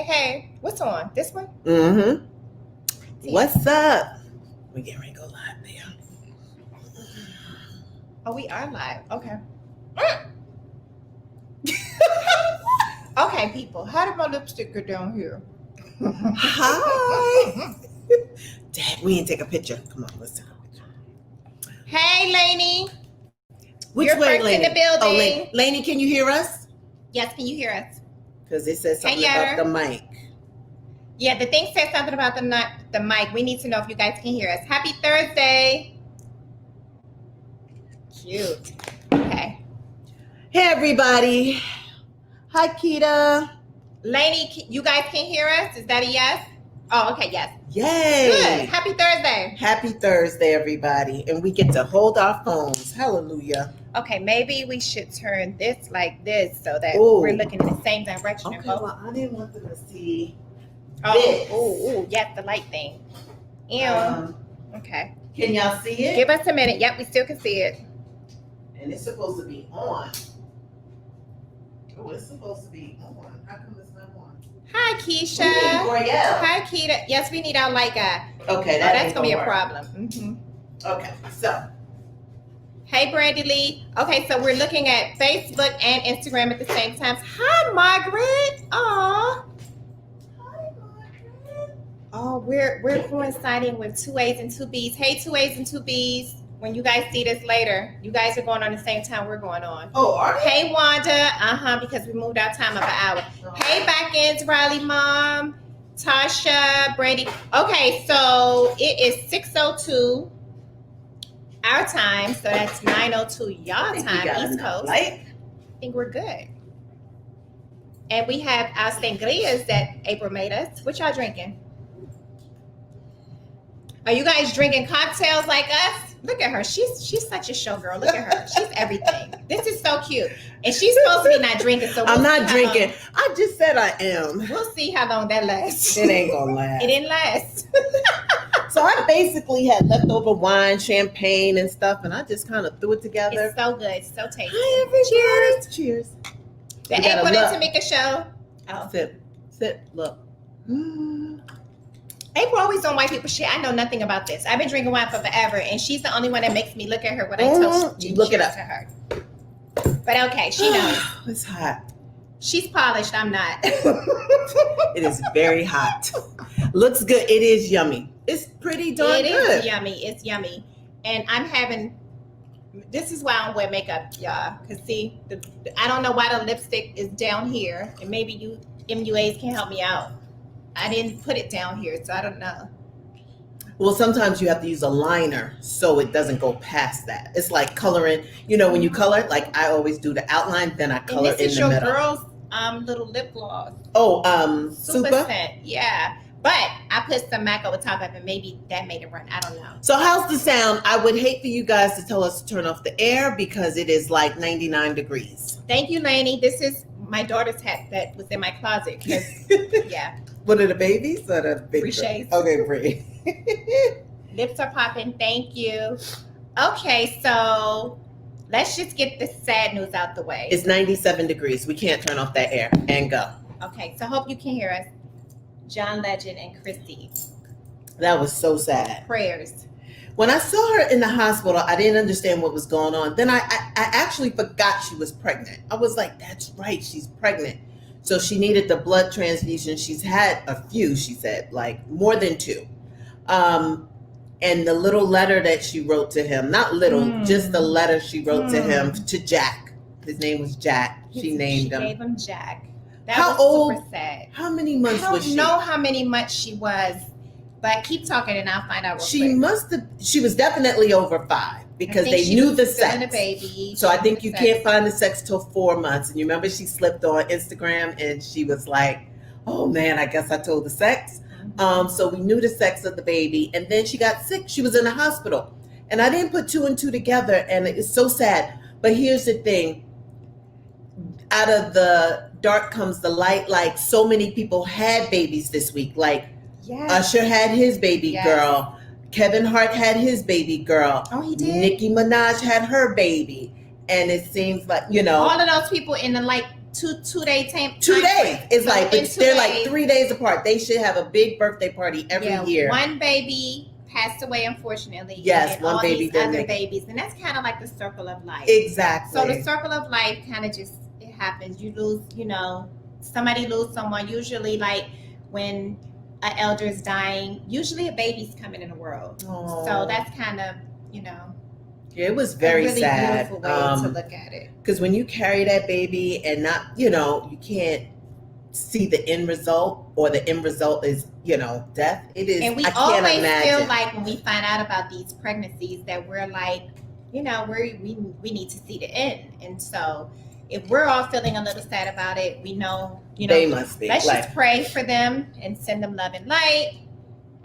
Hey. What's on? This one? Mm-hmm. What's up? We getting ready to go live there. Oh, we are live. Okay. Okay, people. How did my lipstick go down here? Hi. Dad, we didn't take a picture. Come on, let's take a picture. Hey, Lainey. Which You're way, first Lainey? in the building. Oh, Lainey, can you hear us? Yes, can you hear us? Because it says something about the mic. Yeah, the thing says something about the mic. We need to know if you guys can hear us. Happy Thursday. Cute. Okay. Hey, everybody. Hi, Keita. Lainey, you guys can hear us? Is that a yes? Oh, okay, yes. Yay. Good. Happy Thursday. Happy Thursday, everybody. And we get to hold our phones. Hallelujah. Okay, maybe we should turn this like this so that we're looking in the same direction. Okay, well, I didn't want them to see this. Oh, yes, the light thing. Ew. Okay. Can y'all see it? Give us a minute. Yep, we still can see it. And it's supposed to be on. Oh, it's supposed to be on. How come it's not on? Hi, Keisha. Hi, Keita. Yes, we need our light guy. Okay, that's going to be a problem. Mm-hmm. Okay, so. Hey, Brandy Lee. Okay, so we're looking at Facebook and Instagram at the same time. Hi, Margaret. Aw. Hi, Margaret. Oh, we're coinciding with 2 A's and 2 B's. Hey, 2 A's and 2 B's. When you guys see this later, you guys are going on the same time we're going on. Oh, are you? Hey, Wanda. Because we moved our time up an hour. Hey, back ends, Riley Mom. Tasha, Brandy. Okay, so it is 6:02 our time, so that's 9:02 y'all time, East Coast. I think we're good. And we have our sangrias that April made us. What y'all drinking? Are you guys drinking cocktails like us? Look at her. She's such a showgirl. Look at her. She's everything. This is so cute. And she's supposed to be not drinking. So I'm not drinking. I just said I am. We'll see how long that lasts. It ain't gonna last. It didn't last. So I basically had leftover wine, champagne, and stuff, and I just kind of threw it together. It's so good. So tasty. Hi, everybody. Cheers. The April and Tomeeka show. Oh. Sip. Look. April always on white people shit. I know nothing about this. I've been drinking wine for forever, and she's the only one that makes me look at her when I toast. You look it up to her. But okay, she knows. It's hot. She's polished. I'm not. It is very hot. Looks good. It is yummy. It's pretty darn good. It is yummy. It's yummy. And I'm having. This is why I don't wear makeup, y'all. Cause see, I don't know why the lipstick is down here, and maybe you MUAs can help me out. I didn't put it down here, so I don't know. Well, sometimes you have to use a liner so it doesn't go past that. It's like coloring. You know, when you color, like I always do the outline, then I color in the middle. And this is your girl's little lip gloss. Oh, Super Scent. Yeah. But I put some MAC over top of it, and maybe that made it run. I don't know. So how's the sound? I would hate for you guys to tell us to turn off the air because it is like 99 degrees. Thank you, Lainey. This is my daughter's hat that was in my closet. Yeah. What are the babies or the big shades? Okay, Bree. Lips are popping. Thank you. Okay, so let's just get the sad news out the way. It's 97 degrees. We can't turn off that air and go. Okay, so hope you can hear us. John Legend and Christy. That was so sad. Prayers. When I saw her in the hospital, I didn't understand what was going on. Then I actually forgot she was pregnant. I was like, that's right, she's pregnant. So she needed the blood transfusion. She's had a few, she said, like more than 2. And the little letter that she wrote to him, not little, just the letter she wrote to him, to Jack. His name was Jack. She named him. She gave him Jack. That How was old? Super sad. How many months was she? I don't know how many months she was, but keep talking and I'll find out real quick. She was definitely over 5 because they knew the sex. The baby. So I think you can't find the sex till 4 months. And you remember she slipped on Instagram and she was like, oh man, I guess I told the sex. So we knew the sex of the baby. And then she got sick. She was in the hospital. And I didn't put 2 and 2 together. And it's so sad. But here's the thing. Out of the dark comes the light. Like so many people had babies this week. Like Usher had his baby girl. Kevin Hart had his baby girl. Oh, he did? Nicki Minaj had her baby. and it seems like, all of those people in the like two-day time. 2 days. It's like they're like 3 days apart. They should have a big birthday party every year. One baby passed away, unfortunately. Yes, and one all baby these other babies, and that's kind of like the circle of life. Exactly. So the circle of life kind of just it happens. You lose, somebody lose someone. Usually, like when an elder is dying, usually a baby's coming in the world. Aww. So that's kind of it was very a really sad. Beautiful way to look at it. Because when you carry that baby and not, you can't see the end result, or the end result is, death. It is. And we always feel like when we find out about these pregnancies that we're like, we need to see the end. And so if we're all feeling a little sad about it, we know, they must be. Let's just pray for them and send them love and light.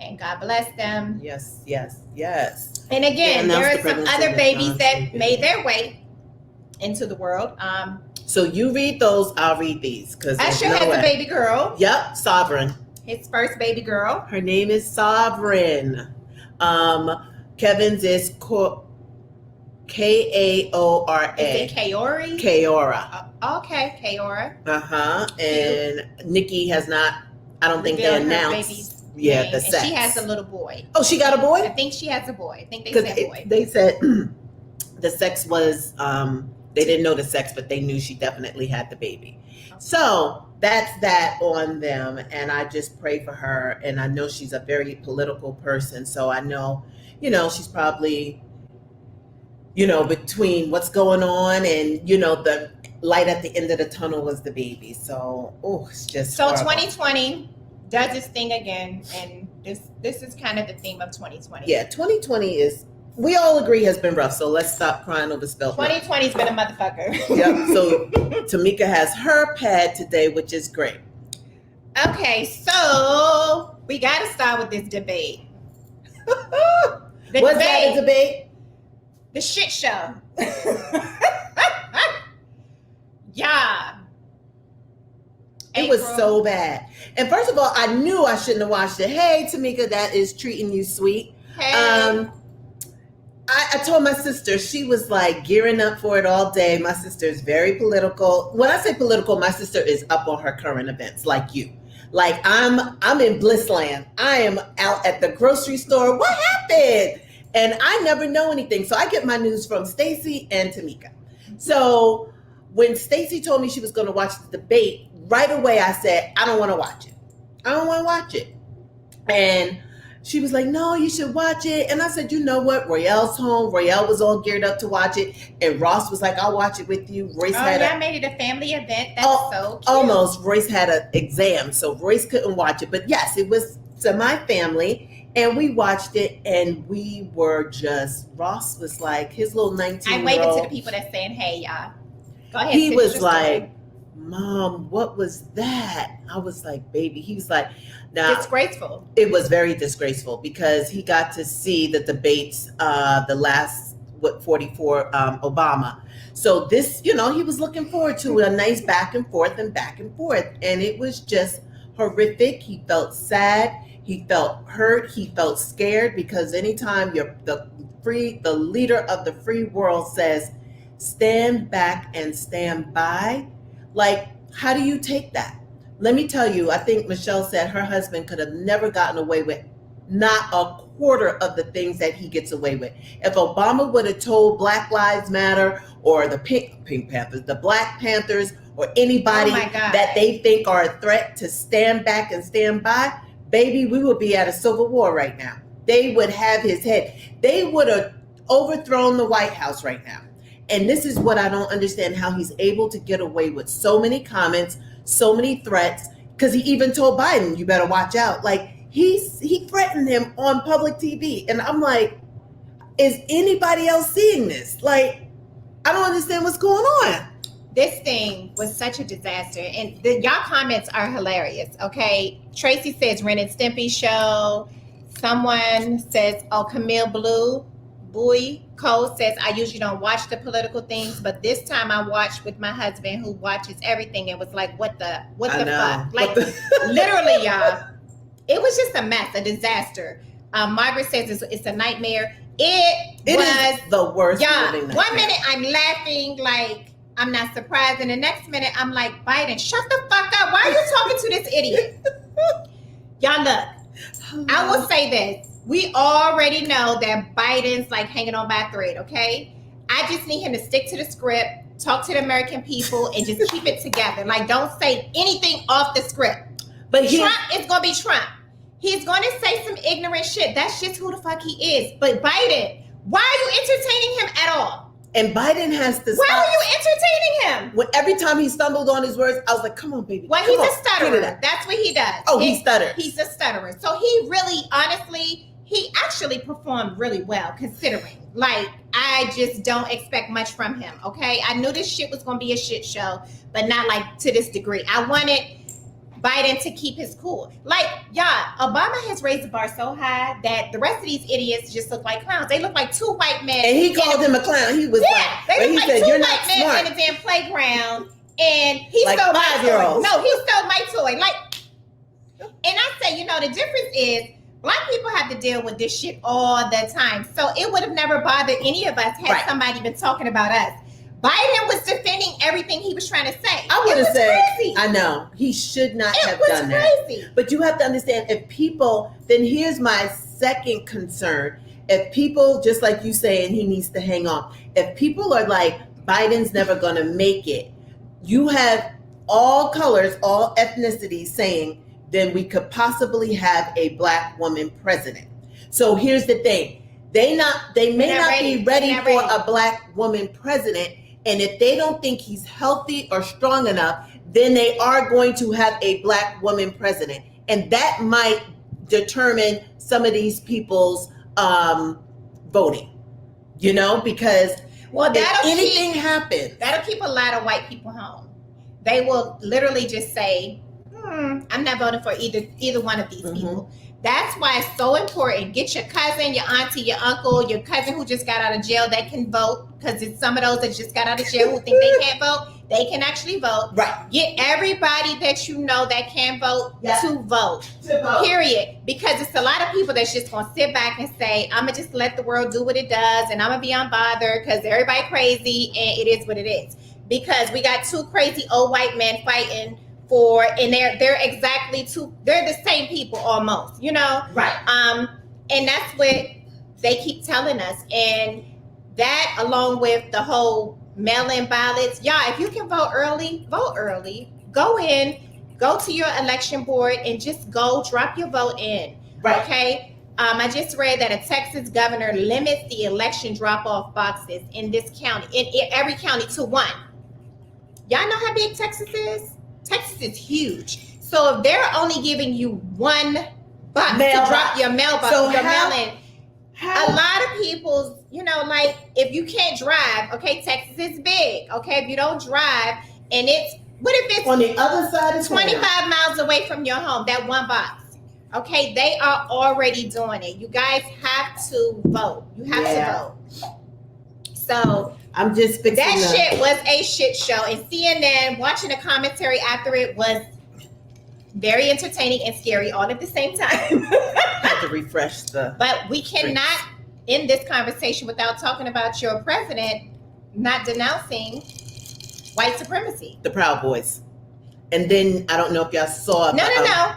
And God bless them. Yes, yes, yes. And again, there are some other babies that made their way into the world. So you read those, I'll read these. Usher has a baby girl. Yep, Sovereign. His first baby girl. Her name is Sovereign. Kevin's is Kaora. Is it Kaori? Kaora. Okay, Kaora. And Nikki has not, I don't think they announced. Yeah, the sex. And she has a little boy. Oh, she got a boy? I think she has a boy. I think they said boy. They said the sex was, they didn't know the sex, but they knew she definitely had the baby. Okay. So that's that on them. And I just pray for her. And I know she's a very political person. So I know, she's probably, between what's going on and, the light at the end of the tunnel was the baby. So, it's just So horrible. 2020 does its thing again, and this is kind of the theme of 2020. Yeah, 2020 is, we all agree, has been rough. So let's stop crying over spilled milk. 2020's been a motherfucker. Yep. So Tomeeka has her pad today, which is great. Okay, so we got to start with this debate. What's that, a debate? The shit show. Yeah. It was so bad. And first of all, I knew I shouldn't have watched it. Hey, Tomeeka, that is treating you sweet. Hey. I told my sister, she was like gearing up for it all day. My sister is very political. When I say political, my sister is up on her current events like you. Like I'm in Blissland. I am out at the grocery store. What happened? And I never know anything. So I get my news from Stacy and Tomeeka. So when Stacy told me she was going to watch the debate, right away I said, I don't want to watch it. I don't want to watch it. And she was like, no, you should watch it. And I said, you know what? Royale's home. Royale was all geared up to watch it. And Ross was like, I'll watch it with you. Royce I made it a family event. That's so cute. Almost. Royce had an exam, so Royce couldn't watch it. But yes, it was to my family. And we watched it, and we were just, Ross was like, his little 19-year-old. I waved to the people that's saying, hey, y'all. Go ahead. He was like, Mom, what was that? I was like, baby. He was like, now, disgraceful. It was very disgraceful because he got to see the debates, the last 44 Obama. So this, he was looking forward to a nice back and forth. And it was just horrific. He felt sad. He felt hurt. He felt scared because anytime the leader of the free world says, stand back and stand by, like, how do you take that? Let me tell you, I think Michelle said her husband could have never gotten away with not a quarter of the things that he gets away with. If Obama would have told Black Lives Matter or the Pink Panthers, the Black Panthers, or anybody that they think are a threat to stand back and stand by, baby, we would be at a civil war right now. They would have his head. They would have overthrown the White House right now. And this is what I don't understand, how he's able to get away with so many comments, so many threats, because he even told Biden, you better watch out. Like, he threatened him on public TV. And I'm like, is anybody else seeing this? Like, I don't understand what's going on. This thing was such a disaster. And y'all comments are hilarious, okay? Tracy says, Ren and Stimpy show. Someone says, oh, Camille Blue. Boy Cole says, I usually don't watch the political things, but this time I watched with my husband who watches everything and was like, what the fuck? Like, literally, y'all, it was just a mess, a disaster. Margaret says it's a nightmare. It was is the worst. Yeah, one minute I'm laughing like I'm not surprised, and the next minute I'm like, Biden, shut the fuck up. Why are you talking to this idiot? Y'all look, I will say this. We already know that Biden's like hanging on by a thread, okay? I just need him to stick to the script, talk to the American people, and just keep it together. Like, don't say anything off the script. But Trump is going to be Trump. He's going to say some ignorant shit. That's just who the fuck he is. But Biden, why are you entertaining him at all? And Biden has to stop. Why are you entertaining him? When every time he stumbled on his words, I was like, come on, baby. Well, he's a stutterer. That's what he does. Oh, he stutters. He's a stutterer. So he really, honestly, he actually performed really well considering. Like, I just don't expect much from him, okay? I knew this shit was going to be a shit show, but not like to this degree. I wanted Biden to keep his cool. Like, y'all, Obama has raised the bar so high that the rest of these idiots just look like clowns. They look like two white men. And he called him a clown. He was they look like two white men in a damn playground. And he like stole my toy. No, he stole my toy. Like, and I say, you know, the difference is Black people have to deal with this shit all the time. So it would have never bothered any of us had somebody been talking about us. Biden was defending everything he was trying to say. I would have said, crazy. I know, he should not have done crazy. That. But you have to understand, if people, then here's my second concern. If people, just like you saying, he needs to hang on. If people are like, Biden's never going to make it, you have all colors, all ethnicities saying, then we could possibly have a Black woman president. So here's the thing. They may not be ready for a Black woman president. And if they don't think he's healthy or strong enough, then they are going to have a Black woman president. And that might determine some of these people's voting, you know, because if anything happens, that'll keep a lot of white people home. They will literally just say, I'm not voting for either one of these people. That's why it's so important. Get your cousin, your auntie, your uncle, your cousin who just got out of jail that can vote, because it's some of those that just got out of jail who think they can't vote. They can actually vote. Right. Get everybody that you know that can vote to vote. Period. Because it's a lot of people that's just going to sit back and say, I'm going to just let the world do what it does, and I'm going to be unbothered because everybody crazy, and it is what it is. Because we got two crazy old white men fighting and they're exactly they're the same people almost, you know? Right. And that's what they keep telling us. And that, along with the whole mail-in ballots, if you can vote early, vote early. Go in, go to your election board and just go drop your vote in. Right. Okay. I just read that a Texas governor limits the election drop-off boxes in this county, in every county, to 1. Y'all know how big Texas is? Texas is huge. So if they're only giving you 1 box to drop your mailbox, your mail-in, a lot of people, you know, like, if you can't drive, okay, Texas is big, okay, if you don't drive, and what if it's on the other side of 25 miles away from your home, that 1 box, okay, they are already doing it. You guys have to vote. You have to vote. So I'm just fixing that shit was a shit show, and CNN, watching the commentary after it, was very entertaining and scary all at the same time. Have to refresh But we cannot end this conversation without talking about your president not denouncing white supremacy. The Proud Boys. And then, I don't know if y'all saw. No.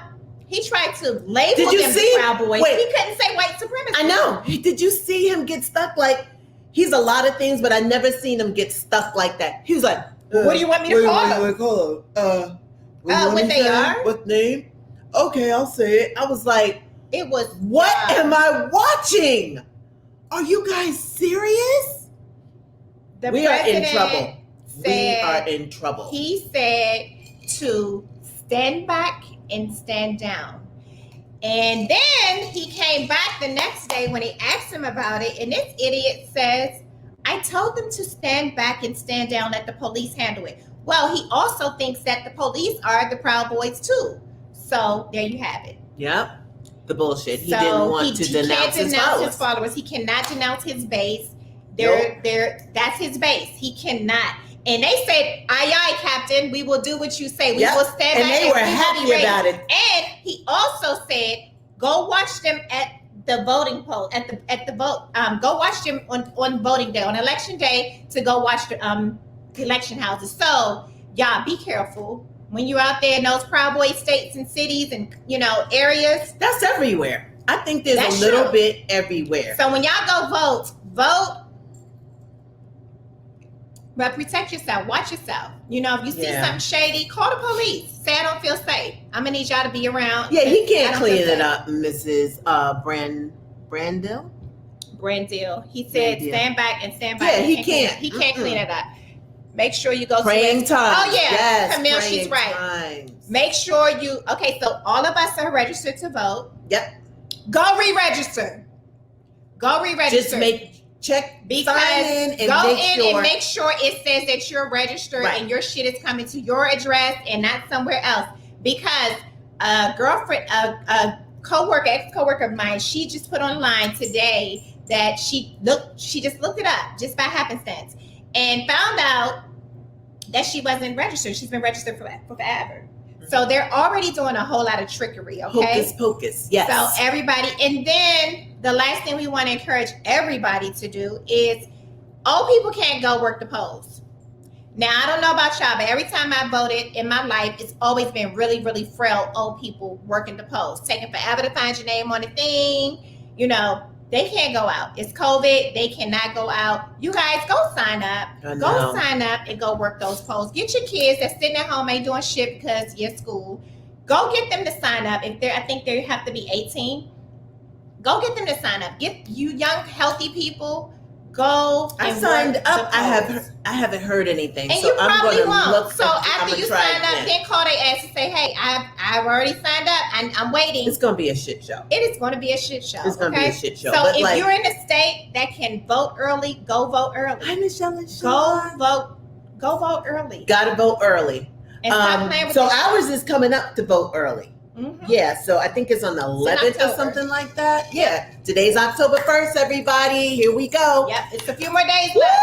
He tried to label them the Proud Boys. Wait. He couldn't say white supremacy. I know. Did you see him get stuck? Like, he's a lot of things, but I never seen him get stuck like that. He was like, what do you want me to call him? What they are? What name? Okay, I'll say it. I was like, it was. What am I watching? Are you guys serious? We are in trouble. We are in trouble. He said to stand back and stand down. And then he came back the next day when he asked him about it, and this idiot says, I told them to stand back and stand down, let the police handle it. Well, he also thinks that the police are the Proud Boys too. So there you have it. Yep. The bullshit. He didn't want to denounce his followers. He cannot denounce his base. That's his base. He cannot. And they said, aye, aye, Captain, we will do what you say. We will stand back. And they were happy about it. And he also said, go watch them at the voting poll at the vote. Go watch them on voting day, on election day, to go watch the election houses. So y'all be careful when you're out there in those Proud Boy states and cities and areas. That's everywhere. I think there's That's a little true. bit everywhere. So when y'all go vote. But protect yourself. Watch yourself. If you see something shady, call the police. Say I don't feel safe. I'm gonna need y'all to be around. Yeah, he can't clean it up, Mrs. Brandil. Brandil. He said, Brandil. stand back and stand back. Yeah, he can't. He can't clean it up. Make sure you go Praying to time. Oh yeah, Yes, Camille, she's right. Times. Make sure you. Okay, so all of us are registered to vote. Yep. Go re-register. Just sign in and go make in sure. and make sure it says that you're registered and your shit is coming to your address and not somewhere else. Because a girlfriend, a coworker, ex-coworker of mine, she just put online today that she just looked it up just by happenstance and found out that she wasn't registered. She's been registered for forever. So they're already doing a whole lot of trickery, okay? Hocus pocus, yes. So everybody, and then the last thing we want to encourage everybody to do is old people can't go work the polls. Now, I don't know about y'all, but every time I voted in my life, it's always been really, really frail old people working the polls, taking forever to find your name on the thing. They can't go out. It's COVID. They cannot go out. You guys go sign up. Go sign up and go work those polls. Get your kids that's sitting at home ain't doing shit because you're school. Go get them to sign up. I think they have to be 18. Go get them to sign up. Get you young, healthy people. Go. I signed up. I haven't heard anything. And so you probably I'm gonna won't. look. So after you sign up, then call their ass and say, "Hey, I've already signed up and I'm waiting." It's gonna be a shit show. It is going to be a shit show. It's gonna be a shit show. So if you're in a state that can vote early, go vote early. Hi, Michelle and Sean. Go vote early. Gotta vote early. And stop playing with so ours is coming up to vote early. Mm-hmm. Yeah, so I think it's on the 11th or something like that. Yeah, today's October 1st, everybody. Here we go. Yep, it's a few more days left.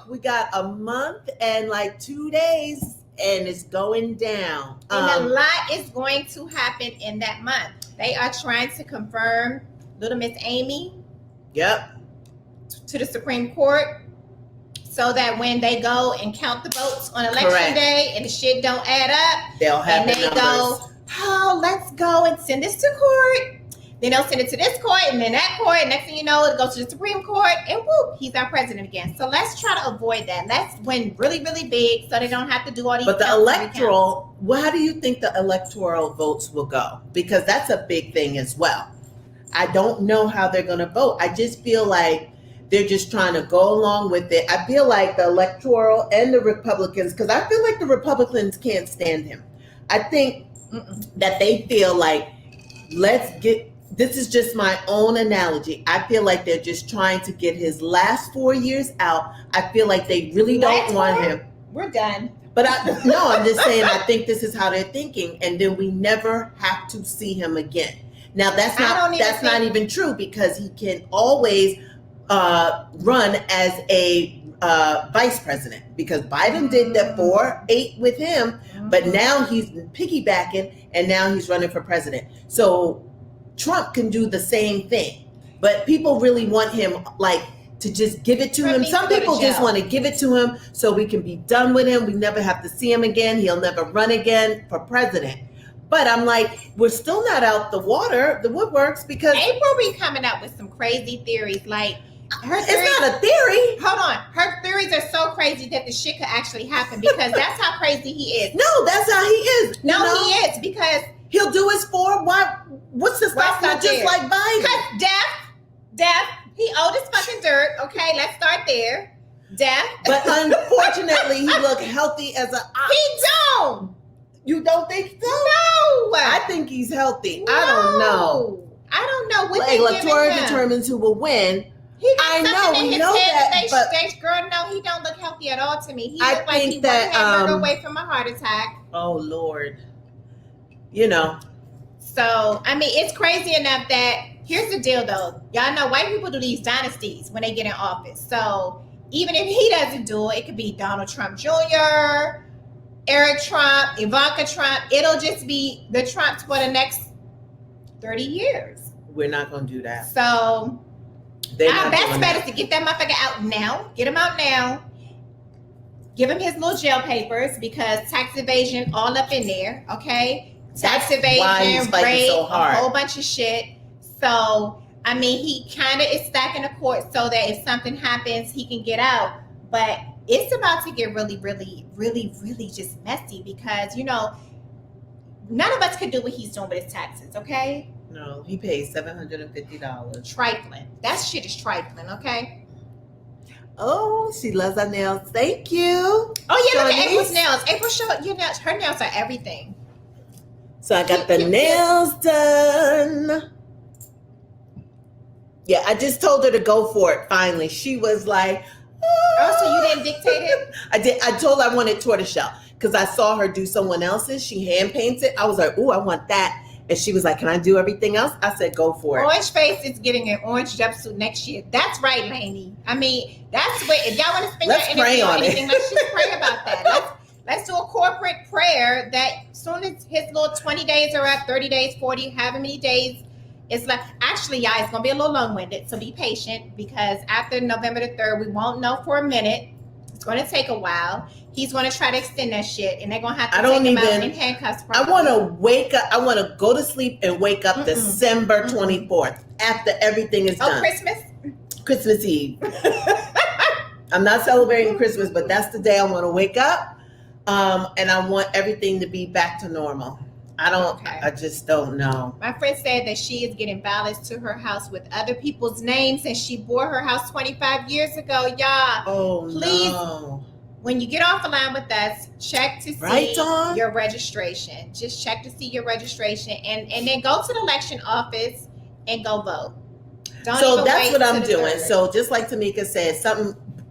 Woo! We got a month and like 2 days, and it's going down. And a lot is going to happen in that month. They are trying to confirm little Miss Amy. Yep. To the Supreme Court, so that when they go and count the votes on election day and the shit don't add up, they'll have and they go, "Oh, let's go and send this to court." Then they'll send it to this court and then that court. And next thing you know, it goes to the Supreme Court and whoop, he's our president again. So let's try to avoid that. Let's win really, really big so they don't have to do all these. But the electoral, how do you think the electoral votes will go? Because that's a big thing as well. I don't know how they're going to vote. I just feel like they're just trying to go along with it. I feel like the electoral and the Republicans, because I feel like the Republicans can't stand him. I think that they feel like, this is just my own analogy. I feel like they're just trying to get his last 4 years out. I feel like they really don't want him. We're done. But I'm just saying, I think this is how they're thinking. And then we never have to see him again. Now, that's not even true, because he can always run as a vice president, because Biden did that 4-8 with him, but now he's piggybacking and now he's running for president. So Trump can do the same thing, but people really want him to just give it to him. Some people just want to give it to him so we can be done with him. We never have to see him again. He'll never run again for president. But I'm like, we're still not out the woodworks, because April be coming up with some crazy theories. Like, it's not a theory. Hold on. Her theories are so crazy that the shit could actually happen, because that's how crazy he is. No, that's how he is. No, he is, because he'll do his what's the stuff just like Biden? Because deaf, he owed his fucking dirt. Okay, let's start there. Deaf. But unfortunately, he look healthy as a ox. He don't. You don't think so? No. I think he's healthy. No. I don't know. What the electoral determines who will win. I know, we know that, but girl, no, he don't look healthy at all to me. He I look like he was away from a heart attack. Oh Lord, So I mean, it's crazy enough that here's the deal, though. Y'all know white people do these dynasties when they get in office. So even if he doesn't do it, it could be Donald Trump Jr., Eric Trump, Ivanka Trump. It'll just be the Trumps for the next 30 years. We're not going to do that. So our best bet is to get that motherfucker out now. Get him out now. Give him his little jail papers because tax evasion all up in there, okay? Tax evasion, rape, a whole bunch of shit. So, I mean, he kind of is stacking the court so that if something happens, he can get out. But it's about to get really, really, really, really just messy because, you know, none of us could do what he's doing with his taxes, okay? No, he pays $750. Trifling. That shit is trifling, okay? Oh, she loves her nails. Thank you. Oh, yeah, look at April's nails. April showed your nails. Her nails are everything. So I got the nails done. Yeah, I just told her to go for it finally. She was like, oh, so you didn't dictate it? I did. I told her I wanted tortoiseshell because I saw her do someone else's. She hand painted. I was like, ooh, I want that. And she was like, can I do everything else? I said, go for it. Orange Face is getting an orange jumpsuit next year. That's right, Lainey. I mean, that's what, if y'all want to spend your energy on anything, let's just pray about that. Let's do a corporate prayer that as soon as his little 20 days are up, 30 days, 40, however many days, it's like, actually, y'all, it's going to be a little long-winded, so be patient because after November the 3rd, we won't know for a minute. It's going to take a while. He's going to try to extend that shit, and they're going to have to take him out in handcuffs. Probably. I want to wake up. I want to go to sleep and wake up December 24th after everything is done. Oh, Christmas? Christmas Eve. I'm not celebrating Christmas, but that's the day I want to wake up, and I want everything to be back to normal. I just don't know. My friend said that she is getting ballots to her house with other people's names, and she bought her house 25 years ago. Y'all, please. No. When you get off the line with us, check to see your registration. Just check to see your registration and then go to the election office and go vote. So that's what I'm doing. So just like Tomeeka said,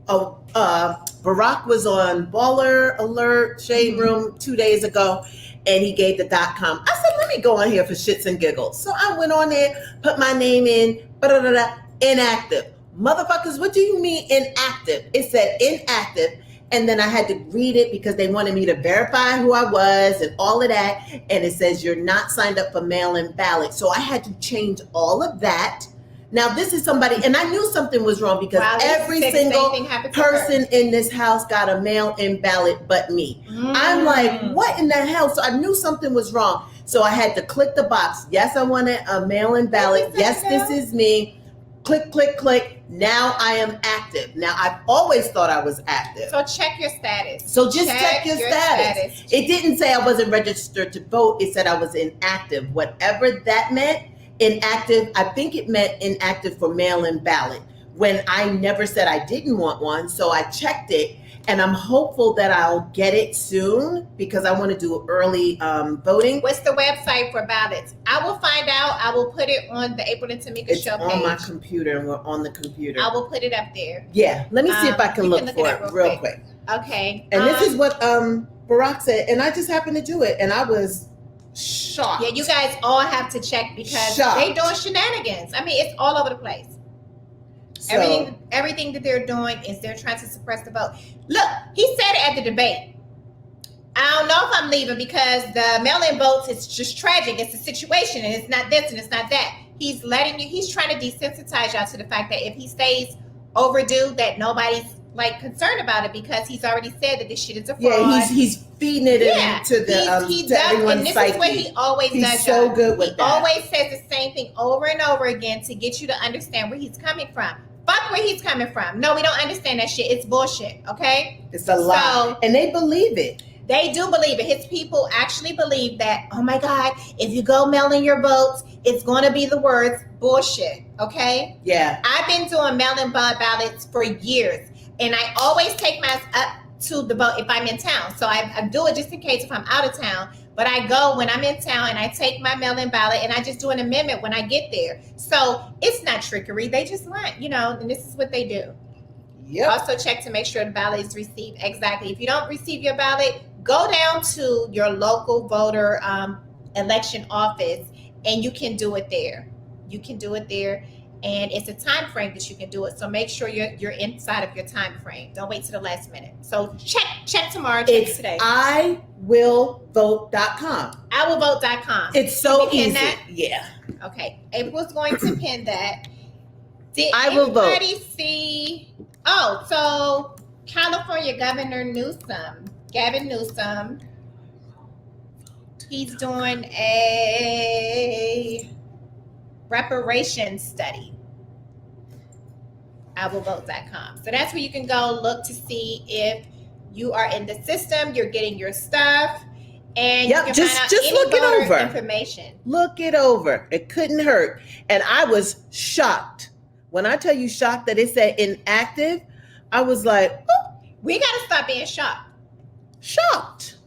Barack was on Baller Alert Shade Room 2 days ago and he gave the .com. I said, let me go on here for shits and giggles. So I went on there, put my name in, inactive. Motherfuckers, what do you mean inactive? It said inactive. And then I had to read it because they wanted me to verify who I was and all of that. And it says you're not signed up for mail-in ballot. So I had to change all of that. Now, this is somebody, and I knew something was wrong because every single person in this house got a mail-in ballot but me. I'm like, what in the hell? So I knew something was wrong. So I had to click the box. Yes, I wanted a mail-in ballot. Yes, this is me. Click, click, click. Now I am active. Now, I've always thought I was active. So check your status. So just check your status. It didn't say I wasn't registered to vote. It said I was inactive. Whatever that meant, inactive, I think it meant inactive for mail-in ballot when I never said I didn't want one. So I checked it and I'm hopeful that I'll get it soon because I want to do early voting. What's the website for ballots? I will find out. I will put it on the April and Tomeeka show page. It's on my computer and we're on the computer. I will put it up there. Yeah. Let me see if I can look for it real quick. Okay. And this is what Barack said. And I just happened to do it. And I was shocked. Yeah, you guys all have to check because they doing shenanigans. I mean, it's all over the place. So, everything that they're doing is they're trying to suppress the vote. Look, he said it at the debate. I don't know if I'm leaving because the mail-in votes, it's just tragic. It's a situation and it's not this and it's not that. He's trying to desensitize y'all to the fact that if he stays overdue, that nobody's like concerned about it because he's already said that this shit is a fraud. Yeah, he's feeding it into the he to does, everyone's and this psyche. is what he always does. He's so good with that. He always says the same thing over and over again to get you to understand where he's coming from. Fuck where he's coming from. No, we don't understand that shit. It's bullshit, okay? It's a lie. And they believe it. They do believe it. His people actually believe that, oh my God, if you go mail in your votes, it's going to be the words bullshit, okay? Yeah. I've been doing mail-in ballots for years, and I always take mine up to the vote if I'm in town. So I do it just in case if I'm out of town. But I go when I'm in town and I take my mail-in ballot and I just do an amendment when I get there. So it's not trickery. They just want, and this is what they do. Yep. Also check to make sure the ballot is received. Exactly. If you don't receive your ballot, go down to your local voter election office and you can do it there. You can do it there. And it's a time frame that you can do it. So make sure you're inside of your time frame. Don't wait to the last minute. So check tomorrow, check today. iwillvote.com. iwillvote.com. It's so easy. That? Yeah. Okay, April's going to pin that. Did I will vote. anybody see? Oh, so California Governor Newsom, Gavin Newsom, he's doing a reparations study. IwillVote.com. So that's where you can go look to see if you are in the system, you're getting your stuff, and Yep, you can just find out just any look it voter over. information. Look it over. It couldn't hurt. And I was shocked. When I tell you shocked that it said inactive, I was like, oh, We got to stop being shocked.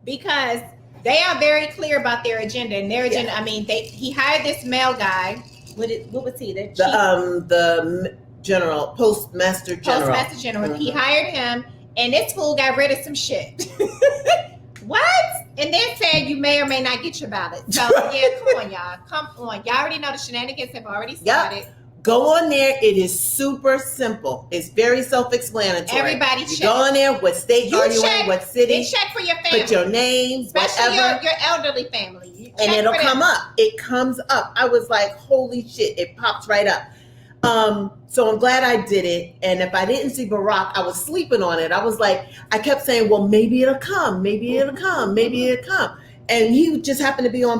because they are very clear about their agenda. And their agenda, I mean, he hired this male guy. What was he? The general, postmaster general. Postmaster General. Mhm. He hired him, and this fool got rid of some shit. What? And then said you may or may not get your ballot. So yeah, come on, y'all. Come on. Y'all already know the shenanigans have already started. Go on there. It is super simple. It's very self-explanatory. Everybody you check. go on there. What state are you in? What city? Then check for your family. Put your name, especially whatever. your elderly family. You And check it'll for come them. up. It comes up. I was like, holy shit, it pops right up. So I'm glad I did it. And if I didn't see Barack, I was sleeping on it. I was like, I kept saying, well, maybe it'll come. Maybe it'll come. Maybe it'll come. And he just happened to be on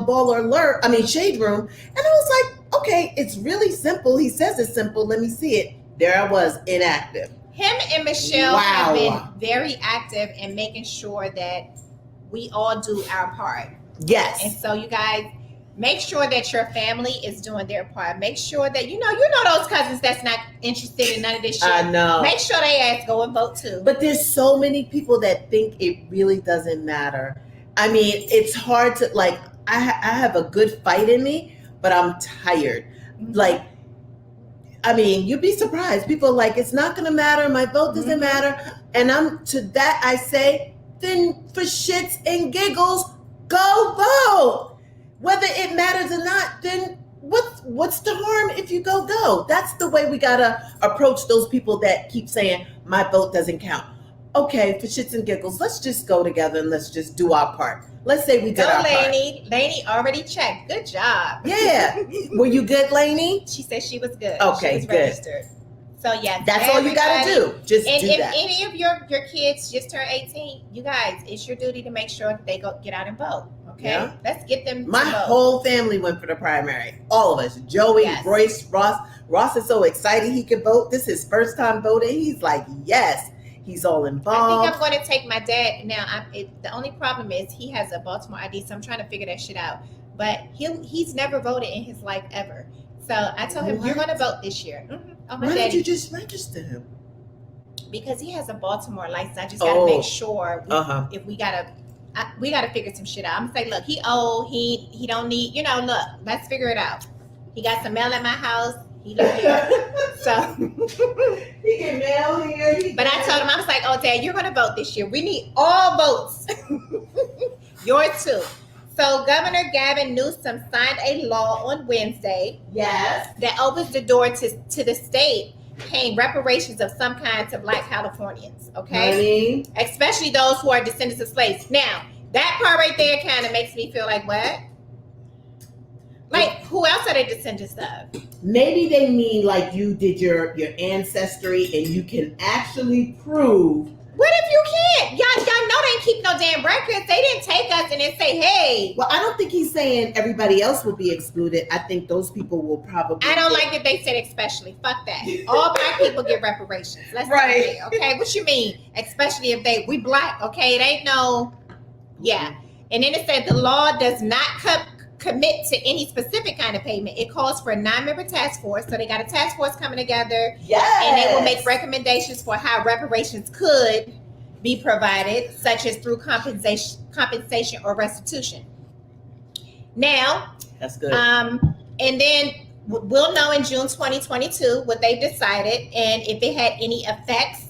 Shade Room. And I was like, okay, it's really simple. He says it's simple. Let me see it. There I was, inactive. Him and Michelle Wow. have been very active in making sure that we all do our part. Yes. And so you guys make sure that your family is doing their part. Make sure that you know those cousins that's not interested in none of this shit. I know. Make sure they ask, go and vote too. But there's so many people that think it really doesn't matter. I mean, it's hard to, like, I have a good fight in me, but I'm tired. Like, I mean, you'd be surprised. People are like, it's not going to matter. My vote doesn't matter. And I say, then for shits and giggles, go vote. Whether it matters or not, then what's the harm if you go? That's the way we got to approach those people that keep saying, my vote doesn't count. Okay, for shits and giggles, let's just go together and let's just do our part. Let's say we did our Lainey. part. Lainey already checked. Good job. Yeah. Were you good, Lainey? She said she was good. Okay, she was good. registered. So yeah, That's all you got to do. Just and do if that. any of your kids just turned 18, you guys, it's your duty to make sure that they get out and vote. Okay, Yeah. Let's get them. My to vote. whole family went for the primary. All of us. Joey, Yes. Royce, Ross. Ross is so excited he could vote. This is his first time voting. He's like, yes. He's all I involved. think I'm going to take my dad now. The only problem is he has a Baltimore ID, so I'm trying to figure that shit out. But he's never voted in his life ever. So I told him, you're going to vote this year. Oh, my Why daddy. did you just register him? Because he has a Baltimore license. I just got to make sure if we got to figure some shit out. I'm going to say, look, he old. He don't need, look, let's figure it out. He got some mail at my house. He live here. So he can mail here. But I told him, I was like, oh, Dad, you're going to vote this year. We need all votes. Yours too. So Governor Gavin Newsom signed a law on Wednesday. Yes. That opens the door to the state paying reparations of some kind to Black Californians. Okay. Honey. Especially those who are descendants of slaves. Now, that part right there kind of makes me feel like, what? Like, who else are they descendants of? Maybe they mean like you did your ancestry and you can actually prove. What if you can't? Y'all know they didn't keep no damn records. They didn't take us and then say, hey. Well, I don't think he's saying everybody else will be excluded. I think those people will probably. I don't like that they said especially. Fuck that. All Black people get reparations. Let's Right. Not okay, what you mean? Especially if we Black. Okay, it ain't no. Yeah, and then it said the law does not commit to any specific kind of payment. It calls for a 9-member task force. So they got a task force coming together. Yes. And they will make recommendations for how reparations could be provided, such as through compensation or restitution. Now, that's good. And then we'll know in June 2022 what they've decided and if it had any effects.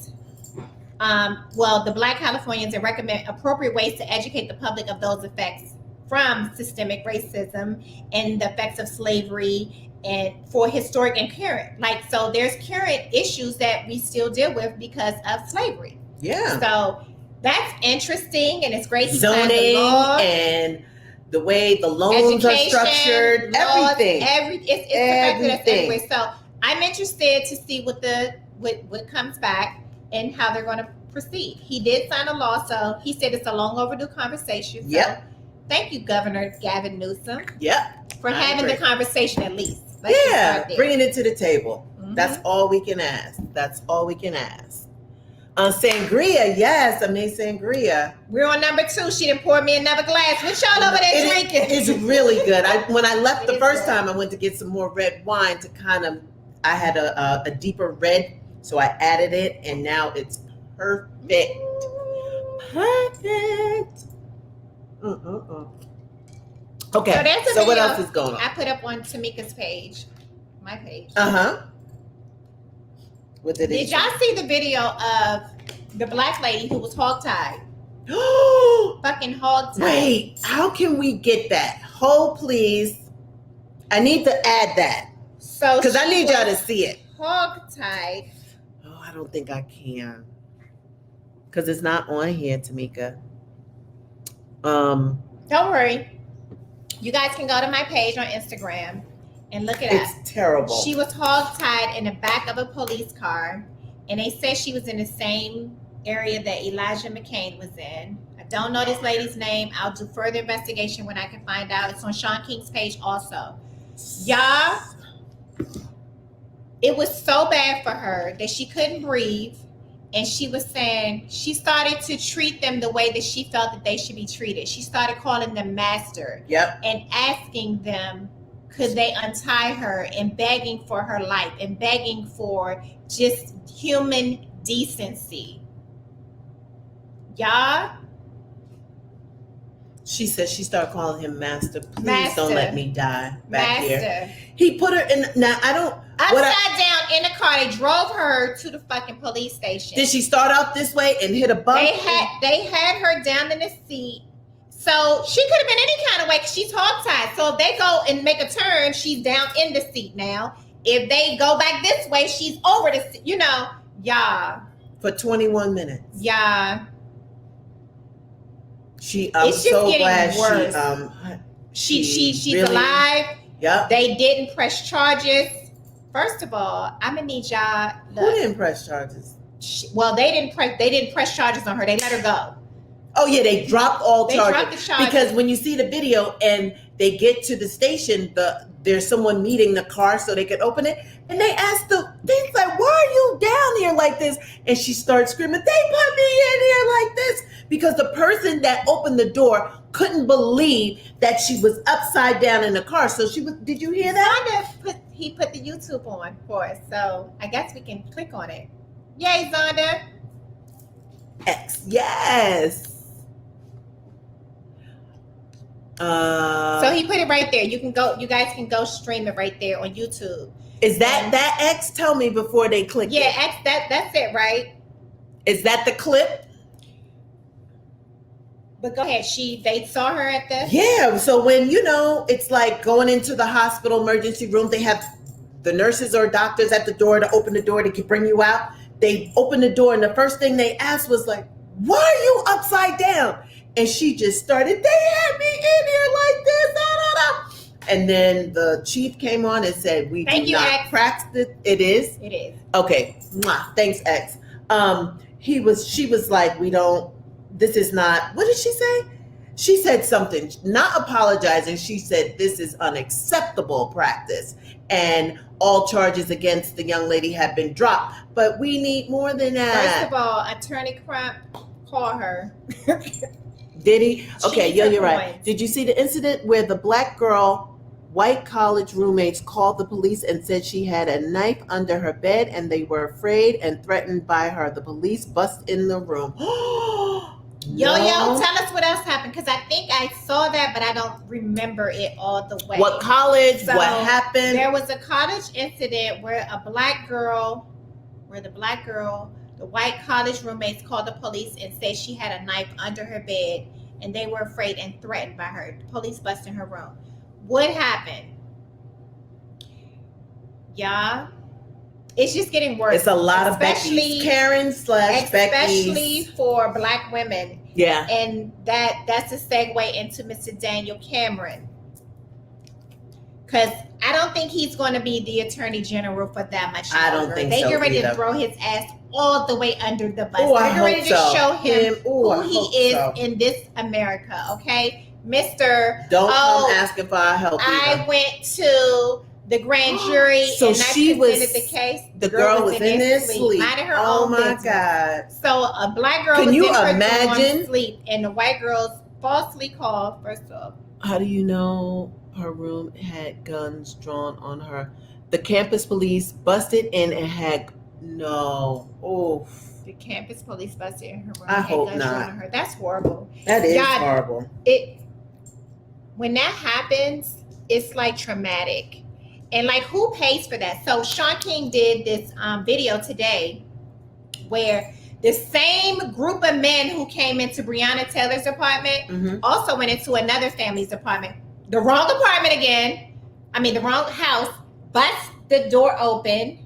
The Black Californians recommend appropriate ways to educate the public of those effects from systemic racism and the effects of slavery and for historic and current. So there's current issues that we still deal with because of slavery. Yeah. So that's interesting and it's great. He signed the Zoning law. and the way the loans are structured, laws, everything. It's a factor that's everywhere. So I'm interested to see what comes back and how they're going to proceed. He did sign a law, so he said it's a long overdue conversation. So Yep. Thank you, Governor Gavin Newsom. Yep. For having the conversation at least. Bringing it to the table. Mm-hmm. That's all we can ask. Sangria, yes, I made sangria. We're on number 2. She done poured me another glass. What y'all over there drinking? It's really good. When I left the first time, I went to get some more red wine to I had a deeper red, so I added it, and now it's perfect. Perfect. Okay, so what else is going on? I put up on Tomeeka's page, my page. What did y'all see the video of the black lady who was hogtied? Fucking hogtied. Wait, how can we get that? Hold, please. I need to add that. So because I need y'all to see it. Hogtied. Oh, I don't think I can. Because it's not on here, Tomeeka. Don't worry. You guys can go to my page on Instagram and look it up. It's terrible. She was hogtied in the back of a police car, and they said she was in the same area that Elijah McCain was in. I don't know this lady's name. I'll do further investigation when I can find out. It's on Sean King's page also. Y'all, it was so bad for her that she couldn't breathe. And she was saying she started to treat them the way that she felt that they should be treated. She started calling them master. Yep. And asking them, could they untie her, and begging for her life and begging for just human decency. Y'all. She said she started calling him master. Please don't let me die back here. He put her in. Now I don't. Upside down in the car. They drove her to the fucking police station. Did she start off this way and hit a bump? They had her down in the seat. So she could have been any kind of way because she's hogtied. So if they go and make a turn, she's down in the seat now. If they go back this way, she's over the seat. Y'all. For 21 minutes. Yeah. I'm so glad worse. She's really, alive. Yep. They didn't press charges. First of all, I'm gonna need y'all. Who didn't press charges? They didn't press charges on her. They let her go. Oh yeah, they dropped all charges. They dropped the charges. Because when you see the video and they get to the station, there's someone meeting the car so they could open it, and they asked they's like, "Why are you down here like this?" And she starts screaming, "They put me in here like this," because the person that opened the door couldn't believe that she was upside down in the car. So she was. Did you hear that? He put the YouTube on for us, so I guess we can click on it. Yay, Zonda. X, yes. So he put it right there. You guys can go stream it right there on YouTube. Is that X? Tell me before they click. Yeah, X. That's it, right? Is that the clip? But go ahead. They saw her at the. Yeah. So when it's like going into the hospital emergency room, they have the nurses or doctors at the door to open the door to bring you out. They open the door, and the first thing they asked was like, "Why are you upside down?" And she just started, "They had me in here like this, da, da, da." And then the chief came on and said, "We do not practice it." It is? It is. Okay. Mwah. Thanks, X. She was like, this is not, what did she say? She said something, not apologizing. She said, "This is unacceptable practice. And all charges against the young lady have been dropped. But we need more than that." First of all, Attorney Crump, call her. Did he? Okay, you're right. Did you see the incident where the black girl, white college roommates called the police and said she had a knife under her bed and they were afraid and threatened by her? The police bust in the room. Yo, tell us what else happened, because I think I saw that, but I don't remember it all the way. What college? What happened? There was a college incident where the white college roommates called the police and said she had a knife under her bed and they were afraid and threatened by her. The police busted in her room. What happened? Yeah. It's just getting worse. It's a lot of Becky's. Karen / Becky. Especially for black women. Yeah. And that's a segue into Mr. Daniel Cameron. Because I don't think he's going to be the attorney general for that much longer. I don't think They're so ready either. to throw his ass all the way under the bus. Oh, I They're ready hope to so. show him Oh, I who he hope is so. in this America, okay? Mr. Don't come asking for our help I either. went to the grand jury So and I she presented was- the case. The girl was in there sleep. Minding her Oh own my business. God. So a black girl Can was you in her imagine? dorm sleep, and the white girls falsely called. First off, How do you know her room had guns drawn on her? The campus police busted in and had the campus police busted in her room. I and hope guns not. drawn on her. That's horrible. That is Y'all- horrible. When that happens, it's like traumatic. And like, who pays for that? So Sean King did this video today where the same group of men who came into Breonna Taylor's apartment also went into another family's apartment. The wrong apartment again. I mean, the wrong house. Bust the door open.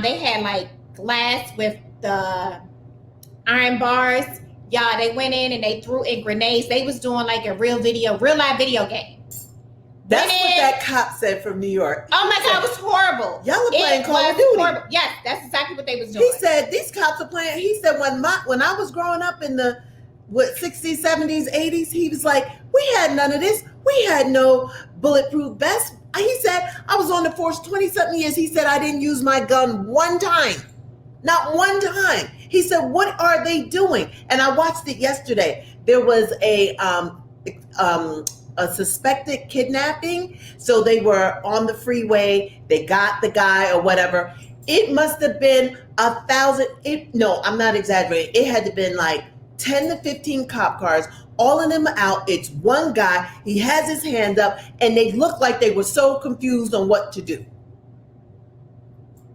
They had like glass with the iron bars. Y'all, they went in and they threw in grenades. They was doing like a real live video game. That's what that cop said from New York. Oh my God, it was horrible. Y'all are playing It Call of was Duty. horrible. Yes, that's exactly what they was doing. He said these cops are playing. He said when I was growing up in the 60s, 70s, 80s, he was like, we had none of this. We had no bulletproof vests. He said, I was on the force 20-something years. He said, I didn't use my gun one time. Not one time. He said, what are they doing? And I watched it yesterday. There was a suspected kidnapping. So they were on the freeway. They got the guy or whatever. It must have been 1,000. No, I'm not exaggerating. It had to have been like 10 to 15 cop cars, all of them out. It's one guy. He has his hand up and they look like they were so confused on what to do.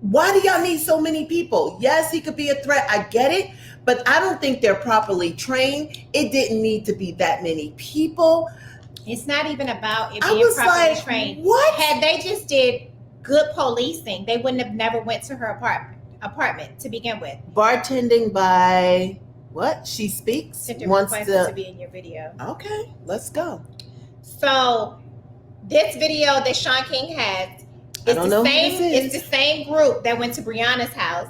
Why do y'all need so many people? Yes, he could be a threat. I get it. But I don't think they're properly trained. It didn't need to be that many people. It's not even about it I being was properly like, trained. what? Had they just did good policing, they wouldn't have never went to her apartment to begin with. Bartending by what? She speaks. Sent a Wants request to be in your video. Okay, let's go. So this video that Sean King has, I don't know who this it's is. the same group that went to Breonna's house,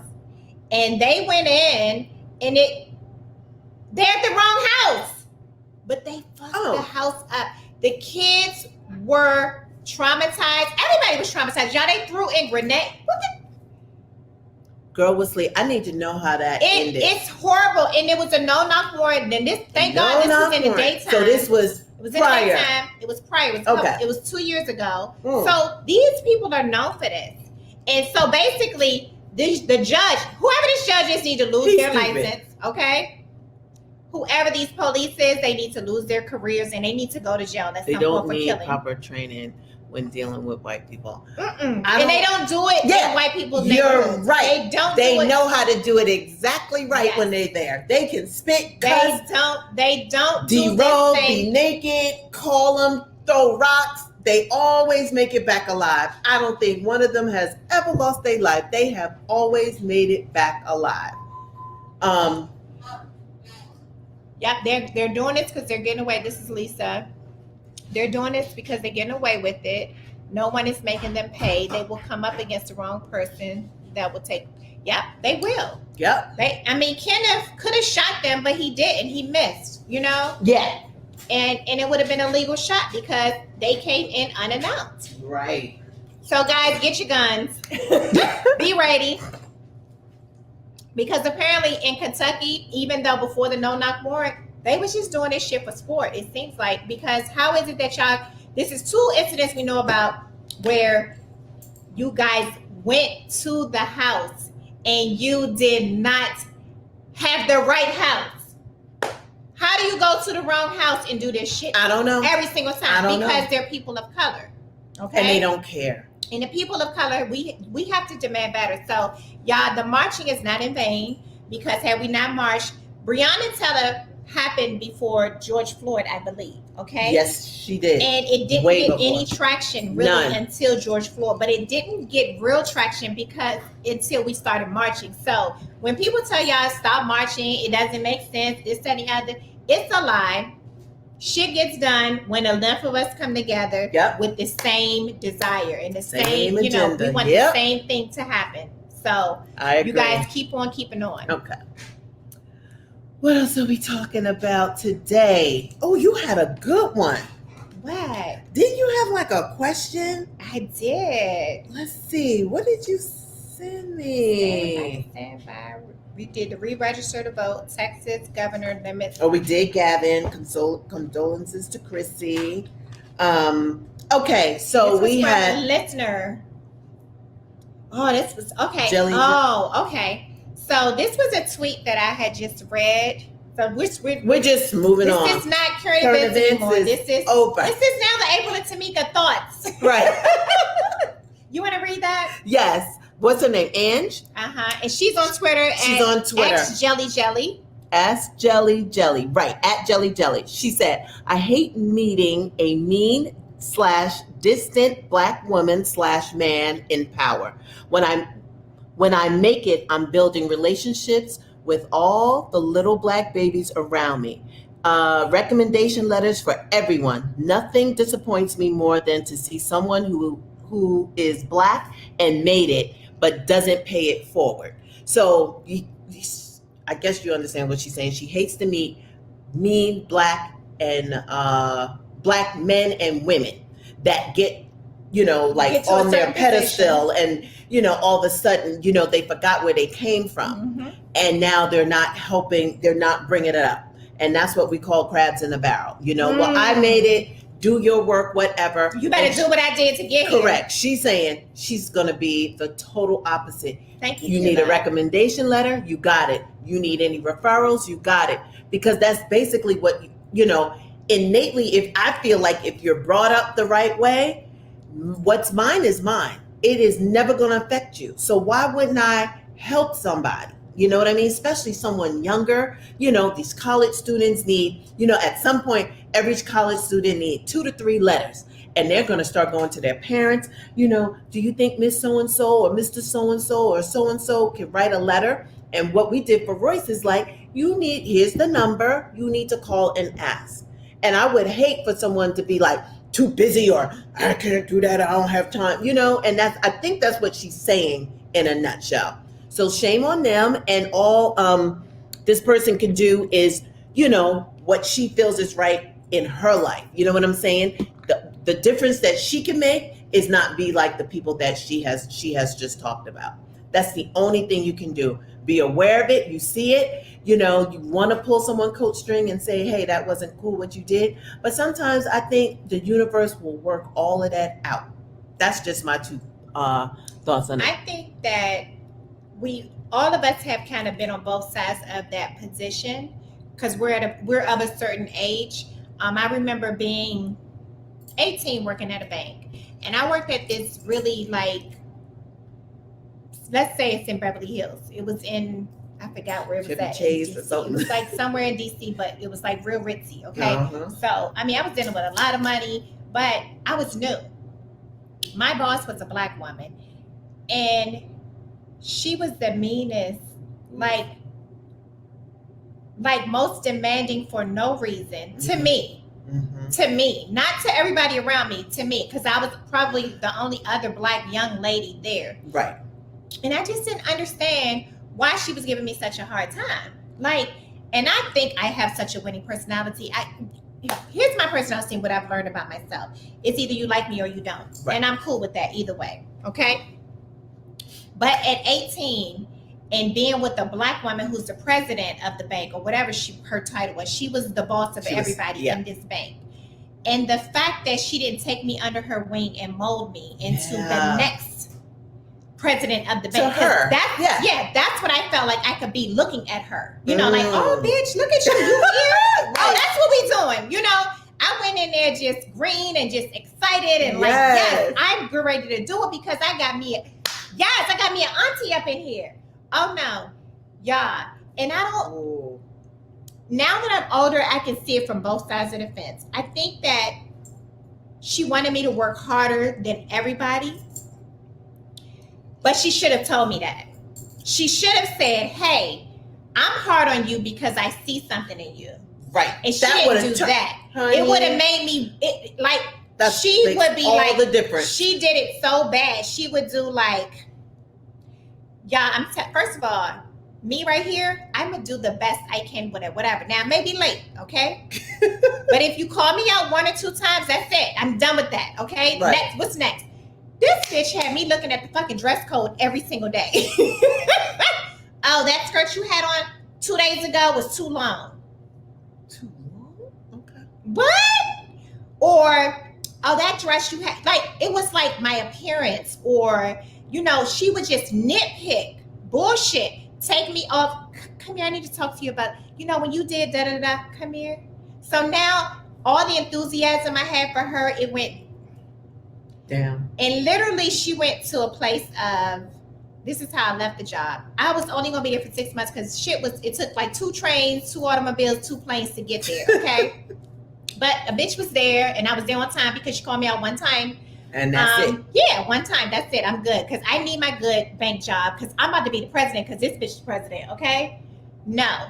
and they went in and they're at the wrong house, but they fucked the house up. The kids were traumatized. Everybody was traumatized. Y'all, they threw in grenades. What the? Girl was asleep. I need to know how that ended. It's horrible, and it was a no-knock warrant. And this, thank God, this was in the daytime. So this was It was in prior. the daytime. It was prior. It was 2 years ago. So these people are known for this. And so basically, the judge, whoever this judge is, need to lose their license. Okay? Whoever these police is, they need to lose their careers and they need to go to jail. That's They not don't for need killing. proper training when dealing with white people. And they don't do it in white people's You're neighborhoods. right. They know how to do it exactly right when they're there. They can spit, cuss, They don't derobe, be naked, call them, throw rocks. They always make it back alive. I don't think one of them has ever lost their life. They have always made it back alive. Yep, they're doing this because they're getting away. This is Lisa. They're doing this because they're getting away with it. No one is making them pay. They will come up against the wrong person that will take. Yep, they will. Yep. Kenneth could have shot them, but he didn't. He missed. Yeah. And it would have been a legal shot because they came in unannounced. Right. So guys, get your guns. Be ready. Because apparently in Kentucky, even though before the no-knock warrant, they was just doing this shit for sport, it seems like. Because how is it that this is 2 incidents we know about where you guys went to the house and you did not have the right house. How do you go to the wrong house and do this shit? I don't know. Every single time. I don't know. Because they're people of color. Okay. And they don't care. And the people of color, we have to demand better. So, y'all, the marching is not in vain because had we not marched, Breonna Taylor happened before George Floyd, I believe. Okay. Yes, she did. And it didn't Way get before. any traction really None. until George Floyd, but it didn't get real traction because until we started marching. So when people tell y'all stop marching, it doesn't make sense, this, that, and the other, it's a lie. Shit gets done when enough of us come together with the same desire and the same you know, we want the same thing to happen. So I agree. You guys keep on keeping on. Okay. What else are we talking about today? Oh, you had a good one. What? Didn't you have like a question? I did. Let's see. What did you send me? Stand by. We did the re-register to vote. Texas governor limits. Oh, we did, Gavin. Condolences to Chrissy. Okay, so we had a listener. Oh, this was okay. Okay. So this was a tweet that I had just read. So we're just moving on. This is not current events anymore. This is over. This is now the April and Tomeeka Thoughts. Right. You want to read that? Yes. What's her name? Ange? And she's on Twitter. She's on Twitter. @JellyJelly. @JellyJelly. Right. @JellyJelly. She said, I hate meeting a mean / distant Black woman / man in power. When I make it, I'm building relationships with all the little Black babies around me. Recommendation letters for everyone. Nothing disappoints me more than to see someone who is Black and made it, but doesn't pay it forward. So I guess you understand what she's saying. She hates to meet mean Black and Black men and women that get, like on their pedestal and, all of a sudden, they forgot where they came from. Mm-hmm. And now they're not helping, they're not bringing it up. And that's what we call crabs in the barrel. Well, I made it. Do your work, whatever. You better do what I did to get here. Correct. She's saying she's going to be the total opposite. Thank you. You need a recommendation letter. You got it. You need any referrals. You got it. Because that's basically what, innately, if I feel like if you're brought up the right way, what's mine is mine. It is never going to affect you. So why wouldn't I help somebody? You know what I mean? Especially someone younger. These college students need, at some point, every college student need 2 to 3 letters. And they're going to start going to their parents. Do you think Miss So-and-so or Mr. So-and-so or so-and-so can write a letter? And what we did for Royce is like, here's the number. You need to call and ask. And I would hate for someone to be like, too busy or I can't do that. I don't have time, and I think that's what she's saying in a nutshell. So shame on them, and all this person can do is, what she feels is right in her life. You know what I'm saying? The difference that she can make is not be like the people that she has just talked about. That's the only thing you can do. Be aware of it. You see it. You want to pull someone coat string and say, hey, that wasn't cool what you did. But sometimes I think the universe will work all of that out. That's just my 2 thoughts on it. I think that all of us have kind of been on both sides of that position because we're of a certain age. I remember being 18 working at a bank, and I worked at this really let's say it's in Beverly Hills. It was in, I forgot where it was at. Chase or something. It was like somewhere in DC, but it was like real ritzy. Okay. Uh-huh. So, I was dealing with a lot of money, but I was new. My boss was a Black woman, and she was the meanest, like most demanding for no reason to me. Mm-hmm. To me, not to everybody around me, to me, because I was probably the only other Black young lady there. Right. And I just didn't understand why she was giving me such a hard time. And I think I have such a winning personality. Here's my personality and what I've learned about myself. It's either you like me or you don't. Right. And I'm cool with that either way. Okay. But at 18 and being with a Black woman who's the president of the bank or whatever her title was, she was the boss of everybody in this bank. And the fact that she didn't take me under her wing and mold me into the next president of the bank. To her. That's what I felt like I could be looking at her. Like, oh, bitch, look at you. You here? Right. Oh, that's what we doing. I went in there just green and just excited and yes, I'm ready to do it because I got me an auntie up in here. Oh, no. Yeah. And I don't... now that I'm older, I can see it from both sides of the fence. I think that she wanted me to work harder than everybody, but she should have told me that. She should have said, hey, I'm hard on you because I see something in you. Right. And she didn't do that. Honey, it would have made me, she would be all like, the difference. She did it so bad. She would do like, yeah, first of all, me right here, I'm going to do the best I can with it, whatever. Now, I may be late, okay? But if you call me out 1 or 2 times, that's it. I'm done with that, okay? Right. Next, what's next? This bitch had me looking at the fucking dress code every single day. Oh, that skirt you had on 2 days ago was too long. Too long? Okay. What? Or, oh, that dress you had, like, it was like my appearance, or, you know, she would just nitpick, bullshit, take me off. Come here, I need to talk to you about, you know, when you did da-da-da, come here. So now, all the enthusiasm I had for her, it went down. And literally, she went to a place of, this is how I left the job. I was only going to be there for 6 months because it took like 2 trains, 2 automobiles, 2 planes to get there, okay? But a bitch was there, and I was there on time because she called me out one time. And that's it. Yeah, one time. That's it. I'm good because I need my good bank job because I'm about to be the president because this bitch is president, okay? No.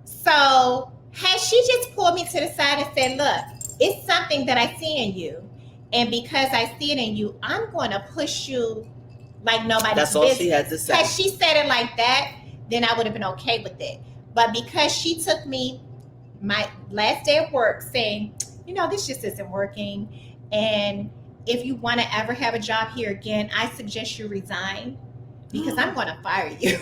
So had she just pulled me to the side and said, look, it's something that I see in you. And because I see it in you, I'm going to push you like nobody's business. That's all she had to say. Had she said it like that, then I would have been okay with it. But because she took me my last day of work saying, you know, this just isn't working. And if you want to ever have a job here again, I suggest you resign because I'm going to fire you.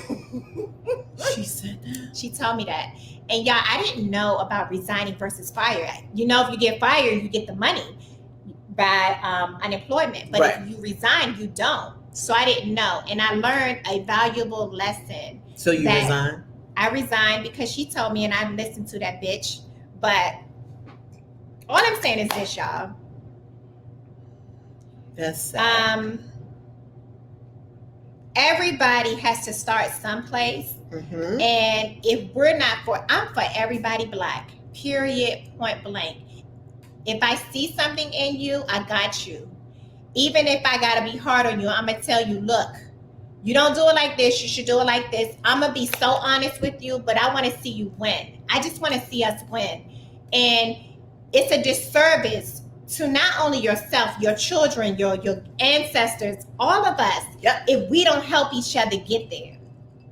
She said that? She told me that. And y'all, I didn't know about resigning versus fire. You know, if you get fired, you get the money by unemployment. But right. if you resign, you don't. So I didn't know. And I learned a valuable lesson. So you resigned? I resigned because she told me, and I listened to that bitch. But all I'm saying is this, y'all. That's sad. Everybody has to start someplace. Mm-hmm. And if we're not I'm for everybody black, period, point blank. If I see something in you, I got you. Even if I got to be hard on you, I'm going to tell you, look, you don't do it like this. You should do it like this. I'm going to be so honest with you, but I want to see you win. I just want to see us win. And it's a disservice to not only yourself, your children, your ancestors, all of us, if we don't help each other get there.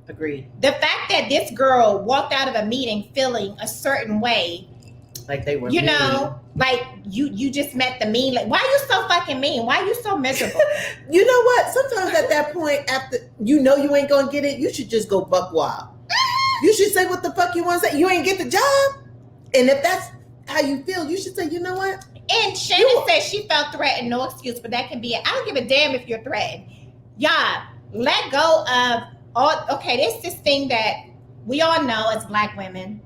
Agreed. The fact that this girl walked out of a meeting feeling a certain way, like they were, you know, like you just met the mean. Like, why are you so fucking mean? Why are you so miserable? You know what? Sometimes at that point, after you know you ain't gonna get it, you should just go buck wild. You should say what the fuck you want to say. You ain't get the job, and if that's how you feel, you should say, you know what? And Shannon said she felt threatened. No excuse, but that can be it. I don't give a damn if you're threatened. Y'all, let go of all. Okay, there's this thing that we all know as black women.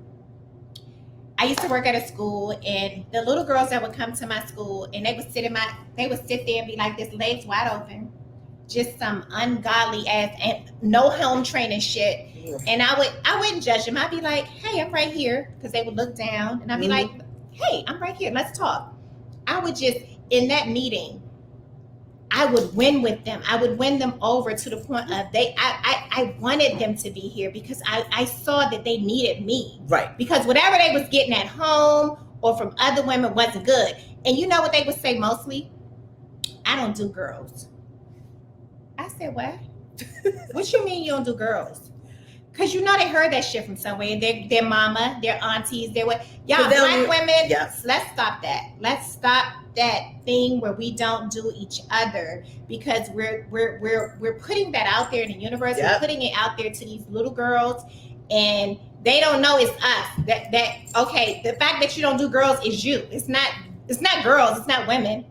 I used to work at a school, and the little girls that would come to my school, and they would sit there and be like this, legs wide open, just some ungodly ass and no home training shit. And I wouldn't judge them. I'd be like, hey, I'm right here, because they would look down, and I'd be like, hey, I'm right here. Let's talk. I would just, in that meeting, I would win with them. I would win them over to the point of I wanted them to be here because I saw that they needed me. Right. Because whatever they was getting at home or from other women wasn't good. And you know what they would say mostly? I don't do girls. I said, what? What you mean you don't do girls? Because you know they heard that shit from somewhere. Their mama, their aunties, y'all black women, yes. Let's stop that. Let's stop that thing where we don't do each other, because we're putting that out there in the universe. Yep. We're putting it out there to these little girls, and they don't know it's us. That okay, the fact that you don't do girls is you. It's not girls, it's not women.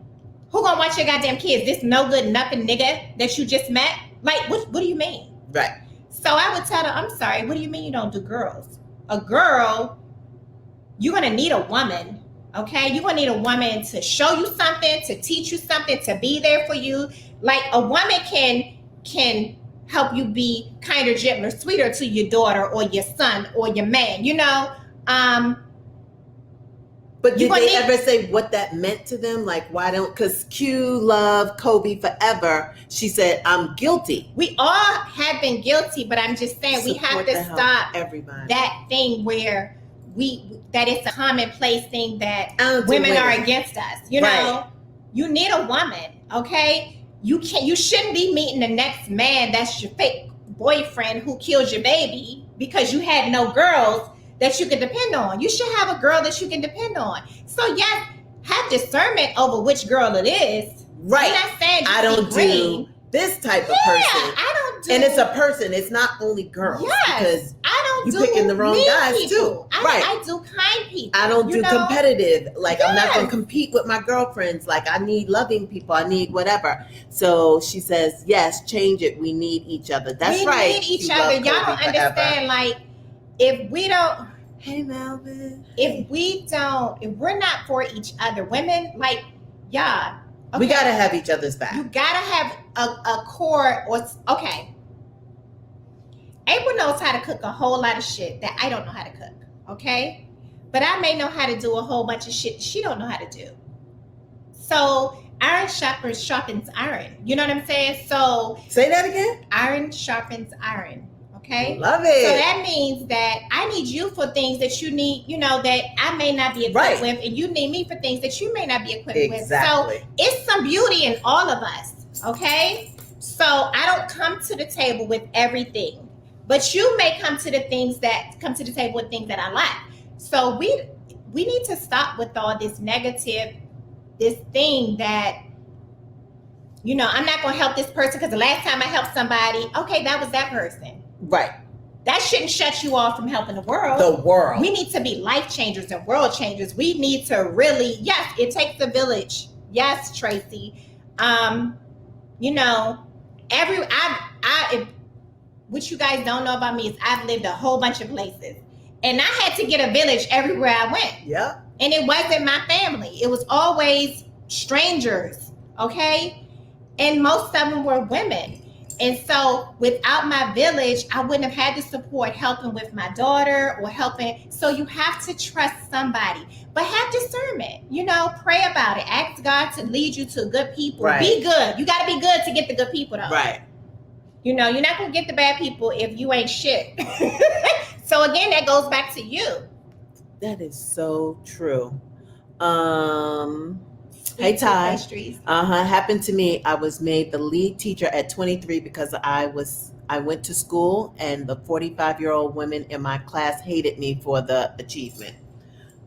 Who gonna watch your goddamn kids? This no good nothing nigga that you just met? Like, what do you mean? Right. So I would tell her, I'm sorry, what do you mean you don't do girls? A girl, you're going to need a woman, okay? You're going to need a woman to show you something, to teach you something, to be there for you. Like, a woman can help you be kinder, gentler, sweeter to your daughter or your son or your man, you know? But did they ever say what that meant to them? Like, why don't, because Q love Kobe forever. She said, I'm guilty. We all have been guilty, but I'm just saying we have to stop that thing where that it's a commonplace thing that women are against us. You know, you need a woman, okay? You shouldn't be meeting the next man that's your fake boyfriend who killed your baby because you had no girls that you can depend on. You should have a girl that you can depend on. So yes, have discernment over which girl it is. Right. I'm not saying I don't do this type of person. I don't do. And it's a person. It's not only girls. Yes. Because I don't you picking the wrong guys people. too. I do kind people. I don't do competitive. Like, I'm not going to Yes. compete with my girlfriends. Like, I need loving people. I need whatever. So she says, yes, change it. We need each other. That's right. We need each other. Y'all don't understand. Like, if we don't, hey Melvin, if we're not for each other, women, like, yeah, okay, we gotta have each other's back. You gotta have a core, or okay. April knows how to cook a whole lot of shit that I don't know how to cook. Okay, but I may know how to do a whole bunch of shit she don't know how to do. So iron sharpens iron. You know what I'm saying? So say that again. Iron sharpens iron. Okay. Love it. So that means that I need you for things that you need, you know, that I may not be equipped with, and you need me for things that you may not be equipped with. So it's some beauty in all of us. Okay. So I don't come to the table with everything, but you may come to the table with things that I like. So we need to stop with all this negative, this thing that, you know, I'm not going to help this person because the last time I helped somebody, okay, that was that person. Right. That shouldn't shut you off from helping the world. The world. We need to be life changers and world changers. We need to really, yes, it takes a village. Yes, Tracy. You know, what you guys don't know about me is I've lived a whole bunch of places, and I had to get a village everywhere I went. Yeah. And it wasn't my family. It was always strangers. Okay. And most of them were women. And so without my village, I wouldn't have had the support helping with my daughter or helping. So you have to trust somebody, but have discernment, you know, pray about it. Ask God to lead you to good people. Right. Be good. You got to be good to get the good people though. Right. You know, you're not going to get the bad people if you ain't shit. So again, that goes back to you. That is so true. Hey Ty. Happened to me. I was made the lead teacher at 23 because I went to school and the 45-year-old women in my class hated me for the achievement.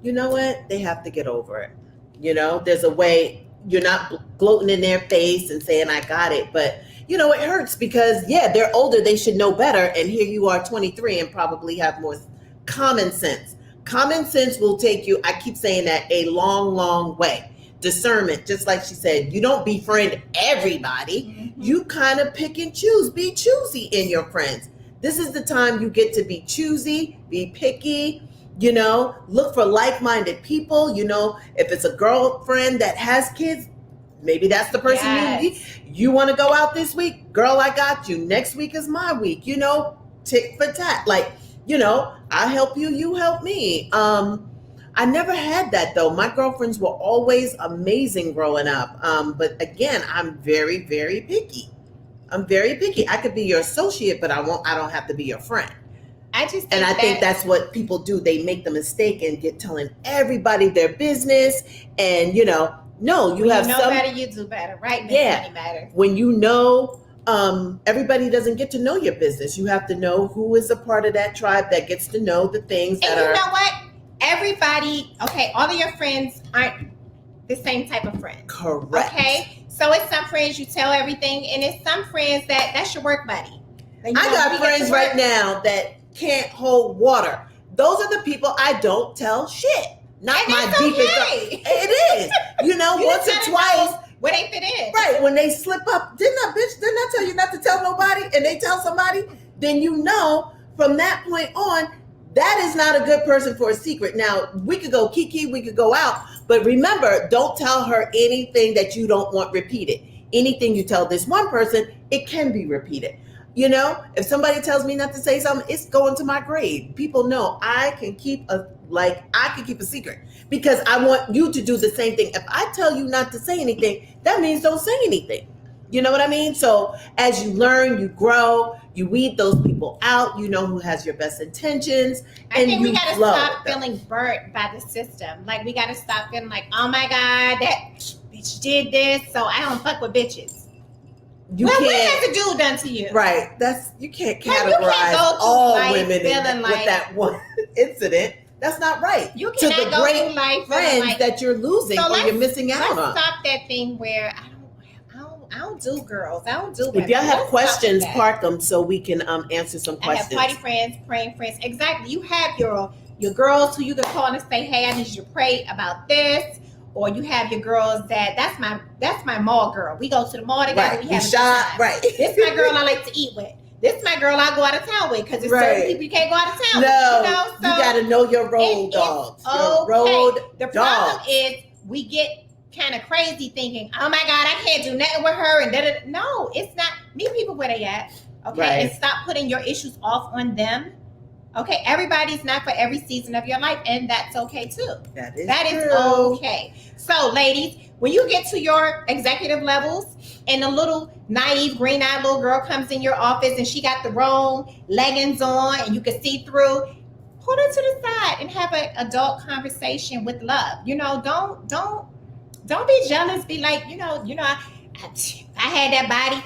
You know what? They have to get over it. You know, there's a way. You're not gloating in their face and saying I got it, but you know, it hurts because they're older, they should know better, and here you are 23 and probably have more common sense. Common sense will take you, I keep saying that, a long, long way. Discernment, just like she said, you don't befriend everybody. Mm-hmm. You kind of pick and choose. Be choosy in your friends. This is the time you get to be choosy, be picky, you know, look for like-minded people. You know, if it's a girlfriend that has kids, maybe that's the person you need. You want to go out this week? Girl, I got you. Next week is my week. You know, tick for tat. Like, you know, I help you, you help me. I never had that though. My girlfriends were always amazing growing up. But again, I'm very, very picky. I'm very picky. I could be your associate, but I don't have to be your friend. I think that's what people do. They make the mistake and get telling everybody their business. And you know, no, you have some better, you do better, right? Money matters. When you know, everybody doesn't get to know your business. You have to know who is a part of that tribe that gets to know the things that are. And you know what? Everybody, okay, all of your friends aren't the same type of friend. Correct. Okay, so it's some friends you tell everything, and it's some friends that's your work buddy. I got friends right now that can't hold water. Those are the people I don't tell shit. Not and my deepest. Okay. It is. You know, once or twice. Where they fit in. Right. When they slip up, didn't I tell you not to tell nobody? And they tell somebody, then you know from that point on, that is not a good person for a secret. Now, we could go kiki, we could go out, but remember, don't tell her anything that you don't want repeated. Anything you tell this one person, it can be repeated. You know, if somebody tells me not to say something, it's going to my grave. People know I can keep a secret because I want you to do the same thing. If I tell you not to say anything, that means don't say anything. You know what I mean? So as you learn, you grow, you weed those people out, you know who has your best intentions. I think we got to stop feeling burnt by the system. Like, we got to stop feeling like, oh my God, that bitch did this, so I don't fuck with bitches. What has the dude done to you? Right. You can't categorize all women with that one incident. That's not right. You cannot go through life friends that you're losing or you're missing out on. Let's stop that thing where I don't do girls. I don't do women. If y'all have questions, park them so we can answer some questions. I have party friends, praying friends. Exactly. You have your girls who you can call and say, hey, I need you to pray about this. Or you have your girls that's my mall girl. We go to the mall together. Right. We shop. Right. This my girl I like to eat with. This my girl I go out of town with because there's certain people you can't go out of town with. You know? So you got to know your road dogs. The problem is we get kind of crazy thinking, oh my God, I can't do nothing with her. And no, it's not. Meet people where they at. Okay. Right. And stop putting your issues off on them. Okay, everybody's not for every season of your life, and that's okay too. That is okay. So, ladies, when you get to your executive levels and the little naive green-eyed little girl comes in your office and she got the wrong leggings on and you can see through, pull her to the side and have an adult conversation with love. You know, don't be jealous. Be like, you know, if I had that body,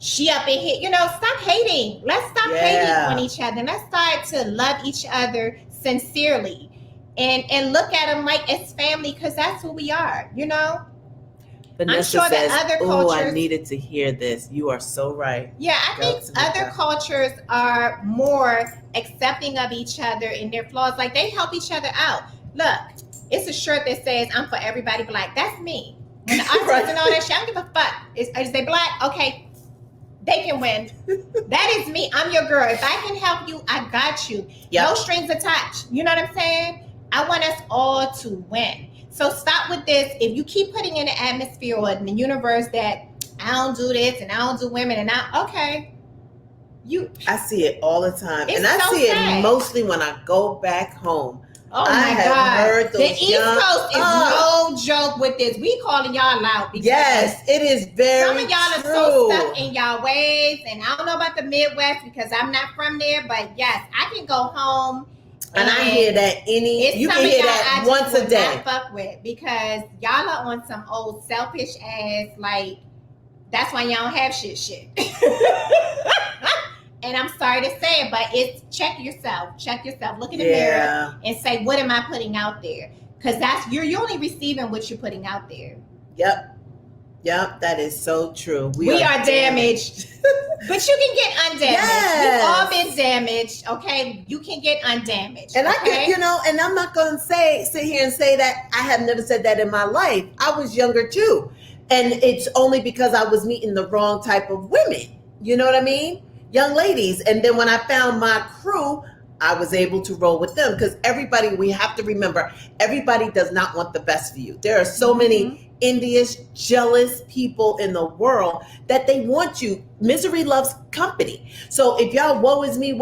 she up in here. You know, stop hating. Let's stop hating on each other. Let's start to love each other sincerely and look at them like it's family because that's who we are, you know? Vanessa I'm sure says, that other cultures... I needed to hear this. You are so right. Yeah, I think other cultures are more accepting of each other and their flaws. Like, they help each other out. Look, it's a shirt that says, I'm for everybody black. That's me. When the artists and all that shit, I don't give a fuck. Is they black? Okay, they can win. That is me. I'm your girl. If I can help you, I got you. Yep. No strings attached. You know what I'm saying? I want us all to win. So stop with this. If you keep putting in the atmosphere or in the universe that I don't do this and I don't do women and I see it all the time. And I see it mostly when I go back home. Oh my God. Heard those the East Coast is no joke with this. We calling y'all out. Yes, it is very some of y'all are so stuck in y'all ways. And I don't know about the Midwest because I'm not from there. But yes, I can go home. And I hear that you can hear that once a day. Not fuck with because y'all are on some old selfish ass, like, that's why y'all don't have shit. And I'm sorry to say it, but it's check yourself. Look in the mirror and say, what am I putting out there? Because you're only receiving what you're putting out there. Yep, that is so true. We are damaged. But you can get undamaged. Yes. We've all been damaged, okay? You can get undamaged. And I can, and I'm not going to sit here and say that I have never said that in my life. I was younger too. And it's only because I was meeting the wrong type of women. You know what I mean? Young ladies. And then when I found my crew, I was able to roll with them because we have to remember, everybody does not want the best for you. There are so many envious, jealous people in the world that they want you. Misery loves company. So if y'all woe is me,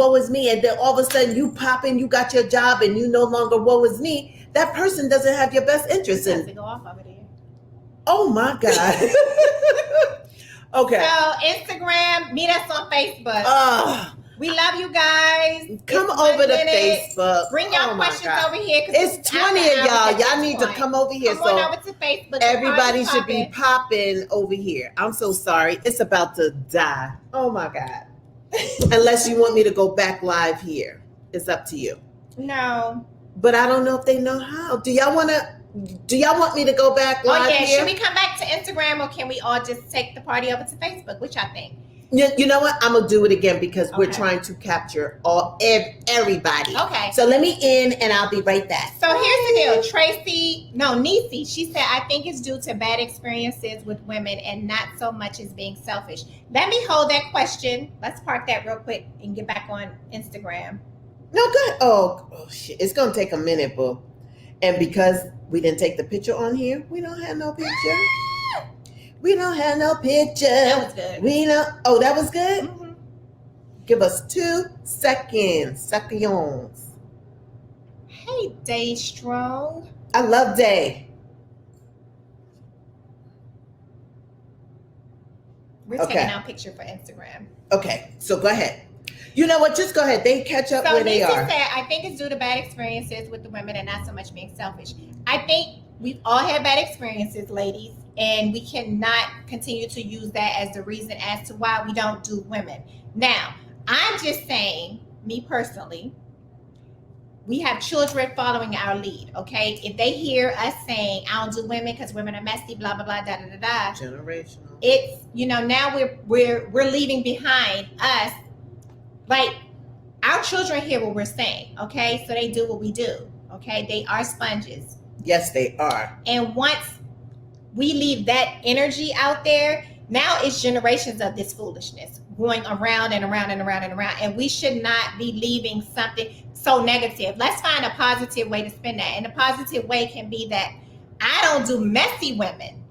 and then all of a sudden you pop in, you got your job and you no longer woe is me, that person doesn't have your best interest in. Go off over there. Oh my God. Okay. So Instagram, meet us on Facebook. We love you guys. Come over to Facebook. Bring your questions over here. It's 20 of y'all. Y'all need to come over here. Come on over to Facebook. Everybody should be popping over here. I'm so sorry. It's about to die. Oh my God. Unless you want me to go back live here. It's up to you. No. But I don't know if they know how. Do y'all want me to go back live here? Should we come back to Instagram or can we all just take the party over to Facebook? Which I think. You know what? I'm gonna do it again because we're trying to capture everybody. Okay. So let me in and I'll be right back. So here's the deal. Niecy, she said, I think it's due to bad experiences with women and not so much as being selfish. Let me hold that question. Let's park that real quick and get back on Instagram. No, good. Oh shit. It's gonna take a minute, boo. And because we didn't take the picture on here, we don't have no picture. We don't have no picture. That was good. Oh, that was good? Mm-hmm. Give us 2 seconds. Seconds. Hey, Day Strong. I love Day. We're Okay. taking our picture for Instagram. Okay, so go ahead. You know what? Just go ahead. They catch up where they are. Said, I think it's due to bad experiences with the women and not so much being selfish. I think we've all had bad experiences, ladies, and we cannot continue to use that as the reason as to why we don't do women. Now, I'm just saying, me personally, we have children following our lead, okay? If they hear us saying, I don't do women because women are messy, blah, blah, blah, da, da, da, da. Generational. It's, now we're leaving behind us. Like, our children hear what we're saying, okay? So they do what we do, okay? They are sponges. Yes, they are. And once we leave that energy out there, now it's generations of this foolishness going around and around and around and around. And we should not be leaving something so negative. Let's find a positive way to spin that. And the positive way can be that I don't do messy women.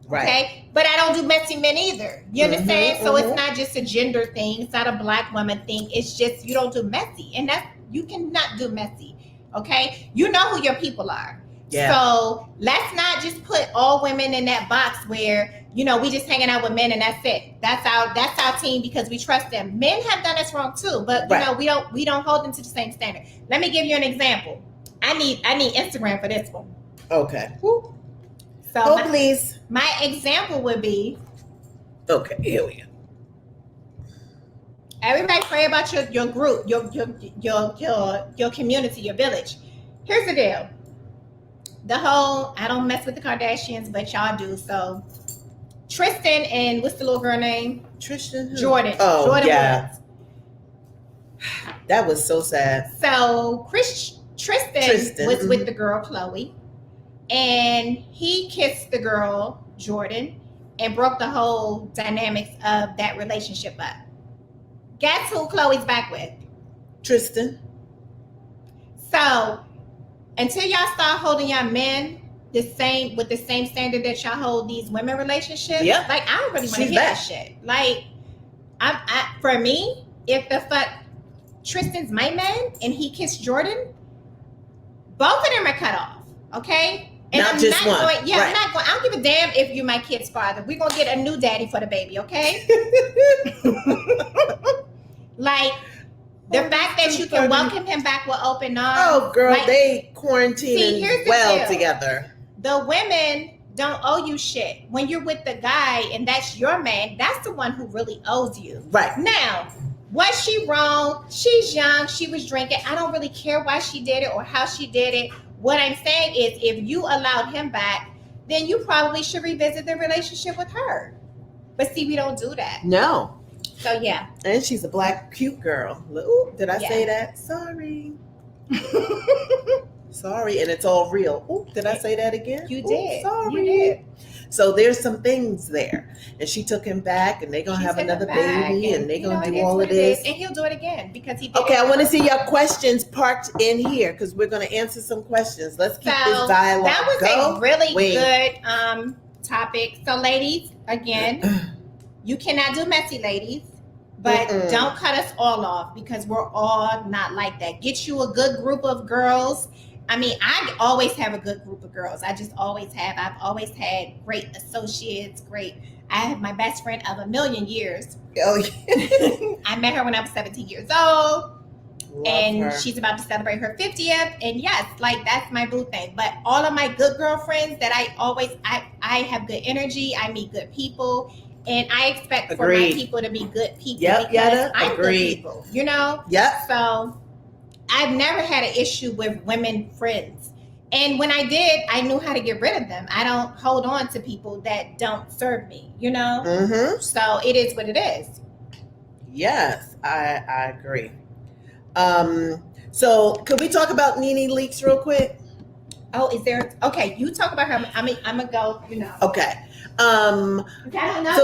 Right. Okay, but I don't do messy men either. You understand? So it's not just a gender thing. It's not a black woman thing. It's just you don't do messy, and you cannot do messy. Okay, you know who your people are. Yeah. So let's not just put all women in that box where we just hanging out with men and that's it. That's our team because we trust them. Men have done us wrong too, but we don't hold them to the same standard. Let me give you an example. I need Instagram for this one. Okay. Woo. So please. My example would be. Okay, here we go. Everybody pray about your group, your community, your village. Here's the deal. The whole, I don't mess with the Kardashians, but y'all do. So Tristan and what's the little girl name? Tristan who? Jordan. Oh, Jordan yeah. Woods. That was so sad. So Tristan was with the girl Chloe. And he kissed the girl, Jordan, and broke the whole dynamics of that relationship up. Guess who Chloe's back with? Tristan. So, until y'all start holding y'all men with the same standard that y'all hold these women relationships, like I don't really want to hear that shit. Like, for me, if the fuck Tristan's my man and he kissed Jordan, both of them are cut off. Okay. And not just one. I'm not going. I don't give a damn if you're my kid's father. We're gonna get a new daddy for the baby, okay? Like the fact that you can welcome him back with open arms. Oh, girl, they quarantining well together. The women don't owe you shit. When you're with the guy and that's your man, that's the one who really owes you. Right. Now, was she wrong? She's young. She was drinking. I don't really care why she did it or how she did it. What I'm saying is if you allowed him back, then you probably should revisit the relationship with her. But see, we don't do that. No. So, yeah. And she's a black, cute girl. Ooh, did I say that? Sorry. Sorry. And it's all real. Ooh, did I say that again? You did. Sorry. You did. So there's some things there. And she took him back and they're going to have another baby and they're going to do all of this. And he'll do it again because he did. Okay, I want to see your questions parked in here because we're going to answer some questions. Let's keep this dialogue That was a really good topic. So ladies, again, you cannot do messy, ladies. But don't cut us all off because we're all not like that. Get you a good group of girls. I mean, I always have a good group of girls. I just always have. I've always had great associates, I have my best friend of 1,000,000 years. Oh, yeah. I met her when I was 17 years old. Love her. She's about to celebrate her 50th. And yes, like that's my boo thing. But all of my good girlfriends that I have good energy. I meet good people. And I expect for my people to be good people because I'm good people, Yep. So I've never had an issue with women friends. And when I did, I knew how to get rid of them. I don't hold on to people that don't serve me, Mm-hmm. So it is what it is. Yes, I agree. So could we talk about Nene Leakes real quick? Oh, is there? Okay, you talk about her. I'm gonna go. Okay. So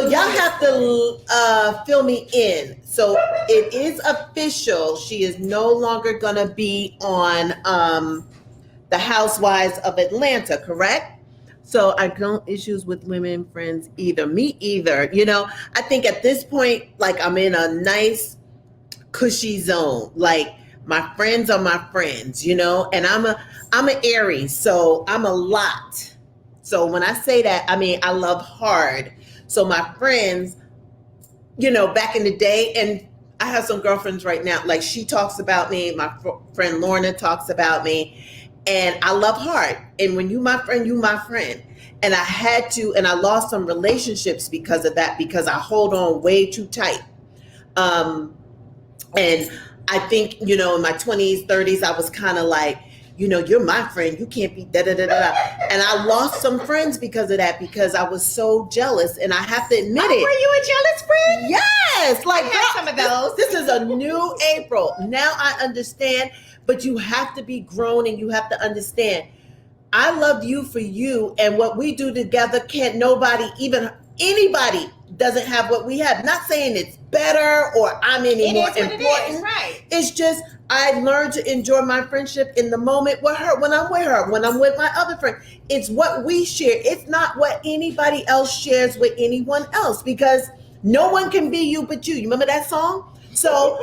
y'all have to fill me in. So it is official. She is no longer gonna be on the Housewives of Atlanta, correct? So I don't issues with women friends either. Me either. You know, I think at this point, like I'm in a nice cushy zone. Like my friends are my friends, you know, and I'm an Aries, so I'm a lot. So when I say that, I mean I love hard. So my friends, you know, back in the day, and I have some girlfriends right now, like she talks about me, my friend Lorna talks about me, and I love hard. And when you my friend, you my friend. And I had to, and I lost some relationships because of that, because I hold on way too tight. And I think, you know, in my 20s, 30s, I was kind of like, you know, you're my friend. You can't be da da da da. And I lost some friends because of that, because I was so jealous. And I have to admit it. Were you a jealous friend? Yes. Like, I had some of those. This is a new April. Now I understand, but you have to be grown and you have to understand. I loved you for you, and what we do together can't nobody, even anybody doesn't have what we have. Not saying it's better or I'm any more important. It is, right. It's just I learned to enjoy my friendship in the moment with her, when I'm with her, when I'm with my other friend. It's what we share. It's not what anybody else shares with anyone else, because no one can be you but you. You remember that song? So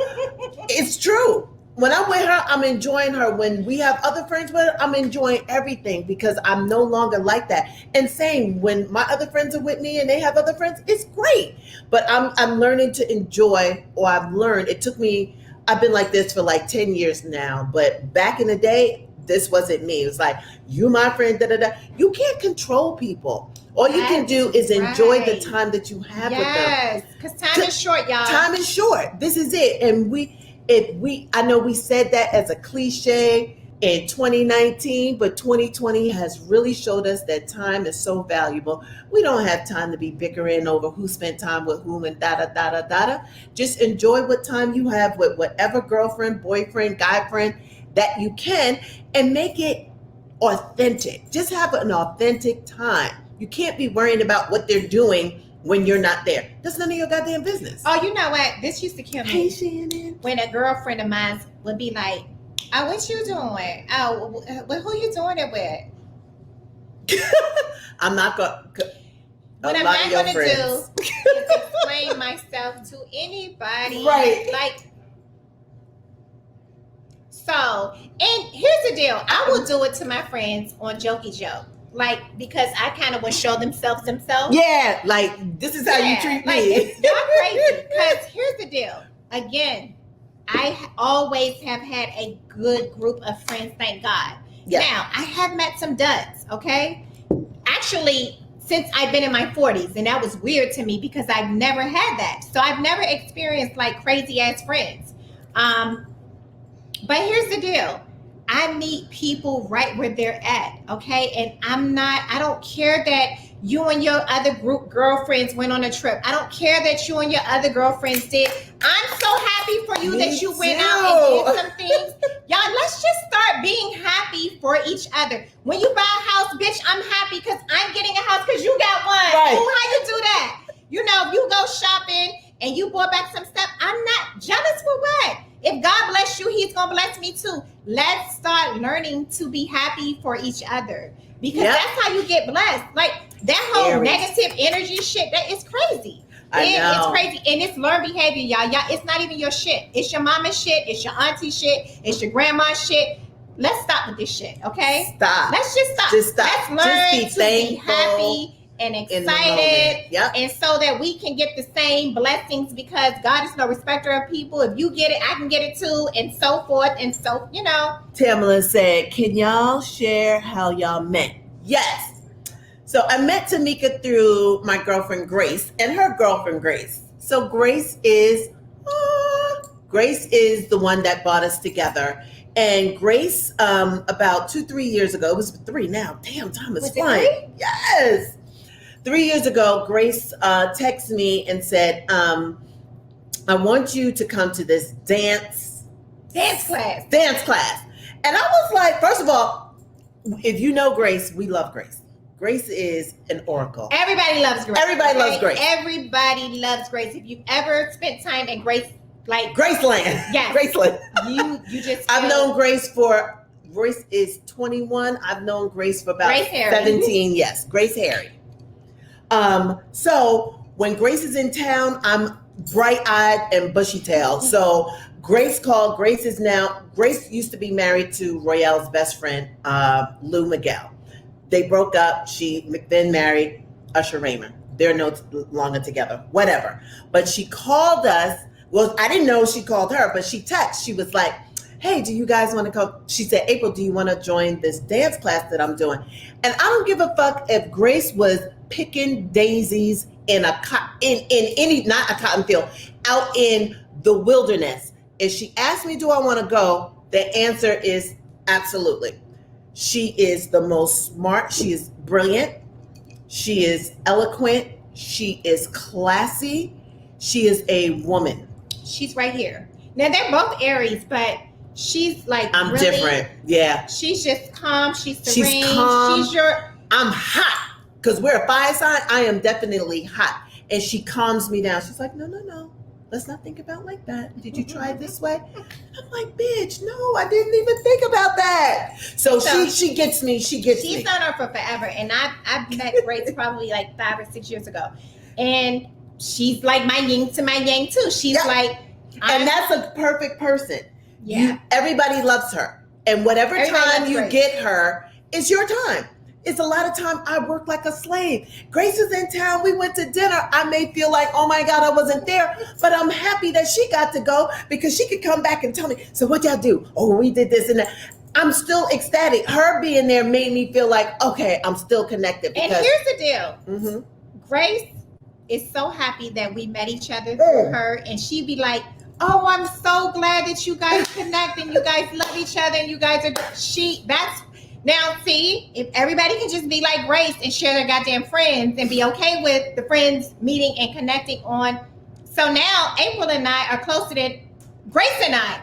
it's true. When I'm with her, I'm enjoying her. When we have other friends with her, I'm enjoying everything, because I'm no longer like that. And same, when my other friends are with me and they have other friends, it's great. But I'm learning to enjoy, or I've learned, it took me, I've been like this for like 10 years now. But back in the day, this wasn't me. It was like, you my friend, da da da. You can't control people. All you can do is enjoy the time that you have with them. Yes, because time is short, y'all. Time is short. This is it. And I know we said that as a cliche in 2019, but 2020 has really showed us that time is so valuable. We don't have time to be bickering over who spent time with whom and da da da da da. Just enjoy what time you have with whatever girlfriend, boyfriend, guy friend that you can, and make it authentic. Just have an authentic time. You can't be worrying about what they're doing when you're not there. That's none of your goddamn business. Oh, you know what? This used to kill me. Hey, Shannon. When a girlfriend of mine would be like, oh, what you doing? Oh, well, who you doing it with? I'm not going to. What I'm not going to do is explain myself to anybody. Right. Like, so, and here's the deal. I will do it to my friends on Jokey Joke. Like, because I kind of will show themselves. Yeah, like, this is how you treat me. Y'all crazy. Because here's the deal. Again, I always have had a good group of friends, thank God. Yeah. Now, I have met some duds, okay? Actually, since I've been in my 40s, and that was weird to me because I've never had that. So I've never experienced like crazy ass friends. But here's the deal. I meet people right where they're at, okay? And I don't care that you and your other group girlfriends went on a trip. I don't care that you and your other girlfriends did. I'm so happy for you that you went out and did some things. Y'all, let's just start being happy for each other. When you buy a house, bitch, I'm happy because I'm getting a house because you got one. Right. Ooh, how you do that? You know, you go shopping and you bought back some stuff. I'm not jealous for what? If God bless you, he's going to bless me too. Let's start learning to be happy for each other, because that's how you get blessed. Like that whole negative energy shit, that is crazy. It's crazy. And it's learned behavior, y'all. It's not even your shit. It's your mama's shit. It's your auntie shit. It's your grandma's shit. Let's stop with this shit, okay? Stop. Let's just stop. Let's learn to be happy and excited, and so that we can get the same blessings, because God is no respecter of people. If you get it, I can get it too, and so forth. And so, you know. Tamala said, can y'all share how y'all met? Yes. So I met Tomeeka through my girlfriend Grace and her girlfriend Grace. So Grace is the one that brought us together. And Grace, about 2-3 years ago, it was 3 now. Damn, time is flying. Yes. 3 years ago, Grace texted me and said, I want you to come to this dance class. And I was like, first of all, if you know Grace, we love Grace. Grace is an oracle. Everybody loves Grace. Everybody loves Grace. Everybody loves Grace. If you ever spent time in Grace, like Graceland. Yes. Graceland. You just I've known Grace for Royce is 21. I've known Grace for about Grace Harry. 17. Yes, Grace Harry. So when Grace is in town, I'm bright-eyed and bushy-tailed. So Grace called. Grace used to be married to Royale's best friend, Lou Miguel. They broke up. She then married Usher Raymond. They're no longer together, whatever. But she called us. Well, I didn't know she called her, but she texted. She was like, hey, do you guys want to come? She said, April, do you want to join this dance class that I'm doing? And I don't give a fuck if Grace was picking daisies in not a cotton field, out in the wilderness. If she asked me, do I want to go? The answer is absolutely. She is the most smart. She is brilliant. She is eloquent. She is classy. She is a woman. She's right here. Now they're both Aries, but she's like I'm really different. Yeah. She's just calm. She's serene. She's calm. I'm hot. Because we're a fire sign. I am definitely hot. And she calms me down. She's like, no. Let's not think about like that. Did you try it this way? I'm like, bitch, no, I didn't even think about that. So she gets me. She's known her for forever. And I've met Grace probably like 5 or 6 years ago. And she's like my yin to my yang too. She's like, and that's a perfect person. Yeah. Everybody loves her. And whatever time you get her, it's your time. It's a lot of time I work like a slave. Grace is in town. We went to dinner. I may feel like, oh my God, I wasn't there. But I'm happy that she got to go because she could come back and tell me, so what y'all do? Oh, we did this and that. I'm still ecstatic. Her being there made me feel like, okay, I'm still connected. And here's the deal. Mm-hmm. Grace is so happy that we met each other through her. And she'd be like, oh, I'm so glad that you guys connect and you guys love each other and you guys are, now, see, if everybody can just be like Grace and share their goddamn friends and be okay with the friends meeting and connecting on. So now April and I are closer than Grace and I.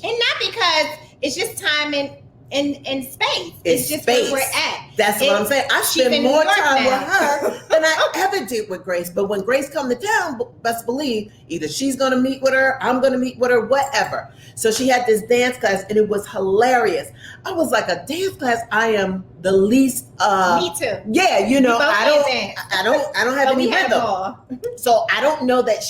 And not because it's just time and space. It's just space. where we're at. That's what I'm saying. I spend more time with her than I ever did with Grace. But when Grace come to town, best believe either she's going to meet with her, I'm going to meet with her, whatever. So she had this dance class and it was hilarious. I was like, a dance class, I am the least. Me too. Yeah, I don't have any rhythm. So I don't know that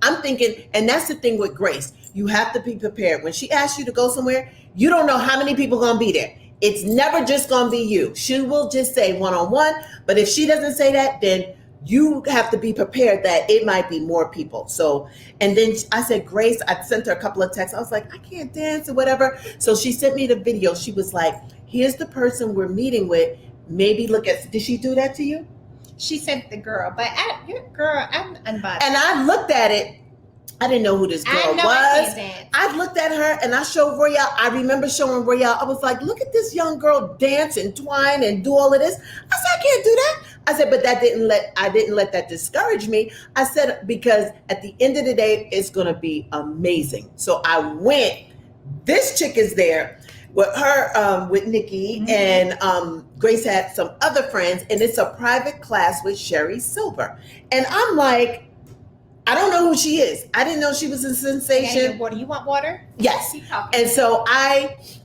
I'm thinking, and that's the thing with Grace. You have to be prepared. When she asks you to go somewhere, you don't know how many people are going to be there. It's never just going to be you. She will just say one-on-one. But if she doesn't say that, then you have to be prepared that it might be more people. So, and then I said, Grace, I sent her a couple of texts. I was like, I can't dance or whatever. So she sent me the video. She was like, here's the person we're meeting with. Maybe look at, did she do that to you? She sent the girl, but I'm unbiased. And I looked at it. I didn't know who this girl was. I looked at her and I showed Royale. I remember showing Royale. I was like, look at this young girl dance and twine and do all of this. I said, I can't do that. I said, but I didn't let that discourage me. I said, because at the end of the day, it's going to be amazing. So I went. This chick is there with her, with Nikki, and Grace had some other friends, and it's a private class with Sherry Silver. And I'm like, I don't know who she is. I didn't know she was a sensation. Water. You want water? Yes. And so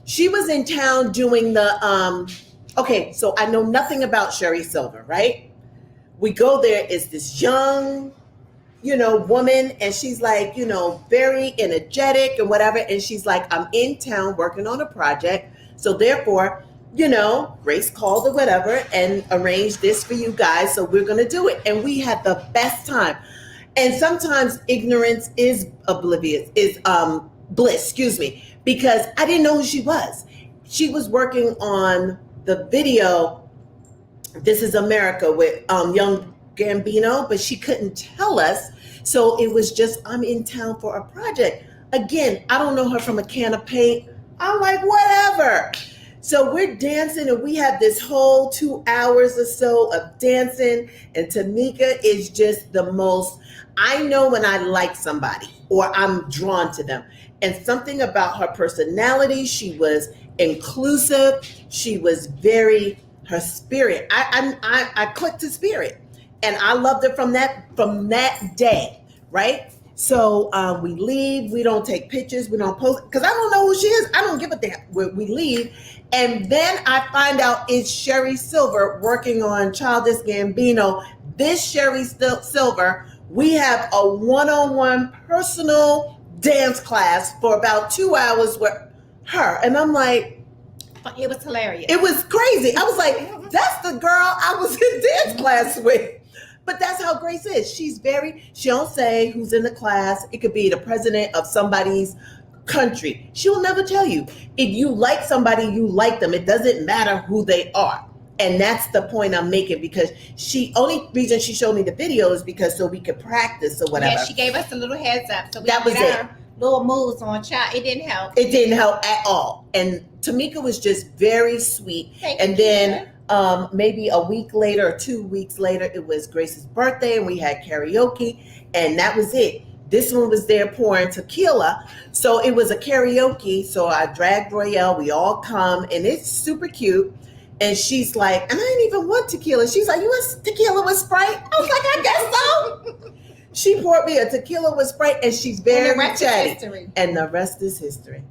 she was in town doing the, okay, so I know nothing about Sherry Silver, right? We go there, it's this young, woman, and she's like, very energetic and whatever. And she's like, I'm in town working on a project. So therefore, Grace called or whatever and arranged this for you guys. So we're going to do it. And we had the best time. And sometimes ignorance is bliss, because I didn't know who she was. She was working on the video, This Is America, with young Gambino, but she couldn't tell us. So it was just, I'm in town for a project. Again, I don't know her from a can of paint. I'm like, whatever. So we're dancing and we have this whole 2 hours or so of dancing. And Tomeeka is just the most, I know when I like somebody or I'm drawn to them. And something about her personality, she was inclusive. She was her spirit. I clicked to spirit. And I loved her from that day, right? So we leave. We don't take pictures. We don't post because I don't know who she is. I don't give a damn. We leave. And then I find out it's Sherry Silver working on Childish Gambino. This Sherry Silver, we have a one-on-one personal dance class for about 2 hours with her. And I'm like, it was hilarious. It was crazy. I was like, that's the girl I was in dance class with. But that's how Grace is. She don't say who's in the class. It could be the president of somebody's country. She will never tell you. If you like somebody, you like them. It doesn't matter who they are. And that's the point I'm making, because only reason she showed me the video is because so we could practice or whatever. Yeah, she gave us a little heads up. So we that was it. Our little moves on child. It didn't help. It didn't help at all. And Tomeeka was just very sweet. Then maybe a week later or 2 weeks later, it was Grace's birthday and we had karaoke, and that was it. This one was there pouring tequila. So it was a karaoke. So I dragged Royale. We all come, and it's super cute. And she's like, and I didn't even want tequila. She's like, you want tequila with Sprite? I was like, I guess so. She poured me a tequila with Sprite, and she's very chatty. And the rest is history.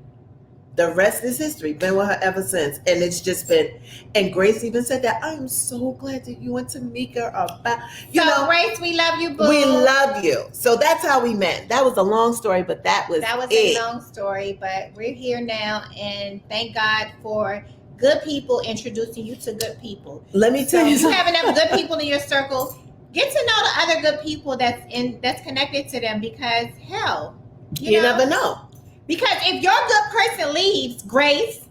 The rest is history. Been with her ever since. And it's just been, and Grace even said that, I am so glad that you and Tomeeka are back. Grace, we love you, boo. We love you. So that's how we met. That was a long story, but that was a long story, but we're here now, and thank God for good people introducing you to good people. Let me tell you something. You have enough good people in your circle. Get to know the other good people that's connected to them, because hell, you never know. Because if your good person leaves, Grace,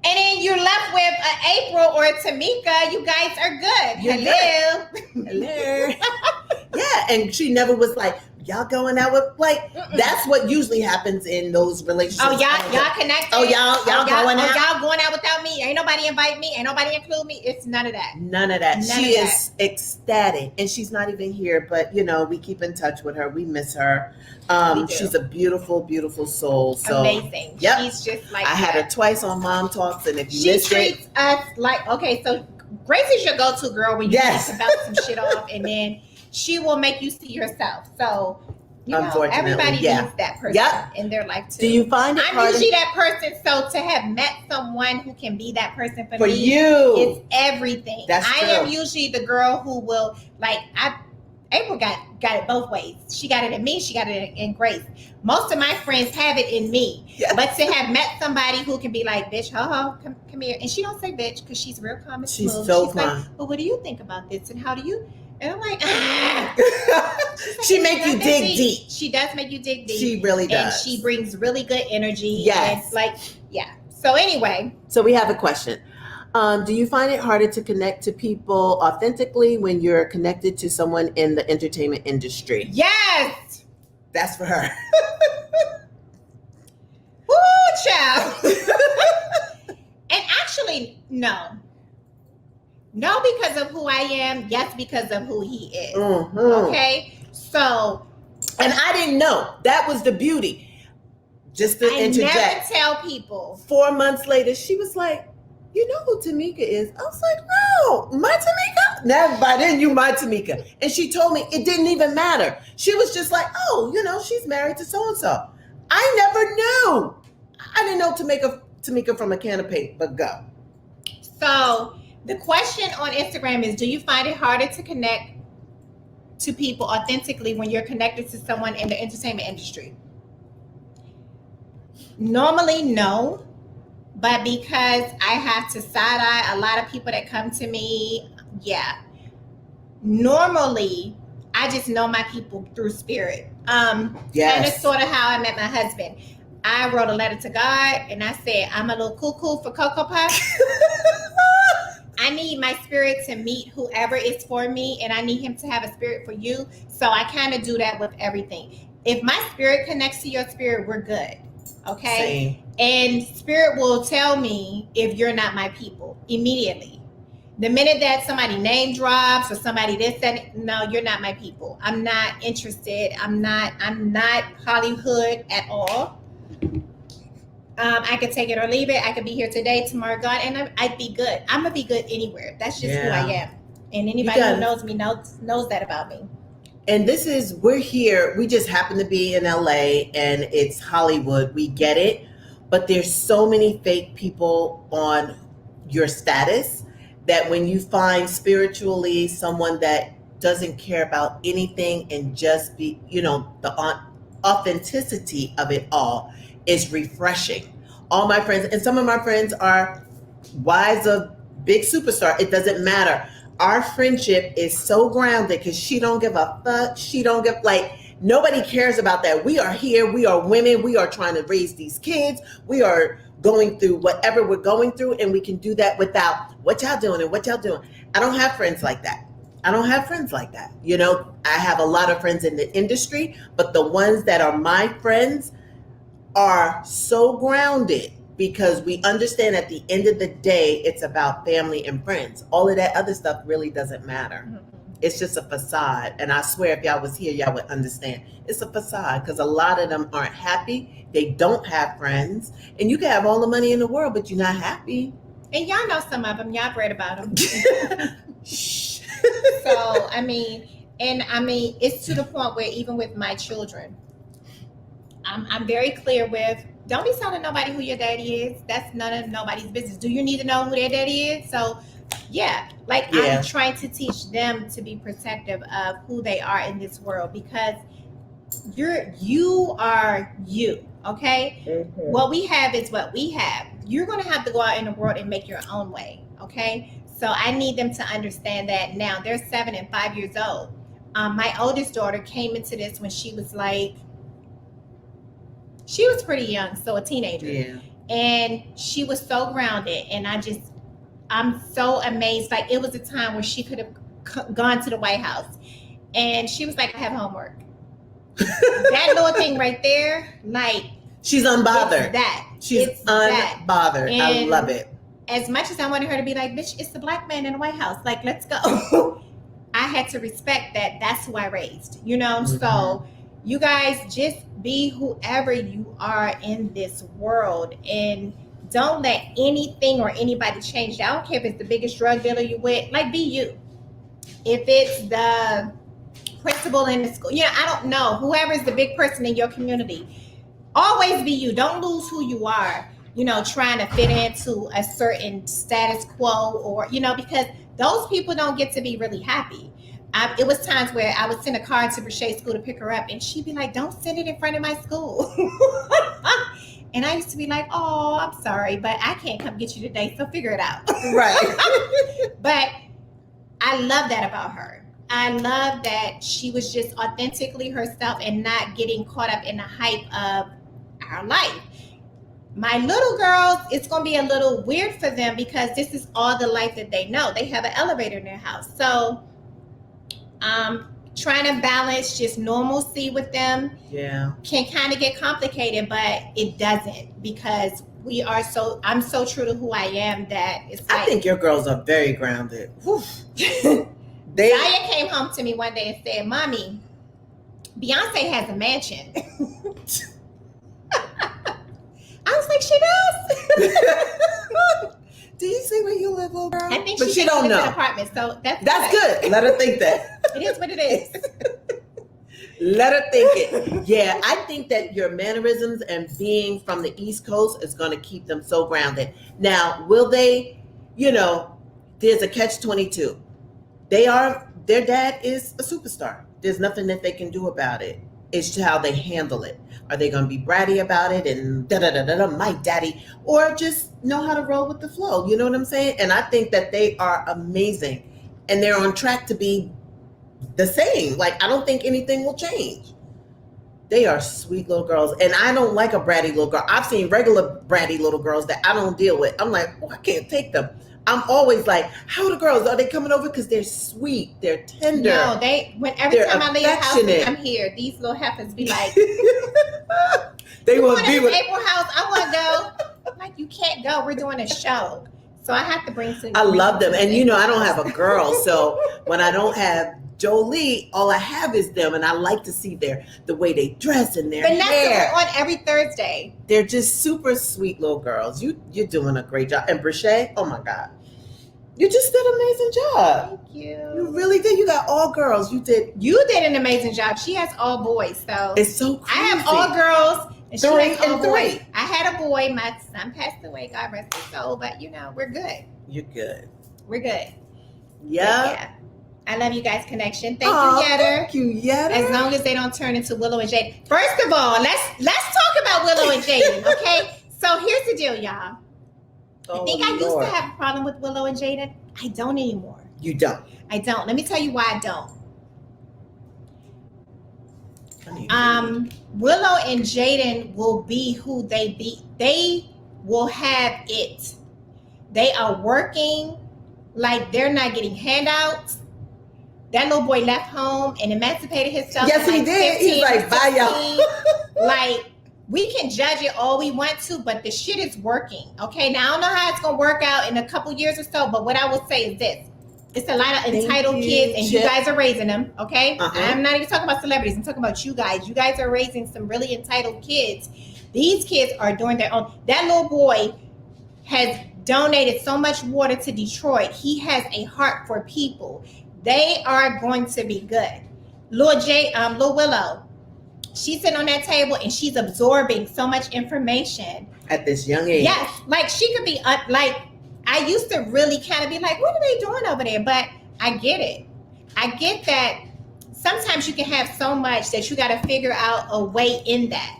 and then you're left with an April or a Tomeeka, you guys are good. Hello. Hello. Yeah, and she never was like, y'all going out with, like, that's what usually happens in those relationships. Oh, y'all connected. Oh, y'all going out. Y'all going out without me. Ain't nobody invite me. Ain't nobody include me. It's none of that. None of that. She is ecstatic, and she's not even here, but we keep in touch with her. We miss her. She's a beautiful, beautiful soul. So amazing. Yep. She's just like I had her twice on Mom Talks, and if you missed it, she treats us like, okay, so Grace is your go-to girl when you need to bounce some shit off, and then she will make you see yourself. So, everybody needs that person in their life too. Do you find it I'm usually that person. So to have met someone who can be that person for me, you, it's everything. That's true. I am usually the girl who will, like, April got it both ways. She got it in me. She got it in Grace. Most of my friends have it in me. Yes. But to have met somebody who can be like, bitch, come here. And she don't say bitch because she's real calm and smooth. She's so calm. Like, well, what do you think about this? And how do you? And I'm like, she makes you dig deep. She does make you dig deep. She really does. And she brings really good energy. Yes. And So anyway. So we have a question. Do you find it harder to connect to people authentically when you're connected to someone in the entertainment industry? Yes. That's for her. Woo, child. And actually, no. No, because of who I am. Yes, because of who he is. Mm-hmm. Okay? So. And I didn't know. That was the beauty. Just to interject. I never tell people. 4 months later, she was like, you know who Tomeeka is? I was like, no, my Tomeeka? Now, by then, you my Tomeeka. And she told me it didn't even matter. She was just like, oh, she's married to so-and-so. I never knew. I didn't know Tomeeka from a can of paint, but go. So the question on Instagram is, do you find it harder to connect to people authentically when you're connected to someone in the entertainment industry? Normally, no. But because I have to side-eye a lot of people that come to me, yeah. Normally, I just know my people through spirit. Yes. And it's sort of how I met my husband. I wrote a letter to God, and I said, I'm a little cuckoo for Cocoa Puffs. I need my spirit to meet whoever is for me, and I need him to have a spirit for you. So I kind of do that with everything. If my spirit connects to your spirit, we're good. Okay? Same. And spirit will tell me if you're not my people immediately. The minute that somebody name drops or somebody this, that, no, you're not my people. I'm not interested. I'm not Hollywood at all. I could take it or leave it. I could be here today, tomorrow gone, and I'd be good. I'm gonna be good anywhere. That's just who I am. And anybody who knows me knows that about me. And we're here. We just happen to be in LA and it's Hollywood. We get it. But there's so many fake people on your status that when you find spiritually someone that doesn't care about anything and just be, the authenticity of it all is refreshing. All my friends, and some of my friends are wives of big superstar. It doesn't matter. Our friendship is so grounded because she don't give a fuck. She don't give, nobody cares about that. We are here. We are women. We are trying to raise these kids. We are going through whatever we're going through, and we can do that without what y'all doing and what y'all doing. I don't have friends like that. I have a lot of friends in the industry, but the ones that are my friends are so grounded because we understand at the end of the day, it's about family and friends. All of that other stuff really doesn't matter. Mm-hmm. It's just a facade. And I swear if y'all was here, y'all would understand. It's a facade because a lot of them aren't happy. They don't have friends. And you can have all the money in the world, but you're not happy. And y'all know some of them. Y'all have read about them. Shh. So, it's to the point where even with my children, I'm very clear with, don't be telling nobody who your daddy is. That's none of nobody's business. Do you need to know who their daddy is? So, I'm trying to teach them to be protective of who they are in this world because you are you, okay? Mm-hmm. What we have is what we have. You're going to have to go out in the world and make your own way, okay? So I need them to understand that now. They're 7 and 5 years old. My oldest daughter came into this when she was pretty young, so a teenager. Yeah. And she was so grounded, and I'm so amazed. Like, it was a time where she could have gone to the White House, and she was like, I have homework. That little thing right there, she's unbothered. She's unbothered. I love it. As much as I wanted her to be like, bitch, it's the black man in the White House. Let's go. I had to respect that. That's who I raised, Mm-hmm. So you guys just be whoever you are in this world and don't let anything or anybody change you. I don't care if it's the biggest drug dealer you with, be you. If it's the principal in the school, I don't know, whoever is the big person in your community, always be you. Don't lose who you are, trying to fit into a certain status quo or, because those people don't get to be really happy. It was times where I would send a car to Brochet School to pick her up, and she'd be like, don't send it in front of my school. And I used to be like, oh, I'm sorry, but I can't come get you today, so figure it out. Right. But I love that about her. I love that she was just authentically herself and not getting caught up in the hype of our life. My little girls, it's going to be a little weird for them because this is all the life that they know. They have an elevator in their house. So trying to balance just normalcy with them can kind of get complicated, but it doesn't because I'm so true to who I am that it's I think your girls are very grounded. Zaya came home to me one day and said, Mommy, Beyonce has a mansion. I was like, she does? Do you see where you live, little girl? I think but she don't know. An apartment, so that's good. Let her think that. It is what it is. Let her think it. Yeah, I think that your mannerisms and being from the East Coast is going to keep them so grounded. Now, will they, there's a catch-22. Their dad is a superstar. There's nothing that they can do about it. It's how they handle it. Are they going to be bratty about it and my daddy, or just know how to roll with the flow? You know what I'm saying? And I think that they are amazing and they're on track to be the same. I don't think anything will change. They are sweet little girls. And I don't like a bratty little girl. I've seen regular bratty little girls that I don't deal with. I'm like, I can't take them. I'm always like, how are the girls? Are they coming over? Because they're sweet. They're tender. No, every time I leave the house and I'm here, these little heifers be like, they want to be with April house. I want to go. I'm like, you can't go. We're doing a show. So I have to bring some. I love them. And I don't have a girl. So when I don't have Jolie, all I have is them. And I like to see the way they dress and their hair. On every Thursday. They're just super sweet little girls. You're doing a great job. And Brochet, oh my God. You just did an amazing job. Thank you. You really did. You got all girls. You did an amazing job. She has all boys, so it's so crazy. I have all girls and 3 she has all and boys. 3. I had a boy. My son passed away. God rest his soul. But we're good. You're good. We're good. Yeah. I love you guys. Connection. Thank you, Yetter. Thank you, Yetter. As long as they don't turn into Willow and Jaden. First of all, let's talk about Willow and Jaden. Okay. So here's the deal, y'all. I think I used to have a problem with Willow and Jaden. I don't anymore. You don't. I don't. Let me tell you why I don't. Willow and Jaden will be who they be. They will have it. They are working like they're not getting handouts. That little boy left home and emancipated himself. Yes, he did. He's like, bye, y'all. Like, we can judge it all we want to, but the shit is working. Okay, now I don't know how it's gonna work out in a couple years or so, but what I will say is this: it's a lot of entitled kids, and you guys are raising them. Okay, I'm not even talking about celebrities. I'm talking about you guys. You guys are raising some really entitled kids. These kids are doing their own. That little boy has donated so much water to Detroit. He has a heart for people. They are going to be good. Lil Willow, she's sitting on that table and she's absorbing so much information at this young age. Yes, like she could be like, I used to really kind of be like, what are they doing over there? But I get it. I get that sometimes you can have so much that you got to figure out a way in that.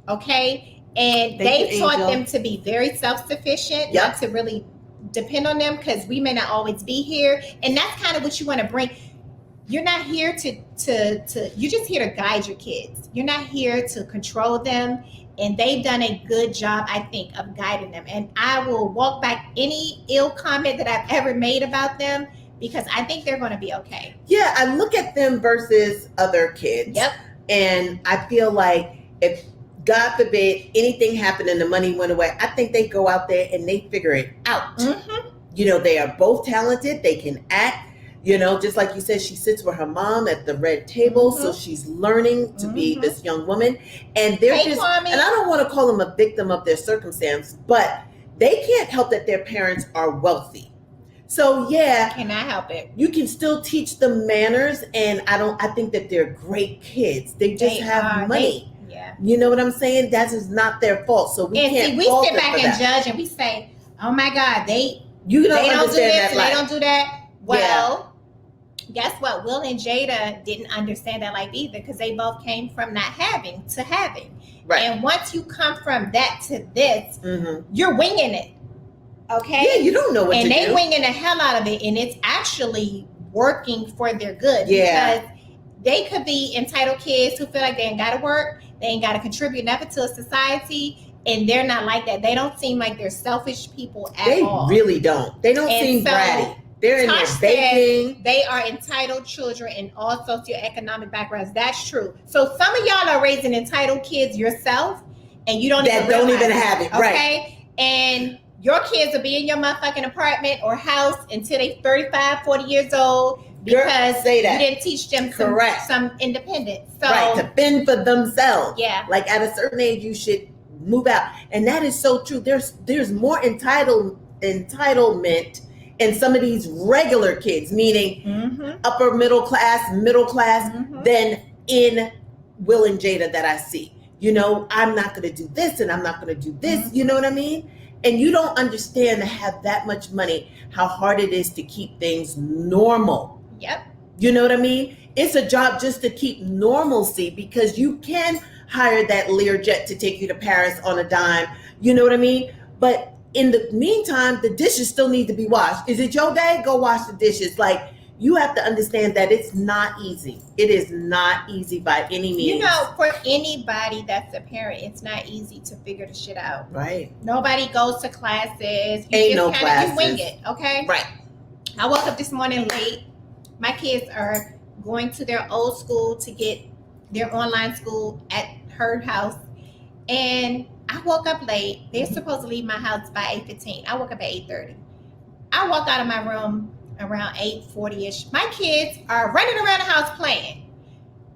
Okay. And they taught them to be very self-sufficient, not to really depend on them, because we may not always be here. And that's kind of what you want to bring. You're not here to you're just here to guide your kids. You're not here to control them. And they've done a good job, I think, of guiding them. And I will walk back any ill comment that I've ever made about them, because I think they're going to be okay. Yeah, I look at them versus other kids. Yep. And I feel like if, God forbid, anything happened and the money went away, I think they go out there and they figure it out. Mm-hmm. You know, they are both talented. They can act. You know, just like you said, she sits with her mom at the red table. So she's learning to be this young woman. And they're and I don't want to call them a victim of their circumstance, but they can't help that their parents are wealthy. So yeah. Cannot help it. You can still teach them manners. And I think that they're great kids. They just have money. You know what I'm saying? That is not their fault. So we can't. See, we sit back and judge and we say, oh my God, they don't do this and they don't do that. Well, guess what? Will and Jada didn't understand that life either, because they both came from not having to having. Right. And once you come from that to this, you're winging it. Okay? Yeah, you don't know what to do. And they winging the hell out of it, and it's actually working for their good. Yeah. Because they could be entitled kids who feel like they ain't got to work, they ain't got to contribute nothing to a society, and they're not like that. They don't seem like they're selfish people at all. They really don't. They don't seem bratty. They're in their baking. They are entitled children in all socioeconomic backgrounds. That's true. So some of y'all are raising entitled kids yourself, and you don't even have it. Okay? Right. And your kids will be in your motherfucking apartment or house until they're 35, 40 years old, because you didn't teach them some independence. So, right, to fend for themselves. Yeah. Like at a certain age, you should move out. And that is so true. There's more entitlement in some of these regular kids, meaning upper middle class, than in Will and Jada that I see. You know, I'm not going to do this and I'm not going to do this. You know what I mean? And you don't understand, to have that much money, how hard it is to keep things normal. Yep. You know what I mean? It's a job just to keep normalcy, because you can hire that Learjet to take you to Paris on a dime. You know what I mean? But in the meantime, the dishes still need to be washed. Is it your day? Go wash the dishes. Like, you have to understand that it's not easy. It is not easy by any means. You know, for anybody that's a parent, it's not easy to figure the shit out. Right. Nobody goes to classes. You wing it, okay? Right. I woke up this morning late. My kids are going to their old school to get their online school at her house. And I woke up late. They're supposed to leave my house by 8:15. I woke up at 8:30. I walk out of my room around 8:40-ish. My kids are running around the house playing.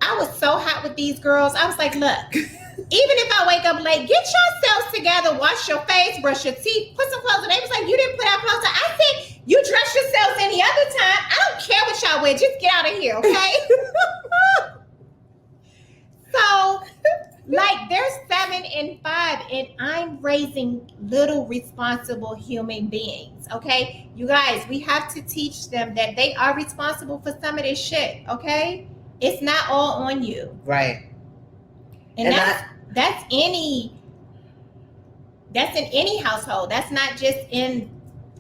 I was so hot with these girls. I was like, look, even if I wake up late, get yourselves together, wash your face, brush your teeth, put some clothes on. They was like, you didn't put our clothes on. I said, You dress yourselves any other time. I don't care what y'all wear. Just get out of here, okay? So, like, they're 7 and 5, and I'm raising little responsible human beings, okay? You guys, we have to teach them that they are responsible for some of this shit, okay? It's not all on you. Right. And that's in any household. That's not just in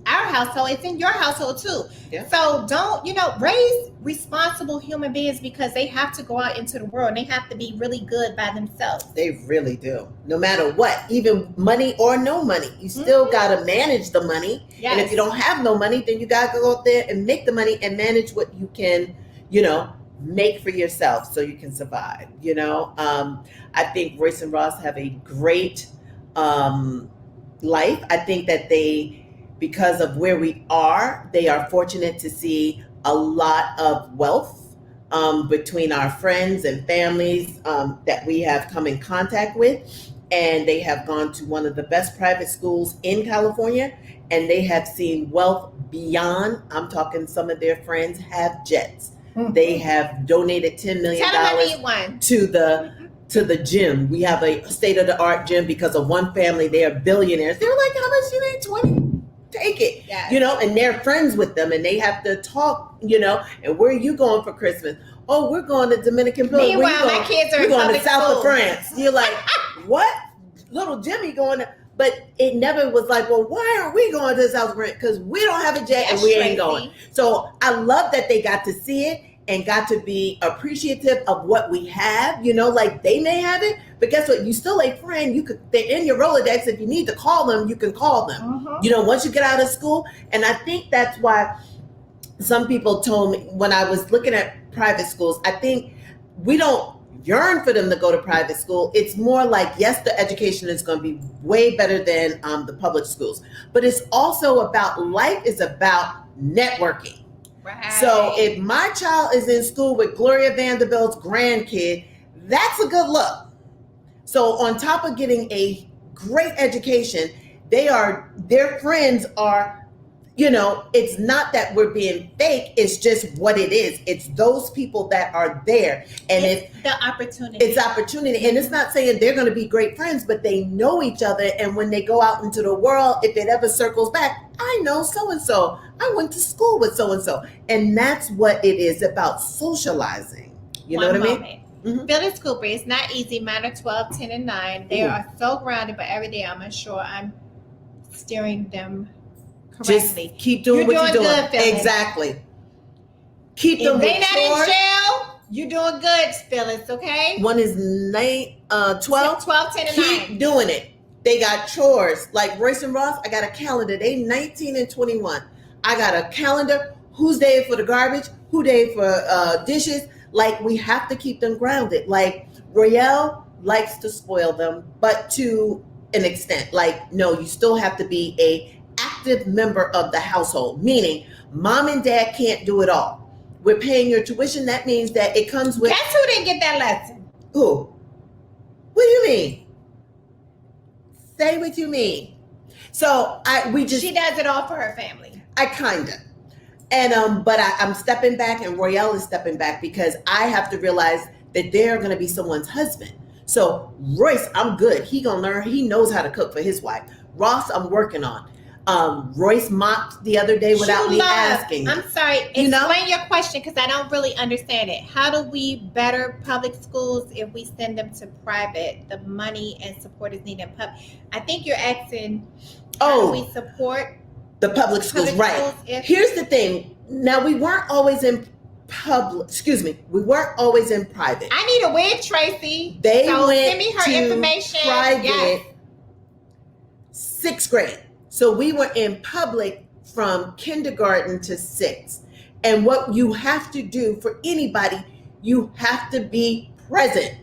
our household, it's in your household too. Yeah. So don't, raise responsible human beings, because they have to go out into the world and they have to be really good by themselves. They really do. No matter what, even money or no money, you still got to manage the money. Yes. And if you don't have no money, then you got to go out there and make the money and manage what you can, make for yourself so you can survive. I think Royce and Ross have a great life. I think that because of where we are, they are fortunate to see a lot of wealth between our friends and families that we have come in contact with. And they have gone to one of the best private schools in California, and they have seen wealth beyond. I'm talking some of their friends have jets. Mm-hmm. They have donated $10 million to the gym. We have a state-of-the-art gym because of one family. They are billionaires. They were like, how much you need? 20? Take it. Yes. And they're friends with them, and they have to talk, and where are you going for Christmas? Oh, we're going to Dominican Republic. Meanwhile, my kids are going to south of France. You're like, what? Little Jimmy going to, but it never was like, well, why aren't we going to South of France? Because we don't have a jet and we ain't going. So I love that they got to see it and got to be appreciative of what we have, like they may have it, but guess what? You still a friend. They're in your Rolodex. If you need to call them, you can call them. Mm-hmm. Once you get out of school. And I think that's why some people told me when I was looking at private schools, I think we don't yearn for them to go to private school. It's more like, yes, the education is going to be way better than the public schools, but it's also about life is about networking. Right. So if my child is in school with Gloria Vanderbilt's grandkid, that's a good look. So on top of getting a great education, their friends are, it's not that we're being fake. It's just what it is. It's those people that are there. And it's the opportunity. It's opportunity. And it's not saying they're going to be great friends, but they know each other. And when they go out into the world, if it ever circles back, I know so-and-so. I went to school with so-and-so. And that's what it is about, socializing. You know what I mean? Mm-hmm. Phyllis Cooper, it's not easy. Mine are 12, 10, and 9. They are so grounded, but every day I'm unsure I'm steering them correctly. Just keep doing what you're doing. Good, Phyllis. Exactly. Keep them. If they not in jail, you're doing good, Phyllis, okay? One is 12, 10, and 9. Keep doing it. They got chores. Like Royce and Ross, I got a calendar. They 19 and 21. I got a calendar. Who's there for the garbage? Who there for dishes? Like, we have to keep them grounded. Like, Royale likes to spoil them, but to an extent. Like, no, you still have to be a active member of the household, meaning mom and dad can't do it all. We're paying your tuition. That means that it comes with... Guess who didn't get that lesson? Who? What do you mean? Say what you mean. So she does it all for her family. I kinda. And but I'm stepping back, and Royale is stepping back, because I have to realize that they're going to be someone's husband. So Royce, I'm good. He gonna learn. He knows how to cook for his wife. Ross, I'm working on. Royce mopped the other day without me asking. I'm sorry. Explain your question, because I don't really understand it. How do we better public schools if we send them to private? The money and support is needed in public. I think you're asking, how do we support the public schools? Right. Here's the thing. Now, we weren't always in we weren't always in private. I need a wig, Tracy. Send me her information. Private, 6th grade. So we were in public from kindergarten to 6th. And what you have to do for anybody, you have to be present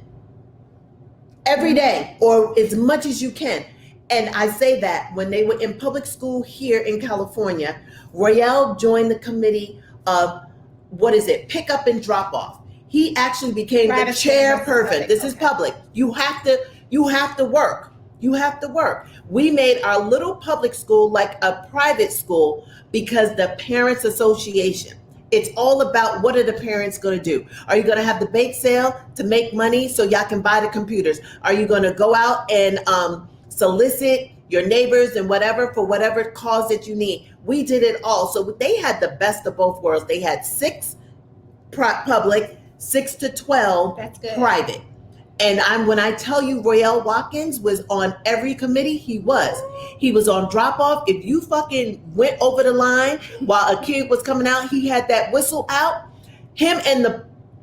every day, or as much as you can. And I say that when they were in public school here in California, Royale joined the committee of, pick up and drop off. He actually became the chairperson. This is public. You have to work. You have to work. We made our little public school like a private school because the Parents Association. It's all about what are the parents going to do? Are you going to have the bake sale to make money so y'all can buy the computers? Are you going to go out and solicit your neighbors and whatever for whatever cause that you need? We did it all. So they had the best of both worlds. They had 6 public, 6 to 12 That's good. private. And when I tell you Royale Watkins was on every committee, he was on drop off. If you fucking went over the line while a kid was coming out, he had that whistle out. Him and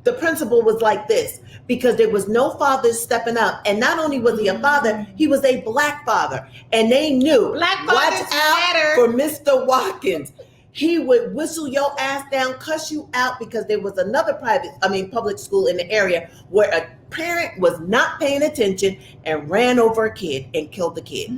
the principal was like this because there was no fathers stepping up. And not only was he a father, he was a black father. And they knew, Black watch fathers out matter. for Mr. Watkins. He would whistle your ass down, cuss you out because there was another public school in the area where a parent was not paying attention and ran over a kid and killed the kid.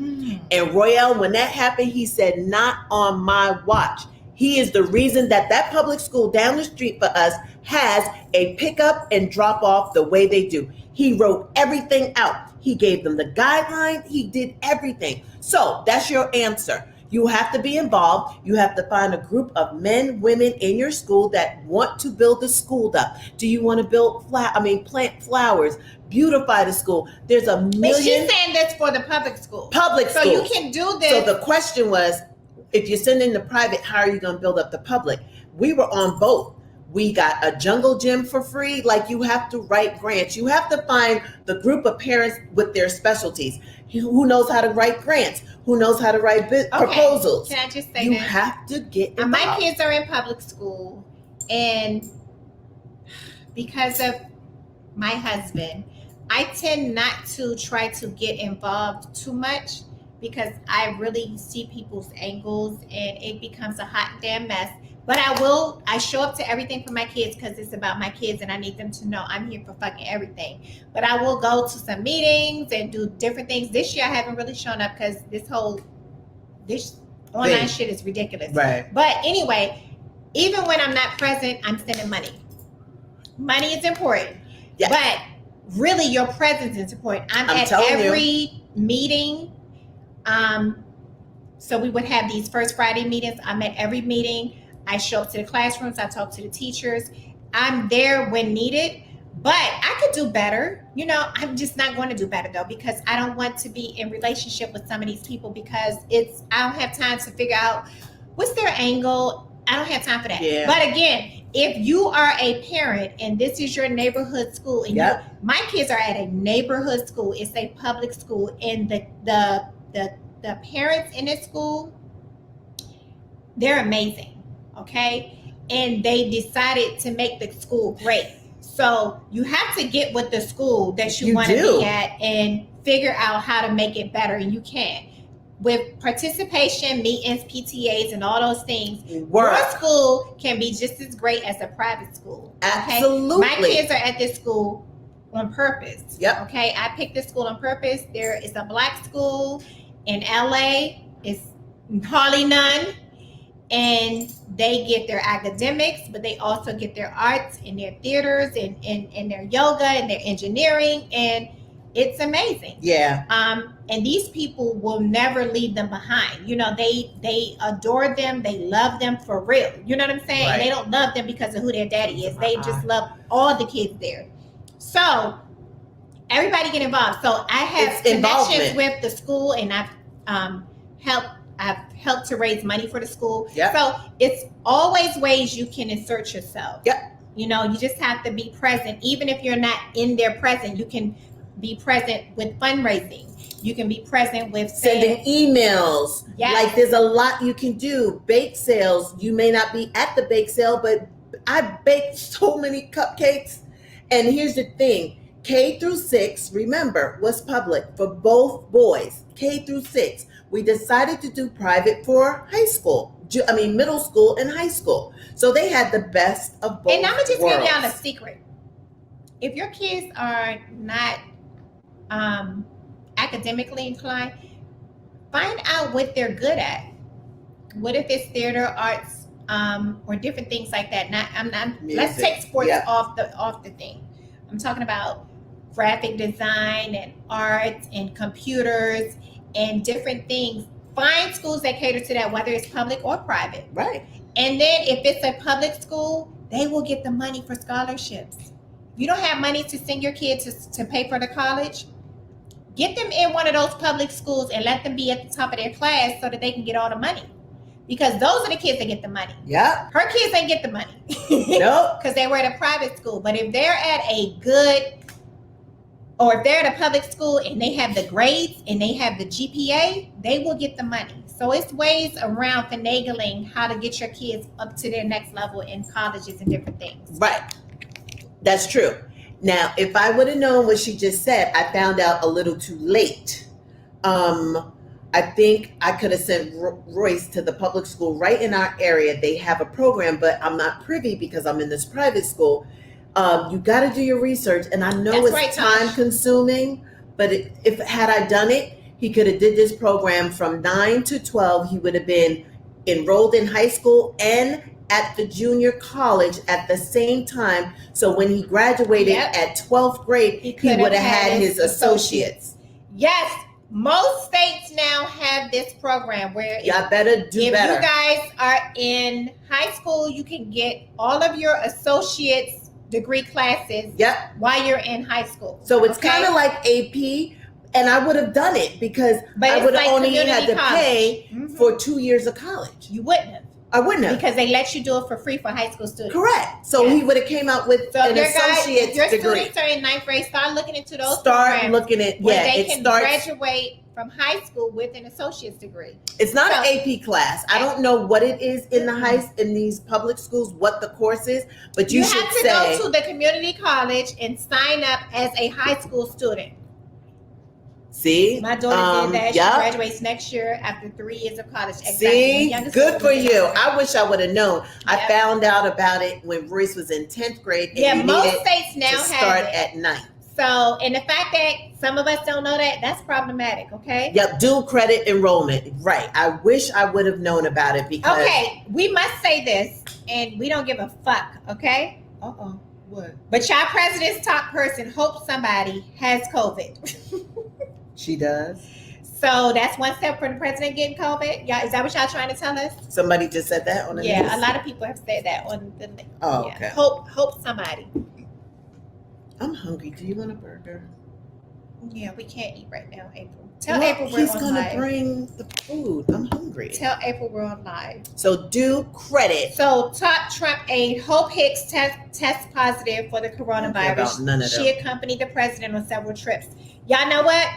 And Royale, when that happened, he said, not on my watch. He is the reason that public school down the street for us has a pickup and drop off the way they do. He wrote everything out. He gave them the guidelines. He did everything. So that's your answer. You have to be involved. You have to find a group of men, women in your school that want to build the school up. Do you want to plant flowers, beautify the school? There's a million. But she's saying this for the public school. So you can do this. So the question was, if you're sending the private, how are you going to build up the public? We were on both. We got a jungle gym for free. Like, you have to write grants. You have to find the group of parents with their specialties. Who knows how to write grants? Who knows how to write proposals? Can I just say you that? have to get involved. My kids are in public school, and because of my husband, I tend not to try to get involved too much because I really see people's angles and it becomes a hot damn mess. But I show up to everything for my kids because it's about my kids and I need them to know I'm here for fucking everything. But I will go to some meetings and do different things. This year I haven't really shown up because this online shit is ridiculous. Right. But anyway, even when I'm not present, I'm sending money. Money is important. Yes. But really your presence is important. I'm at every meeting. So we would have these First Friday meetings. I'm at every meeting. I show up to the classrooms. I talk to the teachers. I'm there when needed, but I could do better. I'm just not going to do better though, because I don't want to be in relationship with some of these people because I don't have time to figure out what's their angle. I don't have time for that. Yeah. But again, if you are a parent and this is your neighborhood school, and my kids are at a neighborhood school, it's a public school, and the parents in this school, they're amazing. Okay. And they decided to make the school great. So you have to get with the school that you want to be at and figure out how to make it better. And you can. With participation, meetings, PTAs, and all those things, your school can be just as great as a private school. Okay? Absolutely. My kids are at this school on purpose. Yep. Okay. I picked this school on purpose. There is a black school in LA. It's hardly none. And they get their academics, but they also get their arts and their theaters and their yoga and their engineering. And it's amazing. Yeah. And these people will never leave them behind. They adore them. They love them for real. You know what I'm saying? Right. And they don't love them because of who their daddy is. They just love all the kids there. So everybody get involved. So I have connections with the school, and I've helped to raise money for the school. Yep. So it's always ways you can insert yourself. Yep. You just have to be present. Even if you're not in there present, you can be present with fundraising. You can be present with sending emails. Yes. Like, there's a lot you can do. Bake sales. You may not be at the bake sale, but I baked so many cupcakes. And here's the thing. K through 6, remember, was public for both boys. K through 6. We decided to do private for middle school and high school. So they had the best of both. And I'm going to just worlds. give y'all a secret. If your kids are not academically inclined, find out what they're good at. What if it's theater, arts, or different things like that? Let's take sports off the thing. I'm talking about graphic design and art and computers and different things. Find schools that cater to that, whether it's public or private. Right. And then if it's a public school, they will get the money for scholarships. If you don't have money to send your kids to pay for the college, get them in one of those public schools and let them be at the top of their class so that they can get all the money. Because those are the kids that get the money. Yeah. Her kids ain't get the money. Nope. Because they were at a private school. But if they're at a good, or if they're at a public school and they have the grades and they have the GPA, they will get the money. So it's ways around finagling how to get your kids up to their next level in colleges and different things. Right. That's true. Now, if I would have known what she just said, I found out a little too late. I think I could have sent Royce to the public school right in our area. They have a program, but I'm not privy because I'm in this private school. You got to do your research, and I know That's it's right, time Tosh. consuming, but if had I done it, he could have did this program from 9 to 12. He would have been enrolled in high school and at the junior college at the same time. So when he graduated at 12th grade, he would have had his associates. Yes. Most states now have this program where Y'all better do better. If you guys are in high school, you can get all of your associate's degree classes while you're in high school. So it's kind of like AP, and I would have done it because I would have only had to pay for 2 years of college. You wouldn't have. I wouldn't have. Because they let you do it for free for high school students. Correct. So he would have came out with an associate's your degree. Students are in 9th grade, start looking into those Start looking at, where they can graduate from high school with an associate's degree. It's not an AP class. I don't know what it is in in these public schools, what the course is, but you should have to go to the community college and sign up as a high school student. See, my daughter did that. She graduates next year after 3 years of college. See, good for you. I wish I would have known. I found out about it when Royce was in 10th grade. And most states now start have it. at 9th. So, and the fact that some of us don't know that's problematic, okay? Yep, dual credit enrollment. Right. I wish I would have known about it because... Okay, we must say this, and we don't give a fuck, okay? Uh-oh. What? But y'all president's top person hopes somebody has COVID. She does? So that's one step for the president getting COVID? Y'all, is that what y'all trying to tell us? Somebody just said that on the news? Yeah, a lot of people have said that on the news. Oh, okay. Hope somebody. I'm hungry. Do you want a burger? Yeah, we can't eat right now, April. Tell April we're he's on gonna live. bring the food. I'm hungry. Tell April we're on live. So do credit. So top Trump aide Hope Hicks test positive for the coronavirus. None of she accompanied the president on several trips. Y'all know what?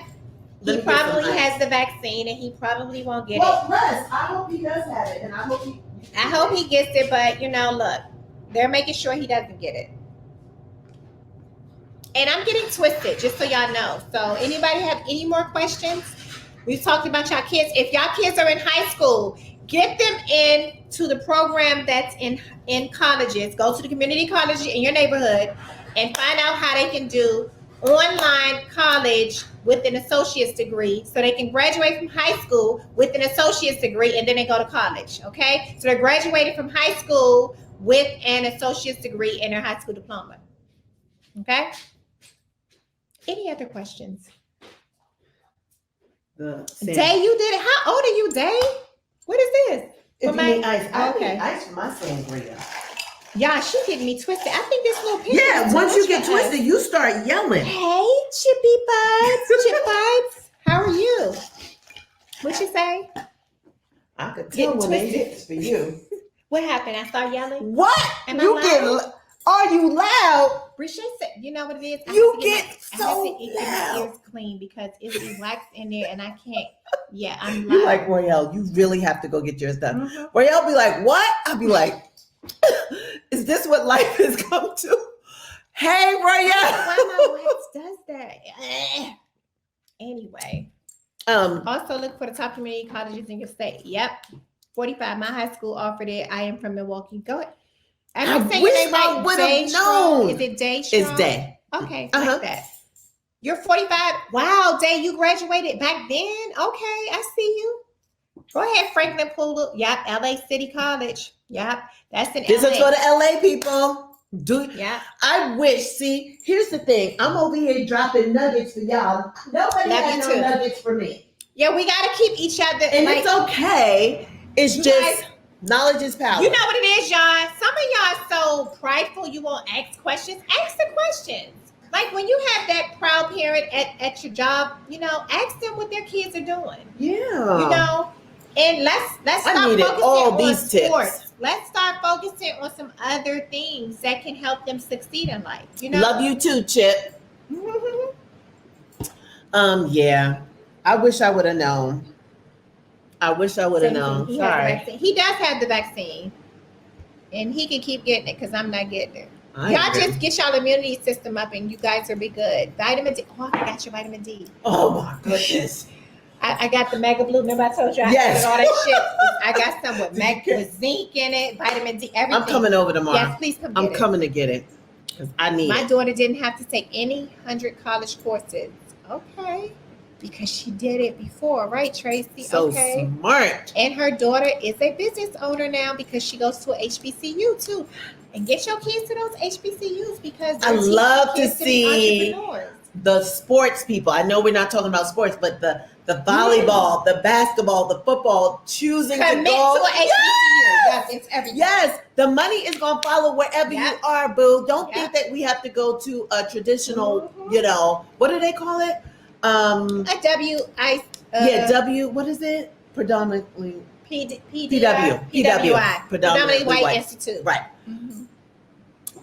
He probably has the vaccine and he probably won't get it. Les, I hope he does have it, and I hope he gets it, but look, they're making sure he doesn't get it. And I'm getting twisted, just so y'all know. So anybody have any more questions? We've talked about y'all kids. If y'all kids are in high school, get them in to the program that's in colleges. Go to the community college in your neighborhood and find out how they can do online college with an associate's degree so they can graduate from high school with an associate's degree and then they go to college, okay? So they're graduating from high school with an associate's degree and their high school diploma, okay? Any other questions? Day, you did it. How old are you, Day? What is this? If you need ice, I okay. need ice for my sangria. Yeah, she getting me twisted. I think this little picture. Yeah, once you get twisted, you start yelling. Hey, Chippy Buds, Chip Buds, how are you? What you say? I could tell when they hit for you. What happened? I started yelling. What? Are you loud? Appreciate it. You know what it is? I have to get my ears clean because it's wax in there and I can't. Yeah, I'm loud. You like Royale, you really have to go get yours done. Royale be like, what? I'll be like, is this what life has come to? Hey, Royale. Why my wax does that? Anyway. Also look for the top community colleges in your state. Yep. 45. My high school offered it. I am from Milwaukee. Go ahead. I wish I would have known. Is it Day Strong? It's Day. Okay, like that. You're 45. Wow, Day, you graduated back then? Okay, I see you. Go ahead, Franklin Poole. Yep, LA City College. Yep, that's in This LA. is for the LA people. Yeah. I wish. See, here's the thing. I'm over here dropping nuggets for y'all. Nobody Love has you no too. nuggets for me. Yeah, we gotta keep each other. And like, it's okay. It's you just guys- knowledge is power. You know what it is, y'all? Some of y'all are so prideful you won't ask questions. Ask the questions. Like when you have that proud parent at your job, ask them what their kids are doing. Yeah. And let's stop needed focusing all on these tips. sports. Let's start focusing on some other things that can help them succeed in life. Love you too, Chip. Yeah. I wish I would have known. I wish I would have known. He Sorry. has the vaccine. He does have the vaccine, and he can keep getting it because I'm not getting it. I Y'all agree. just get y'all immunity system up, and you guys will be good. Vitamin D. Oh, I got your vitamin D. Oh my goodness. I got the Mega Blue. Remember I told you I Yes. got all that shit. I got some with zinc in it, vitamin D, everything. I'm coming over tomorrow. Yes, please come get I'm it. coming to get it because I need My it. daughter didn't have to take any 100 college courses. Okay. Because she did it before, right, Tracy? So okay. smart. And her daughter is a business owner now because she goes to a HBCU too. And get your kids to those HBCUs because I they're love to teaching kids be see entrepreneurs. the sports people. I know we're not talking about sports, but the volleyball, the basketball, the football, choosing Commit to go. to a HBCU. Yes, it's everything. Yes, the money is gonna follow wherever Yep. you are, boo. Don't Yep. think that we have to go to a traditional, Mhm. what do they call it? A WI. What is it? Predominantly PWI. Predominantly White Institute. Right. Mhm.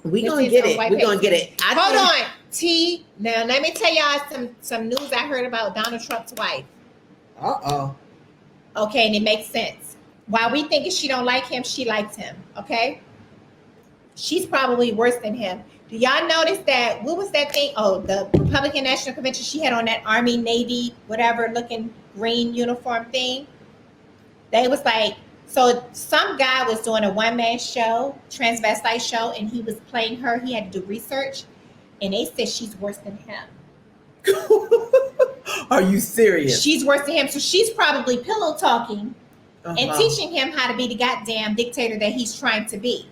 We This gonna is get on it. white We're gonna paper. get it. Hold on. Now let me tell y'all some news I heard about Donald Trump's wife. Uh-oh. Okay, and it makes sense. While we thinking she don't like him, she likes him. Okay. She's probably worse than him. Do y'all notice that? What was that thing? Oh, the Republican National Convention. She had on that Army, Navy, whatever looking green uniform thing. They was like, so some guy was doing a one-man show, transvestite show, and he was playing her. He had to do research, and they said she's worse than him. Are you serious? She's worse than him. So she's probably pillow talking and Uh-huh. teaching him how to be the goddamn dictator that he's trying to be.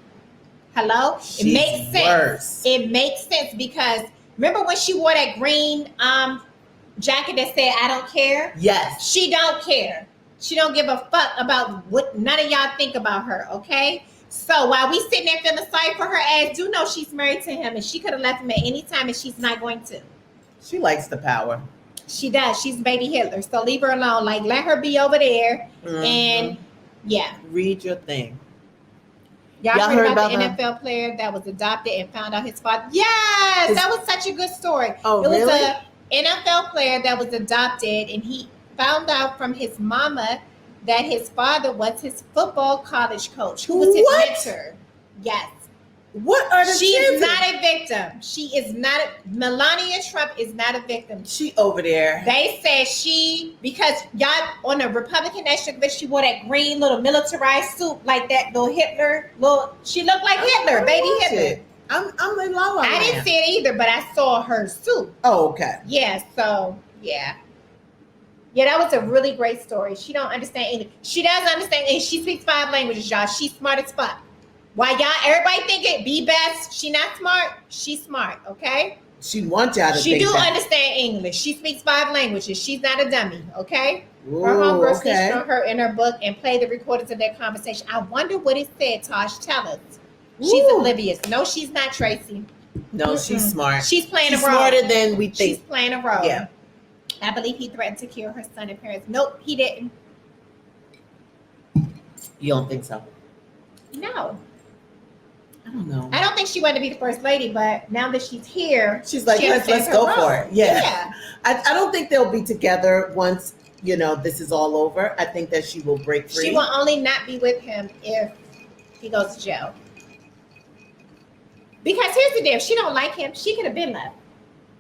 Hello? She's it makes sense. worse. It makes sense because remember when she wore that green jacket that said I don't care? Yes. She don't care. She don't give a fuck about what none of y'all think about her, okay? So while we sitting there feeling sorry for her ass, do know she's married to him and she could have left him at any time and she's not going to. She likes the power. She does. She's baby Hitler. So leave her alone. Like let her be over there and yeah. Read your thing. Y'all heard about the that? NFL player that was adopted and found out his father? Yes, that was such a good story. Oh, it was really? a NFL player that was adopted and he found out from his mama that his father was his football college coach, who was his What? mentor. Yes. What are the She's chances? not a victim. She is not. Melania Trump is not a victim. She over there. They said because y'all on the Republican National Convention, she wore that green little militarized suit like that little Hitler. She looked like Hitler, baby Hitler. I'm in La La I didn't Land. see it either, but I saw her suit. Oh, okay. Yeah, so yeah. Yeah, that was a really great story. She don't understand English. She does understand English. She speaks 5 languages, y'all. She's smart as fuck. Why y'all everybody think it be best? She not smart. She's smart, okay? She wants y'all to She think do that. understand English. She speaks 5 languages. She's not a dummy, okay? Ooh, Her homegirl okay. snitched on her in her book and played the recordings of their conversation. I wonder what it said, Tosh. Tell us. She's Ooh. oblivious. No, she's not, Tracy. No, she's smart. She's playing She's a role. smarter than we She's think. playing a role. Yeah. I believe he threatened to kill her son and parents. Nope, he didn't. You don't think so? No. I don't know. I don't think she wanted to be the first lady, but now that she's here, She's like, she let's understands go her for role. it. Yeah. I don't think they'll be together once, this is all over. I think that she will break free. She will only not be with him if he goes to jail. Because here's the deal. If she don't like him, she could have been left.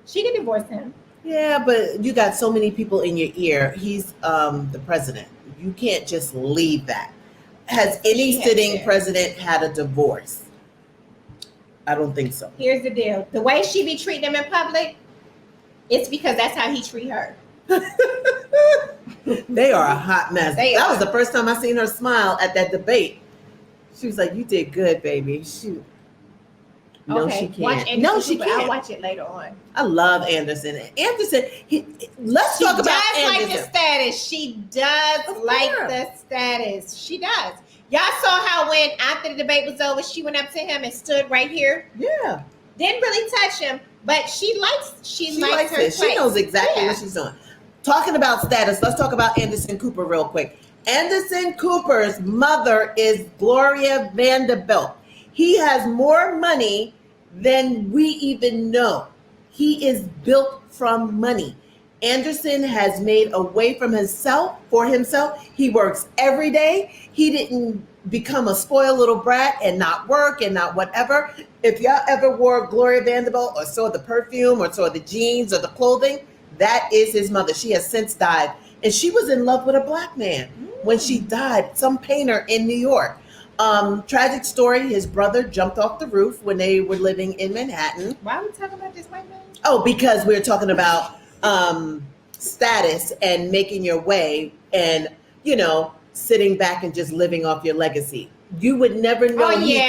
She could divorce him. Yeah, but you got so many people in your ear. He's the president. You can't just leave that. Has any She has sitting to. president had a divorce? I don't think so. Here's the deal. The way she be treating him in public, it's because that's how he treat her. They are a hot mess. They That are. was the first time I seen her smile at that debate. She was like, "You did good, baby." Shoot. No, Okay, she can't. watch Anderson No, she Cooper. I'll can't. watch it later on. I love Anderson. Anderson, let's She talk does about like Anderson. the status. She does Of like course. the status. She does. Y'all saw how when after the debate was over, she went up to him and stood right here. Yeah. Didn't really touch him, but she likes her it. She place. knows exactly Yeah. what she's doing. Talking about status, let's talk about Anderson Cooper real quick. Anderson Cooper's mother is Gloria Vanderbilt. He has more money than we even know. He is built from money. Anderson has made a way for himself. He works every day. He didn't become a spoiled little brat and not work and not whatever. If y'all ever wore Gloria Vanderbilt or saw the perfume or saw the jeans or the clothing, that is his mother. She has since died. And she was in love with a black man when she died, some painter in New York. Tragic story, his brother jumped off the roof when they were living in Manhattan. Why are we talking about this white man? Oh, because we're talking about status and making your way and, sitting back and just living off your legacy. You would never know he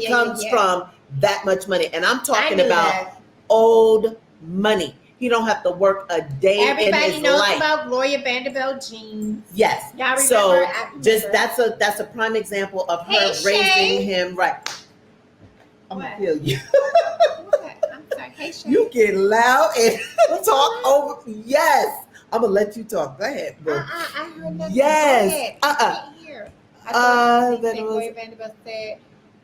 comes from that much money. And I'm talking about old money. He don't have to work a day in his life. Everybody knows about Gloria Vanderbilt jeans. Yes. Y'all remember? So just that's a prime example of her raising him right. I'm gonna kill you. What? I'm sorry. Hey, Shay. You get loud and talk over. Yes. I'm gonna let you talk. Go ahead, bro. I heard nothing. Yes. I can't hear. Gloria Vanderbilt said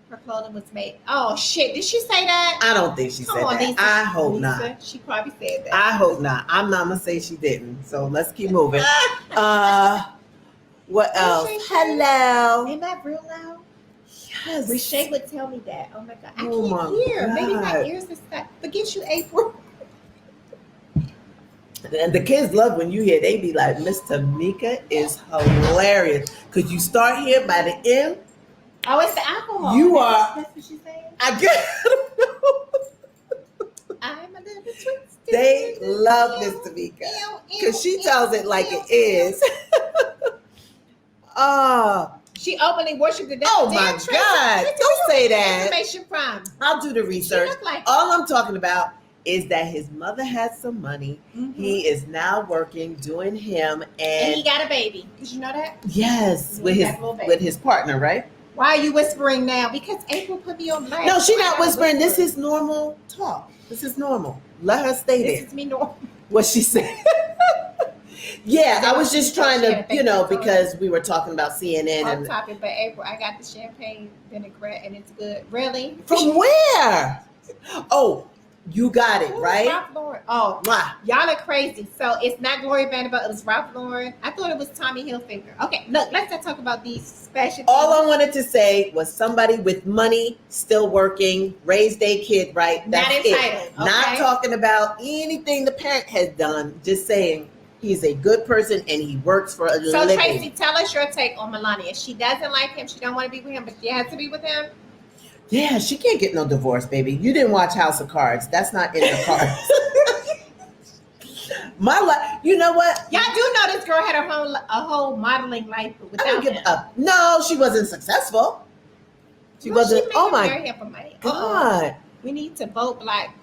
her clothing was made. Oh shit! Did she say that? I don't think she said that. Lisa. I hope not. She probably said that. I hope not. I'm not gonna say she didn't. So let's keep moving. What else? Hello. Ain't that real loud? Yes. Shay would tell me that. Oh my god, I Oh can't my hear. God. Maybe my ears are stuck. Forget you, April. And the kids love when you hear. They be like, Miss Tomeeka is hilarious because you start here by the end. Oh, it's the alcohol. That's what she's saying. I get. I'm a little bit twisted. They love Miss Tomeeka because she tells it like it is. She openly worshipped the devil. Oh my God! Don't say that. Information from. I'll do the research. All I'm talking about is that his mother had some money. Mm-hmm. He is now working, doing him, and he got a baby. Did you know that? Yes, with his partner, right? Why are you whispering now? Because April put me on blast. No, she's not whispering. This is normal talk. This is normal. Let her stay there. This is me normal. What she said. Yeah, I was just trying to, because we were talking about CNN and topic, but April, I got the champagne vinaigrette and it's good. Really? From where? Oh, you got it, right? Ralph Lauren. Oh, wow. Y'all are crazy. So it's not Gloria Vanderbilt, it was Ralph Lauren. I thought it was Tommy Hilfiger. Okay, look, let's not talk about these special All I wanted to say was somebody with money, still working, raised a kid right. That's not entitled. It. Okay? Not talking about anything the parent has done, just saying he's a good person and he works for a living. So Tracy, tell us your take on Melania. She doesn't like him. She don't want to be with him, but she has to be with him. Yeah, she can't get no divorce, baby. You didn't watch House of Cards. That's not in the cards. My life, you know what? Y'all do know this girl had a whole modeling life without him. No, she wasn't successful. She wasn't. Oh my God! We need to vote black.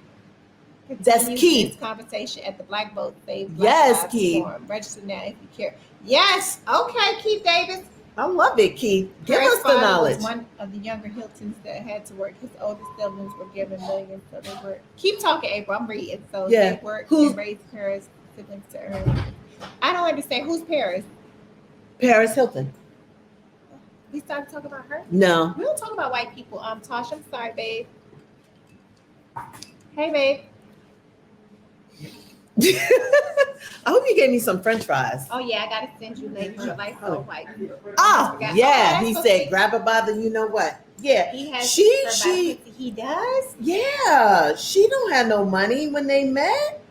That's key. This conversation at the Black Vote Save Black Yes, Lives Keith. Forum. Register now if you care. Yes. Okay, Keith Davis. I love it, Keith. Give us the knowledge. Was one of the younger Hiltons that had to work. His older siblings were given millions, so they were. Keep talking, April. I'm reading. So they worked and raised Paris siblings to earn. I don't understand. Who's Paris? Paris Hilton. We started talking about her. No, we don't talk about white people. Tosh, I'm sorry, babe. Hey, babe. I hope you gave me some French fries. Oh yeah, I gotta send you later. Your life so white. Yeah. He said, "Grab her by the you know what." Yeah, he has. He does. Yeah, she don't have no money when they met.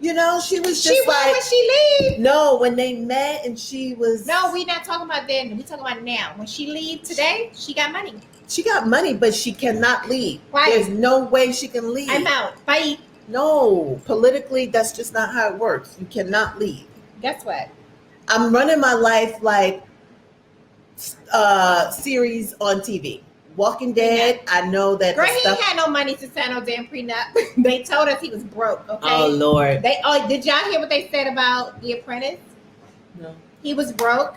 She was just like when she leave. No, when they met and she was. No, we not talking about then. We talking about now. When she leave today, she got money. She got money, but she cannot leave. Why? There's no way she can leave. I'm out. Bye. No, politically, that's just not how it works. You cannot leave. Guess what? I'm running my life like series on TV. Walking Dead, I know that Girl, the he stuff. ain't had no money to sign no damn prenup. They told us he was broke, okay? Oh Lord. Did y'all hear what they said about The Apprentice? No. He was broke,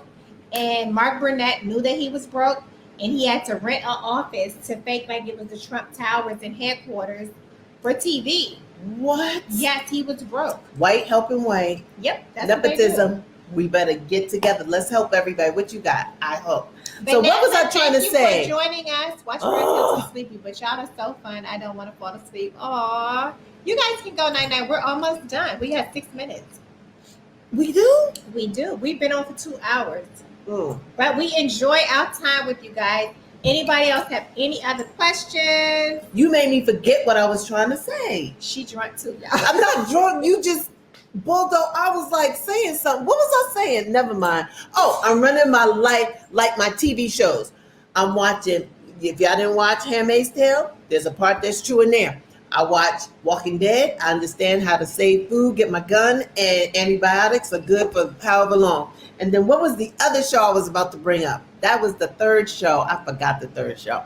and Mark Burnett knew that he was broke, and he had to rent an office to fake like it was the Trump Towers and headquarters for TV. What? Yes, he was broke. White helping white. Yep, that's what they do. Nepotism. We better get together. Let's help everybody. What you got? I hope. But So what was I trying to thank say? you for joining us. Watch for us too sleepy, but y'all are so fun. I don't want to fall asleep. Aw. You guys can go night-night. We're almost done. We have 6 minutes. We do? We do. We've been on for 2 hours. Mm. But we enjoy our time with you guys. Anybody else have any other questions? You made me forget what I was trying to say. She drunk too, y'all. I'm not drunk. You just bulldog. I was like saying something. What was I saying? Never mind. Oh, I'm running my life like my TV shows. I'm watching. If y'all didn't watch Handmaid's Tale, there's a part that's true in there. I watch Walking Dead. I understand how to save food, get my gun, and antibiotics are good for however long. And then what was the other show I was about to bring up? That was the third show. I forgot the third show.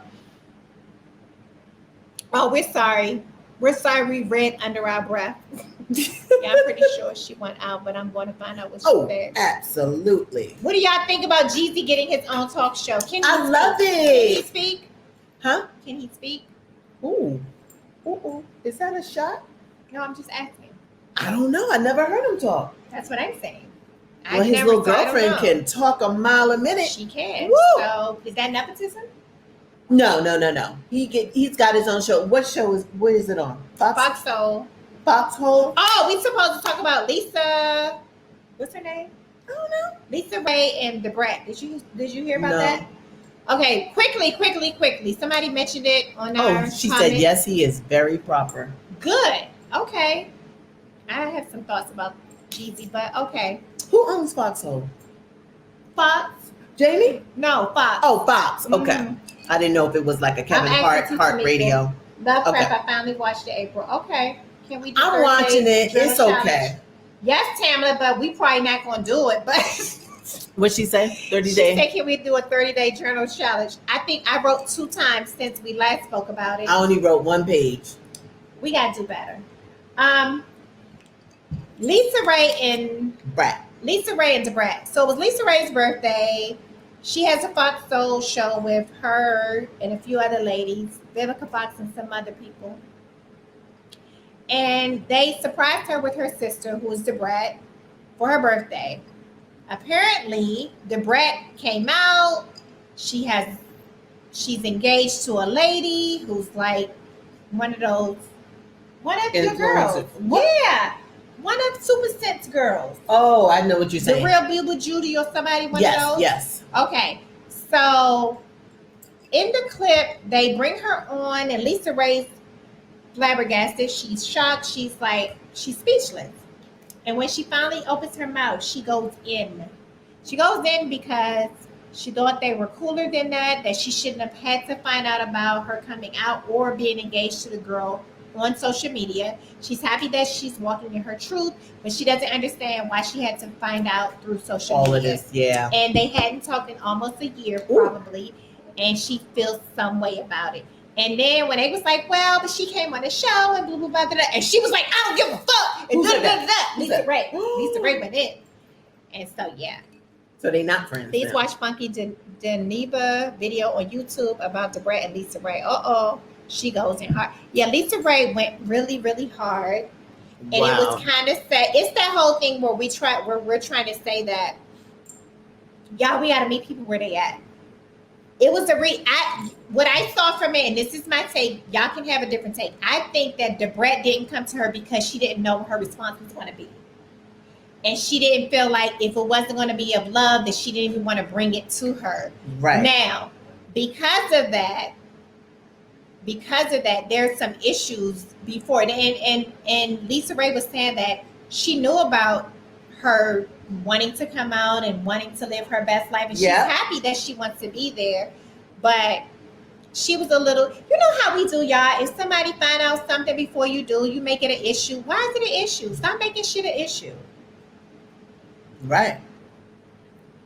Oh, we're sorry. We're sorry we read under our breath. Yeah, I'm pretty sure she went out, but I'm going to find out what she said. Absolutely. What do y'all think about Jeezy getting his own talk show? I love Can he it. speak? Huh? Can he speak? Ooh. Ooh. Is that a shot? No, I'm just asking. I don't know. I never heard him talk. That's what I'm saying. Well, his little girlfriend can talk a mile a minute. She can. Woo! So is that nepotism? No. He's got his own show. What is it on? Foxhole. Foxhole? Oh, we supposed to talk about Lisa. What's her name? I don't know. Lisa Ray and the Brat. Did you hear about No. that? Okay, quickly. Somebody mentioned it on our She comment. said yes, he is very proper. Good. Okay. I have some thoughts about Jeezy, but okay. Who owns Foxhole? Fox? Jamie? No, Fox. Oh, Fox. Okay. Mhm. I didn't know if it was like a Kevin Hart Tomeeka. radio. Love Okay. Crap. I finally watched it, April. Okay. Can we do I'm Thursday watching it. Journal It's Challenge? okay. Yes, Tamla, but we probably not going to do it. But What'd she say? 30 she days? said, can we do a 30-day journal challenge? I think I wrote 2 times since we last spoke about it. I only wrote 1 page. We got to do better. Lisa Ray and the Brat. So it was Lisa Ray's birthday. She has a Fox Soul show with her and a few other ladies, Vivica Fox and some other people. And they surprised her with her sister, who is the Brat, for her birthday. Apparently, the Brat came out. She's engaged to a lady who's like one of your girls. Yeah. One of Super Sense girls. Oh, I know what you're saying. The real Bubba Judy or somebody, one of those? Yes. Okay. So in the clip, they bring her on, and Lisa Ray's flabbergasted. She's shocked. She's speechless. And when she finally opens her mouth, she goes in. She goes in because she thought they were cooler than that she shouldn't have had to find out about her coming out or being engaged to the girl on social media. She's happy that she's walking in her truth, but she doesn't understand why she had to find out through social media. All of this, yeah. And they hadn't talked in almost a year, probably, and she feels some way about it. And then when they was like, well, but she came on the show and blah, blah, blah, blah, blah, and she was like, I don't give a fuck. And da, da, da, da. Lisa Ray. Lisa Ray went in. And so, yeah. So they not friends. Please now. watch Funky Geneva video on YouTube about the Brat and Lisa Ray. She goes in hard. Yeah, Lisa Ray went really, really hard. And it was kind of sad. It's that whole thing where we're trying to say that, y'all, we got to meet people where they at. It was what I saw from it, and this is my take. Y'all can have a different take. I think that the Brat didn't come to her because she didn't know what her response was going to be. And she didn't feel like if it wasn't going to be of love, that she didn't even want to bring it to her. Right. Now, because of that, there's some issues before. And Lisa Ray was saying that she knew about her wanting to come out and wanting to live her best life. And she's happy that she wants to be there. But she was a little, you know how we do, y'all. If somebody find out something before you do, you make it an issue. Why is it an issue? Stop making shit an issue. Right.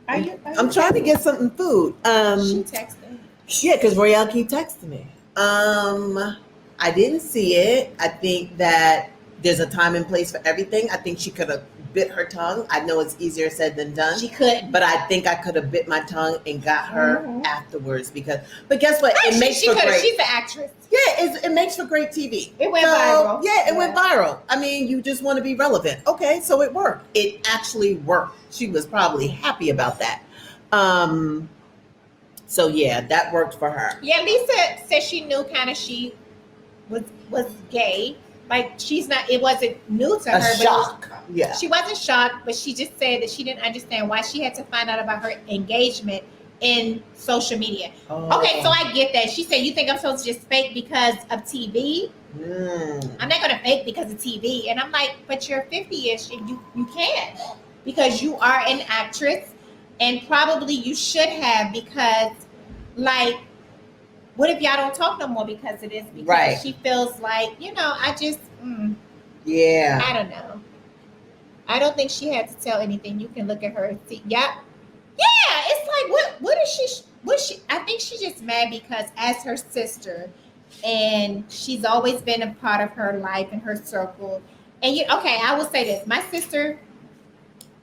Are you I'm trying to get something food. She texted. Yeah, because Royale keep texting me. I didn't see it. I think that there's a time and place for everything. I think she could have bit her tongue. I know it's easier said than done. She could, but I think I could have bit my tongue and got her afterwards but guess what? Actually, it makes for great. She's an actress. Yeah, it makes for great TV. It went viral. Yeah, it went viral. I mean, you just want to be relevant. Okay, so it worked. It actually worked. She was probably happy about that. So yeah, that worked for her. Yeah, Lisa said she knew kind of she was gay. Like she's not. It wasn't new to her. Shock. Yeah. She wasn't shocked, but she just said that she didn't understand why she had to find out about her engagement in social media. Oh. Okay, so I get that. She said, "You think I'm supposed to just fake because of TV? I'm not gonna fake because of TV." And I'm like, "But you're 50-ish, and you can't because you are an actress, and probably you should have because, like." What if y'all don't talk no more because of this? Because she feels like, I just, yeah. I don't know. I don't think she had to tell anything. You can look at her and see. Yeah. Yeah. It's like, what is she, I think she's just mad because as her sister, and she's always been a part of her life and her circle. And okay, I will say this. My sister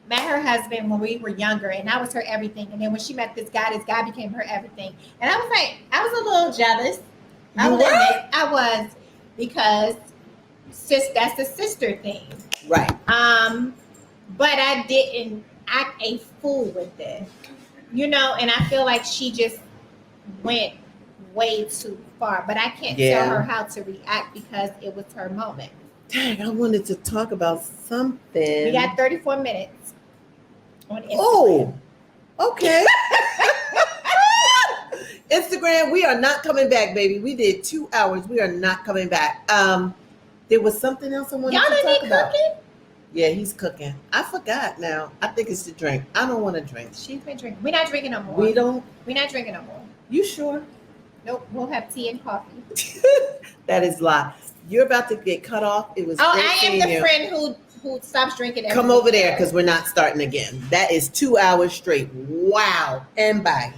met her husband when we were younger, and that was her everything. And then when she met this guy became her everything. And I was like, I was a little jealous. I was because that's a sister thing. Right. But I didn't act a fool with it. And I feel like she just went way too far. But I can't tell her how to react because it was her moment. Dang, I wanted to talk about something. We got 34 minutes. On Instagram. Oh, okay. Instagram, we are not coming back, baby. We did 2 hours. We are not coming back. There was something else I wanted to talk about. Cooking? Yeah, he's cooking. I forgot now. I think it's the drink. I don't want to drink. She's been drinking. We're not drinking no more. We're not drinking no more. You sure? Nope. We'll have tea and coffee. That is a lie. You're about to get cut off. It was. I am the friend who stops drinking. Come over there because we're not starting again. That is 2 hours straight. Wow. And bye.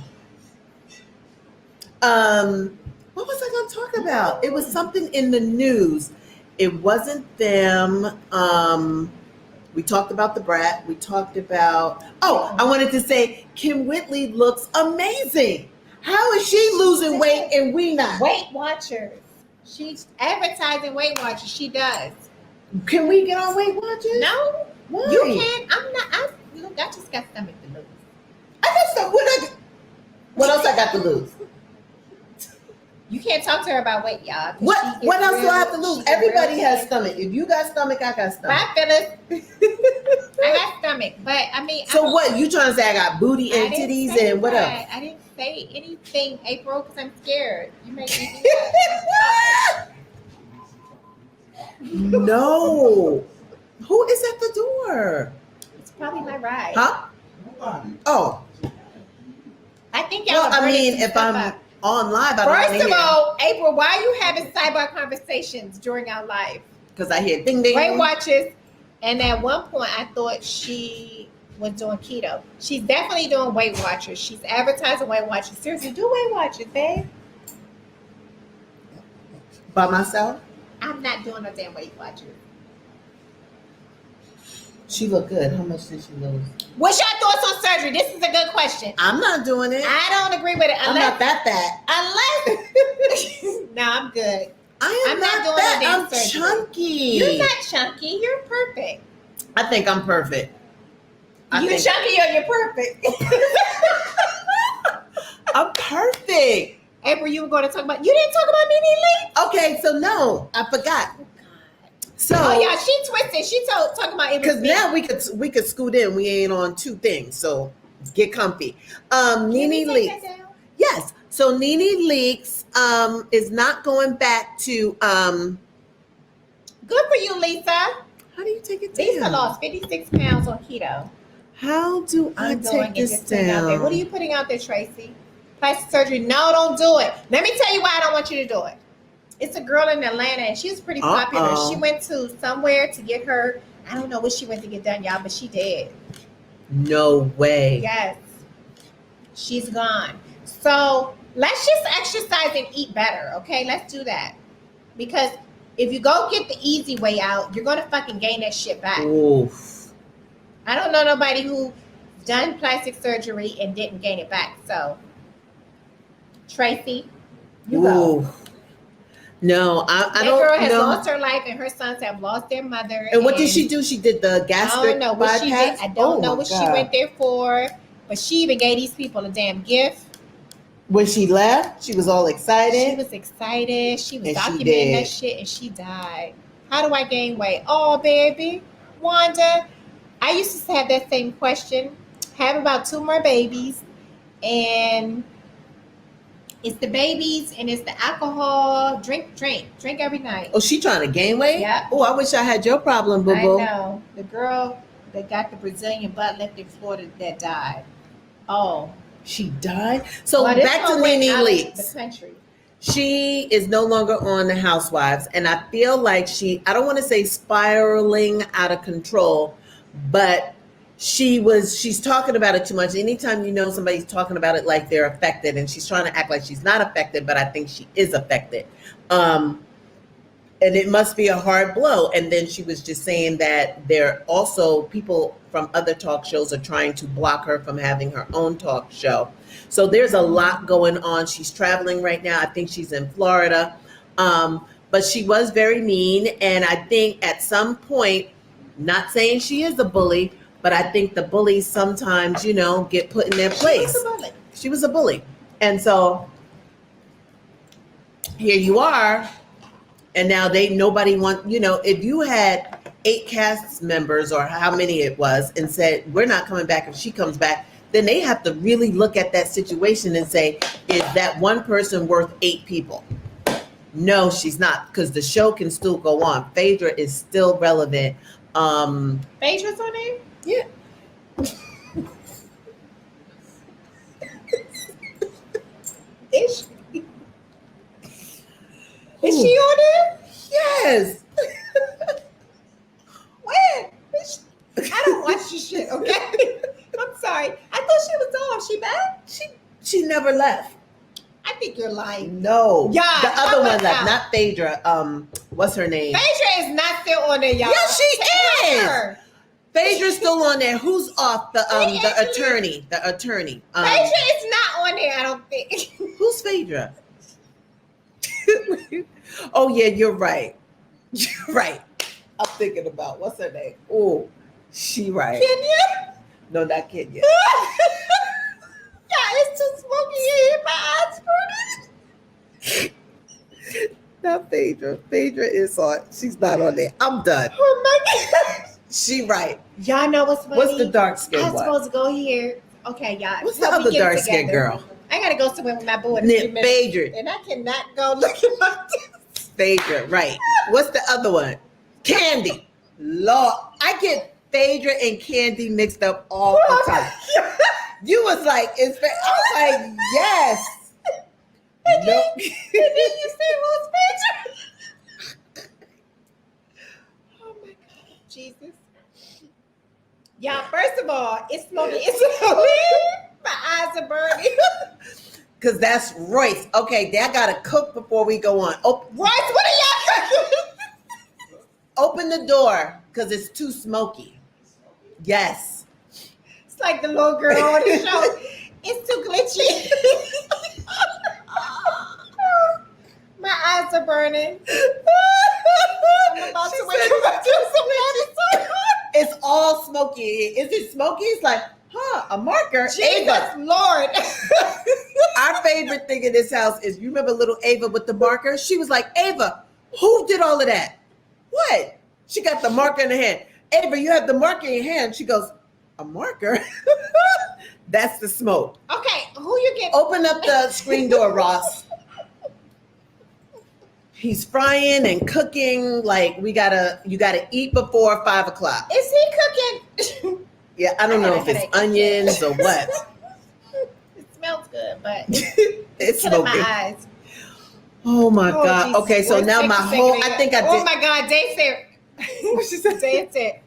What was I going to talk about? It was something in the news. It wasn't them. We talked about the brat. We talked about. Oh, I wanted to say Kim Whitley looks amazing. How is she losing weight and we not? Weight Watchers. She's advertising Weight Watchers. She does. Can we get on Weight Watchers? No. Why? You can't. I'm not. I just got stomach to lose. I got stomach. What else I got to lose? You can't talk to her about weight, y'all. What else do I have to lose? Everybody has stomach. If you got stomach, I got stomach. My feelings. I got stomach. But, I mean. So what? You trying to say I got booty and titties and what else? I didn't say anything, April, because I'm scared. You make me No. Who is at the door? It's probably my ride. Huh? Oh. I think y'all if I'm on live, First of all, April, why are you having sidebar conversations during our live? Because I hear ding ding. Weight Watchers. And at one point, I thought she was doing keto. She's definitely doing Weight Watchers. She's advertising Weight Watchers. Seriously, do Weight Watchers, babe. By myself? I'm not doing no damn Weight Watchers. She looked good. How much did she lose? What's your thoughts on surgery? This is a good question. I'm not doing it. I don't agree with it. I'm not that fat. Unless. No, I'm good. I'm not doing that. I'm surgery. Chunky. You're not chunky. You're perfect. I think I'm perfect. You're chunky or you're perfect. I'm perfect. April, you were going to talk about. You didn't talk about Nene Lee. Okay, so no, I forgot. So yeah, she twisted. She talking about it because now we could scoot in. We ain't on two things, so get comfy. Nene Leakes. Yes. So Nene Leakes is not going back to. Good for you, Lisa. How do you take it down? Lisa lost 56 pounds on keto. How do I take this down? What are you putting out there, Tracy? Plastic surgery? No, don't do it. Let me tell you why I don't want you to do it. It's a girl in Atlanta, and she was pretty popular. She went to somewhere to get her. I don't know what she went to get done, y'all, but she did. No way. Yes. She's gone. So Let's just exercise and eat better, okay? Let's do that. Because if you go get the easy way out, you're gonna fucking gain that shit back. Oof. I don't know nobody who done plastic surgery and didn't gain it back. So, Tracy, you go. Oof. No, I That don't girl has know. lost her life, and her sons have lost their mother. And what did she do? She did the I gastric don't know what she did. bypass? I don't know my what she God. went there for, but she even gave these people a damn gift. When she left, she was all excited. She was excited. She was And she documenting did. that shit, and she died. How do I gain weight? Oh, baby, Wanda. I used to have that same question. Have about 2 more babies, and it's the babies and it's the alcohol. Drink every night. Oh, she trying to gain weight? Yeah. Oh, I wish I had your problem, boo I boo. know the girl that got the Brazilian butt lift in Florida that died. Oh, She died. So well, this back to one went Nene out of Leakes. the country. She is no longer on the Housewives, and I feel like I don't want to say spiraling out of control, but she's talking about it too much. Anytime you know somebody's talking about it like they're affected, and she's trying to act like she's not affected, but I think she is affected. And it must be a hard blow. And then she was just saying that there also people from other talk shows are trying to block her from having her own talk show. So there's a lot going on. She's traveling right now. I think she's in Florida. But she was very mean. And I think at some point, not saying she is a bully, but I think the bullies sometimes, get put in their place. She was a bully. And so here you are. And now nobody if you had 8 cast members or how many it was and said, we're not coming back if she comes back, then they have to really look at that situation and say, is that one person worth 8 people? No, she's not, because the show can still go on. Phaedra is still relevant. Phaedra's on there? Yeah. Is she? Is she on there? Yes. When? I don't watch this shit, okay? I'm sorry. I thought she was off. She back? She never left. I think you're lying. No. Yeah, the other one out. left, not Phaedra. What's her name? Phaedra is not still on there, y'all. Yes, she Tell is. her. Phaedra's still on there. Who's off? The attorney. The attorney. Phaedra is not on there, I don't think. Who's Phaedra? Oh yeah, you're right. You're right. I'm thinking about what's her name. Oh, she right. Kenya? No, not Kenya. Yeah, it's too smoky in here. My eyes burning. Not Phaedra. Phaedra is on. She's not on there. I'm done. Oh my God. She right. Y'all know what's funny? What's the dark skin I'm one? supposed to go here. Okay, y'all. What's the help me other get it dark skinned together. girl? I gotta go somewhere with my boy. Phaedra. And I cannot go looking like this. Phaedra, right. What's the other one? Candy. Lord, I get Phaedra and Candy mixed up all the time. You was like, I was like, yes. And Nope. then you said, who's Phaedra? Oh my God, Jesus. Y'all, first of all, it's smoky. It's smoky. My eyes are burning. Because that's Royce. Okay, I gotta cook before we go on. Royce, what are y'all cooking? Open the door because it's too smoky. Yes. It's like the little girl on the show. It's too glitchy. My eyes are burning. I'm about to wake up to some medicine. It's all smoky. Is it smoky? It's like, a marker. Jesus Ava. Lord. Our favorite thing in this house is, you remember little Ava with the marker? She was like, Ava, who did all of that? What? She got the marker in her hand. Ava, you have the marker in your hand. She goes, a marker? That's the smoke. Okay, who you get? Open up the screen door, Ross. He's frying and cooking. Like, you gotta eat before 5 o'clock. Is he cooking? Yeah, I don't know if it's onions or what. It smells good, but It's killing smoking. my eyes. Oh my God. Jesus. Okay, so Where's now my Sexy whole, Sangria? I think I did. Oh my God, they said. What she said? They said.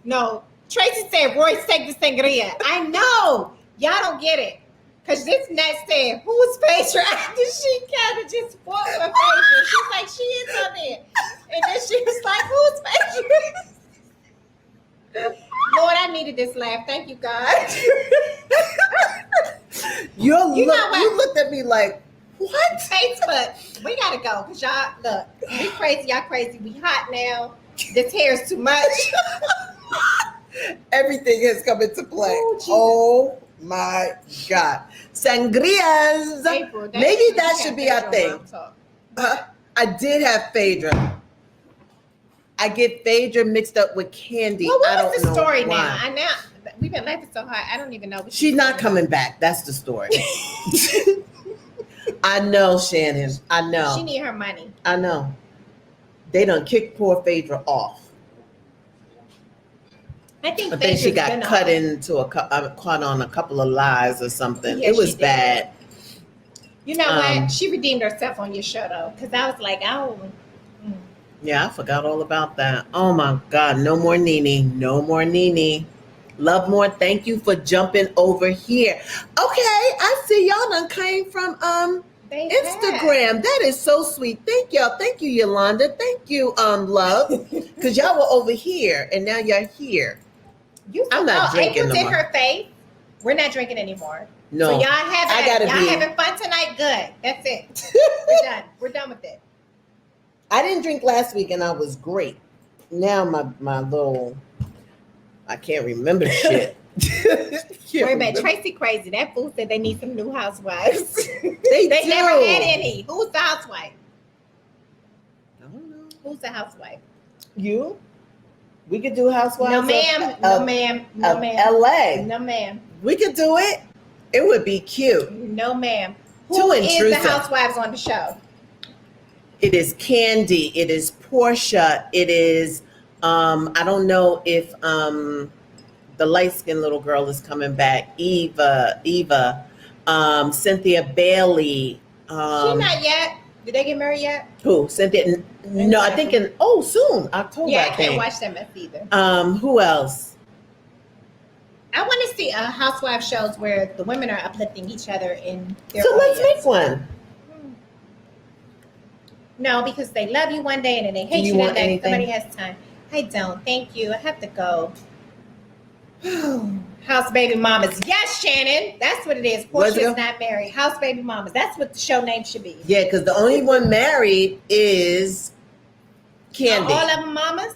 No, Tracy said, Royce, take the sangria. I know. Y'all don't get it. Because this next said, who's Phaedra? After she kind of just walked with Phaedra. She's like, she is on there. And then she was like, who's Phaedra? Lord, I needed this laugh. Thank you, God. You know what? You looked at me like, what? Facebook, we got to go. Because y'all, look, we crazy. Y'all crazy. We hot now. This hair is too much. Everything has come into play. Oh, my God. Sangrias. April, Maybe that should be our thing. I did have Phaedra. I get Phaedra mixed up with Candy. Well, I what don't was the know story why. now? We've been laughing so hard. I don't even know. She's not coming back. That's the story. I know, Shannon. I know. She need her money. I know. They done kicked poor Phaedra off. I think But then she got cut off. into caught on a couple of lies or something. Yeah, it was she did. bad. You know what? She redeemed herself on your show though, because I was like, oh. Yeah, I forgot all about that. Oh my God, no more Nene. No more Nene. Love more. Thank you for jumping over here. Okay, I see y'all done came from Instagram. That is so sweet. Thank y'all. Thank you, Yolanda. Thank you, love. Because y'all were over here and now you're here. I'm not drinking April's no in more. her face. We're not drinking anymore. No. So y'all having fun tonight? Good. That's it. We're done. We're done with it. I didn't drink last week and I was great. Now my little, I can't remember the shit. Wait a minute, Tracy crazy. That fool said they need some new housewives. They do. Never had any. Who's the housewife? I don't know. Who's the housewife? You? We could do housewives. No, ma'am. No, ma'am. No, of ma'am. LA. No, ma'am. We could do it. It would be cute. No, ma'am. Too Who is intrusive. the housewives on the show? It is Candy. It is Portia. It is I don't know if the light-skinned little girl is coming back. Eva, Cynthia Bailey. She not yet. Did they get married yet? Who? Cynthia? No, I think soon, October. Yeah, I can't watch that mess either. Who else? I want to see housewife shows where the women are uplifting each other in their So let's audience. make one. No, because they love you one day and then they hate Do you you the want next. anything? Somebody has time. I don't. Thank you. I have to go. House baby mamas. Yes, Shannon. That's what it is. Portia's not married. House baby mamas. That's what the show name should be. Yeah, because the only one married is Candy. All of them mamas?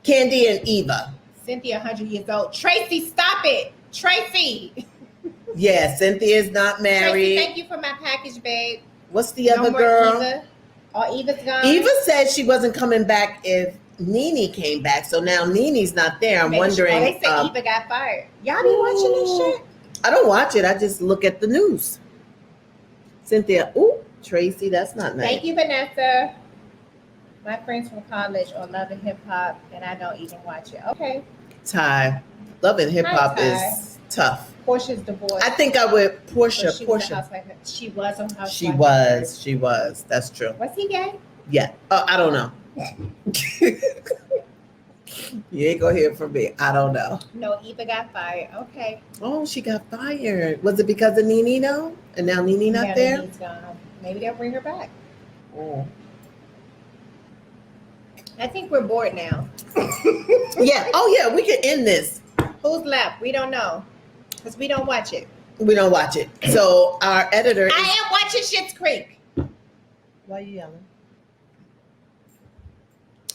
Candy and Eva. Cynthia, 100 years old. Tracy, stop it. Tracy. Yeah, Cynthia's not married. Tracy, thank you for my package, babe. What's the other girl? Eva. Oh, Eva's gone. Eva said she wasn't coming back if Nene came back. So now Nene's not there. I'm wondering. They said Eva got fired. Y'all be watching this shit? I don't watch it. I just look at the news. Cynthia. Ooh, Tracy, that's not nice. Thank you, Vanessa. My friends from college are loving hip hop, and I don't even watch it. Okay. Ty. Love and hip hop Hi, Ty. is tough. Portia's divorced. I think I would Portia. She Portia. She was on Housewife. She was. That's true. Was he gay? Yeah. Oh, I don't know. You ain't gonna hear from me. I don't know. No, Eva got fired. Okay. Oh, she got fired. Was it because of Nene though? And now Nene not there? Nene's gone. Maybe they'll bring her back. Oh. I think we're bored now. Yeah. Oh yeah, we can end this. Who's left? We don't know. Because we don't watch it. We don't watch it. So our editor is... I am watching Schitt's Creek. Why are you yelling?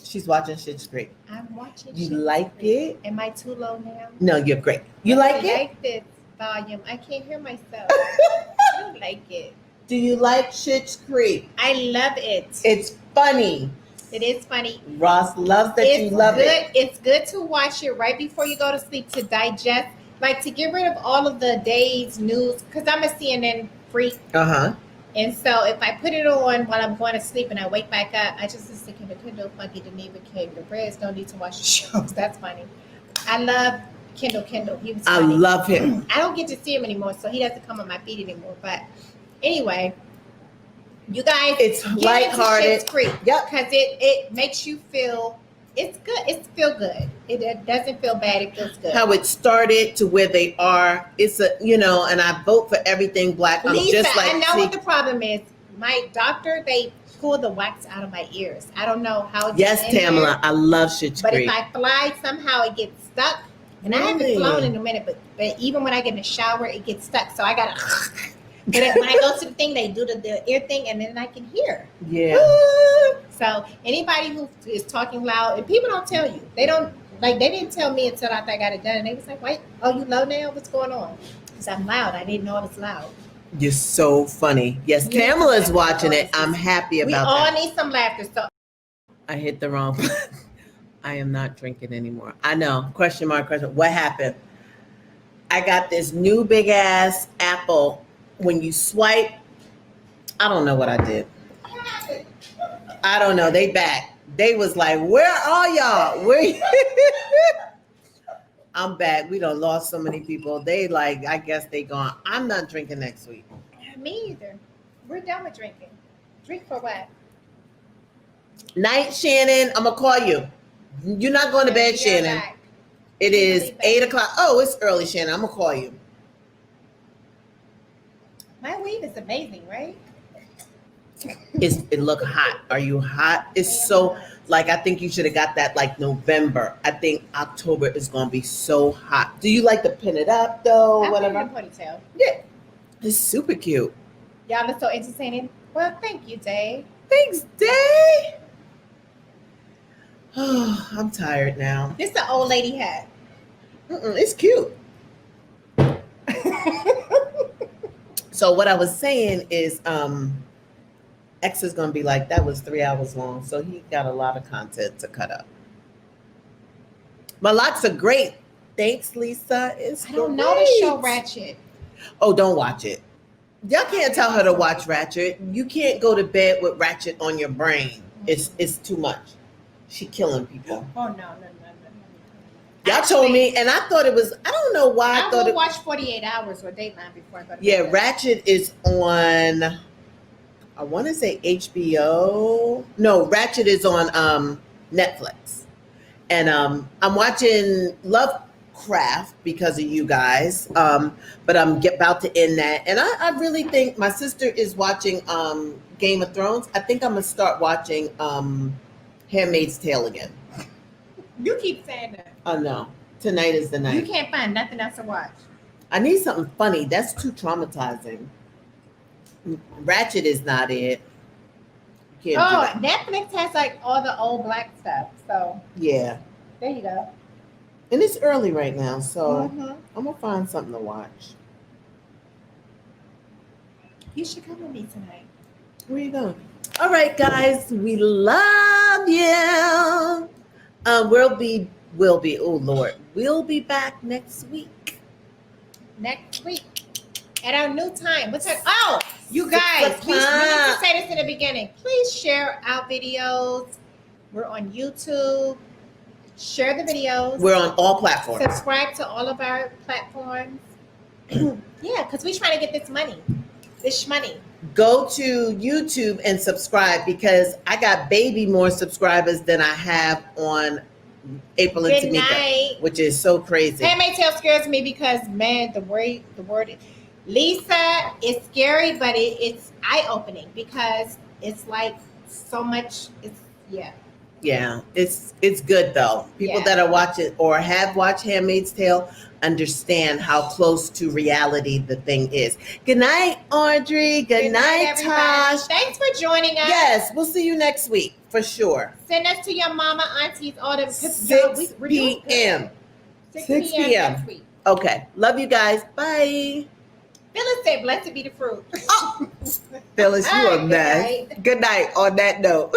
She's watching Schitt's Creek. I'm watching You Schitt's like Creek. it? Am I too low now? No, you're great. You like I it? like this volume. I can't hear myself. I don't like it. Do you like Schitt's Creek? I love it. It's funny. It is funny. Ross loves that you love it. It's good to watch it right before you go to sleep to digest, like to get rid of all of the day's news. Because I'm a CNN freak. Uh-huh. And so if I put it on while I'm going to sleep and I wake back up, I just listen to Kendall, Funky, Geneva, King. The Reds don't need to watch the shows. That's funny. I love Kendall. He was funny. I love him. I don't get to see him anymore, so he doesn't come on my feed anymore. But anyway, you guys, It's get lighthearted. into Schitt's Creek. Yep. Because it makes you feel it's good. It feels good. It doesn't feel bad. It feels good. How it started to where they are. It's a, and I vote for everything black. I'm Lisa, just like, I know what the problem is. My doctor, they pull the wax out of my ears. I don't know how it yes, gets in Tamala, there, I love Schitt's but Creek. if I fly, somehow it gets stuck. And I haven't Really? flown in a minute, but even when I get in the shower, it gets stuck. So I gotta. But when I go to the thing, they do the ear thing, and then I can hear. Yeah. So anybody who is talking loud, and people don't tell you, they didn't tell me until after I got it done, and they was like, "Wait, oh, you low now? What's going on?" Because I'm loud. I didn't know I was loud. You're so funny. Yes, Yeah. Tamala's watching it. I'm happy about we that. all need some laughter. So I hit the wrong button. I am not drinking anymore. I know. Question mark, question. What happened? I got this new big ass apple. When you swipe, I don't know what I did. I don't know. They back. They was like, where are y'all? Where? I'm back. We done lost so many people. They like, I guess they gone. I'm not drinking next week. me either. We're done with drinking. Drink for what? Night, Shannon. I'm gonna call you. You're not going to bed, Shannon. Back. It is 8:00. Oh, it's early, Shannon. I'm gonna call you. My weed is amazing, right? It look hot. Are you hot? It's so like I think you should have got that like November. I think October is gonna be so hot. Do you like to pin it up though? I Whatever. put it in a ponytail. Yeah, it's super cute. Y'all are so entertaining. Well, thank you, Day. Thanks, Day. Oh, I'm tired now. This is an old lady hat. It's cute. So what I was saying is, X is gonna be like, that was 3 hours long, so he got a lot of content to cut up. My locks are great. Thanks, Lisa. It's I don't know the show great. Ratchet. Oh, don't watch it. Y'all can't tell her to watch Ratchet. You can't go to bed with Ratchet on your brain. It's too much. She killing people. Oh no. Y'all told me, and I thought it was. I don't know why I thought will it. watch 48 Hours or Dateline before I go to bed. Yeah, Ratchet is on. I want to say HBO. No, Ratchet is on Netflix, and I'm watching Lovecraft because of you guys. But I'm about to end that, and I really think my sister is watching Game of Thrones. I think I'm gonna start watching Handmaid's Tale again. You keep saying that. Oh no, tonight is the night. You can't find nothing else to watch. I need something funny. That's too traumatizing. Ratchet is not it. You can't do that. Netflix has like all the old black stuff. So Yeah. there you go. And it's early right now, so Mhm. I'm gonna find something to watch. You should come with me tonight. Where you going? All right, guys, we love you. We'll be. Oh Lord, we'll be back next week. Next week at our new time. What's that? Oh, you guys, we need to say this in the beginning. Please share our videos. We're on YouTube. Share the videos. We're on all platforms. Subscribe to all of our platforms. Yeah, because we're trying to get this money. This money. Go to YouTube and subscribe because I got baby more subscribers than I have on April and Good Tomeeka, night. which is so crazy. Handmaid's Tale scares me because, man, the word Lisa is scary, but it's eye-opening because it's like so much. Yeah, it's good though. People Yeah. that are watching or have watched Handmaid's Tale understand how close to reality the thing is. Good night, Audrey. Good night, everybody. Tosh. Thanks for joining us. Yes, we'll see you next week for sure. Send us to your mama, aunties, all them. 6 p.m. 6 6 p.m. p.m. next week. Okay, love you guys. Bye. Phyllis said, "Blessed be the fruit." Phyllis, you All a right, mess. Good night on that note.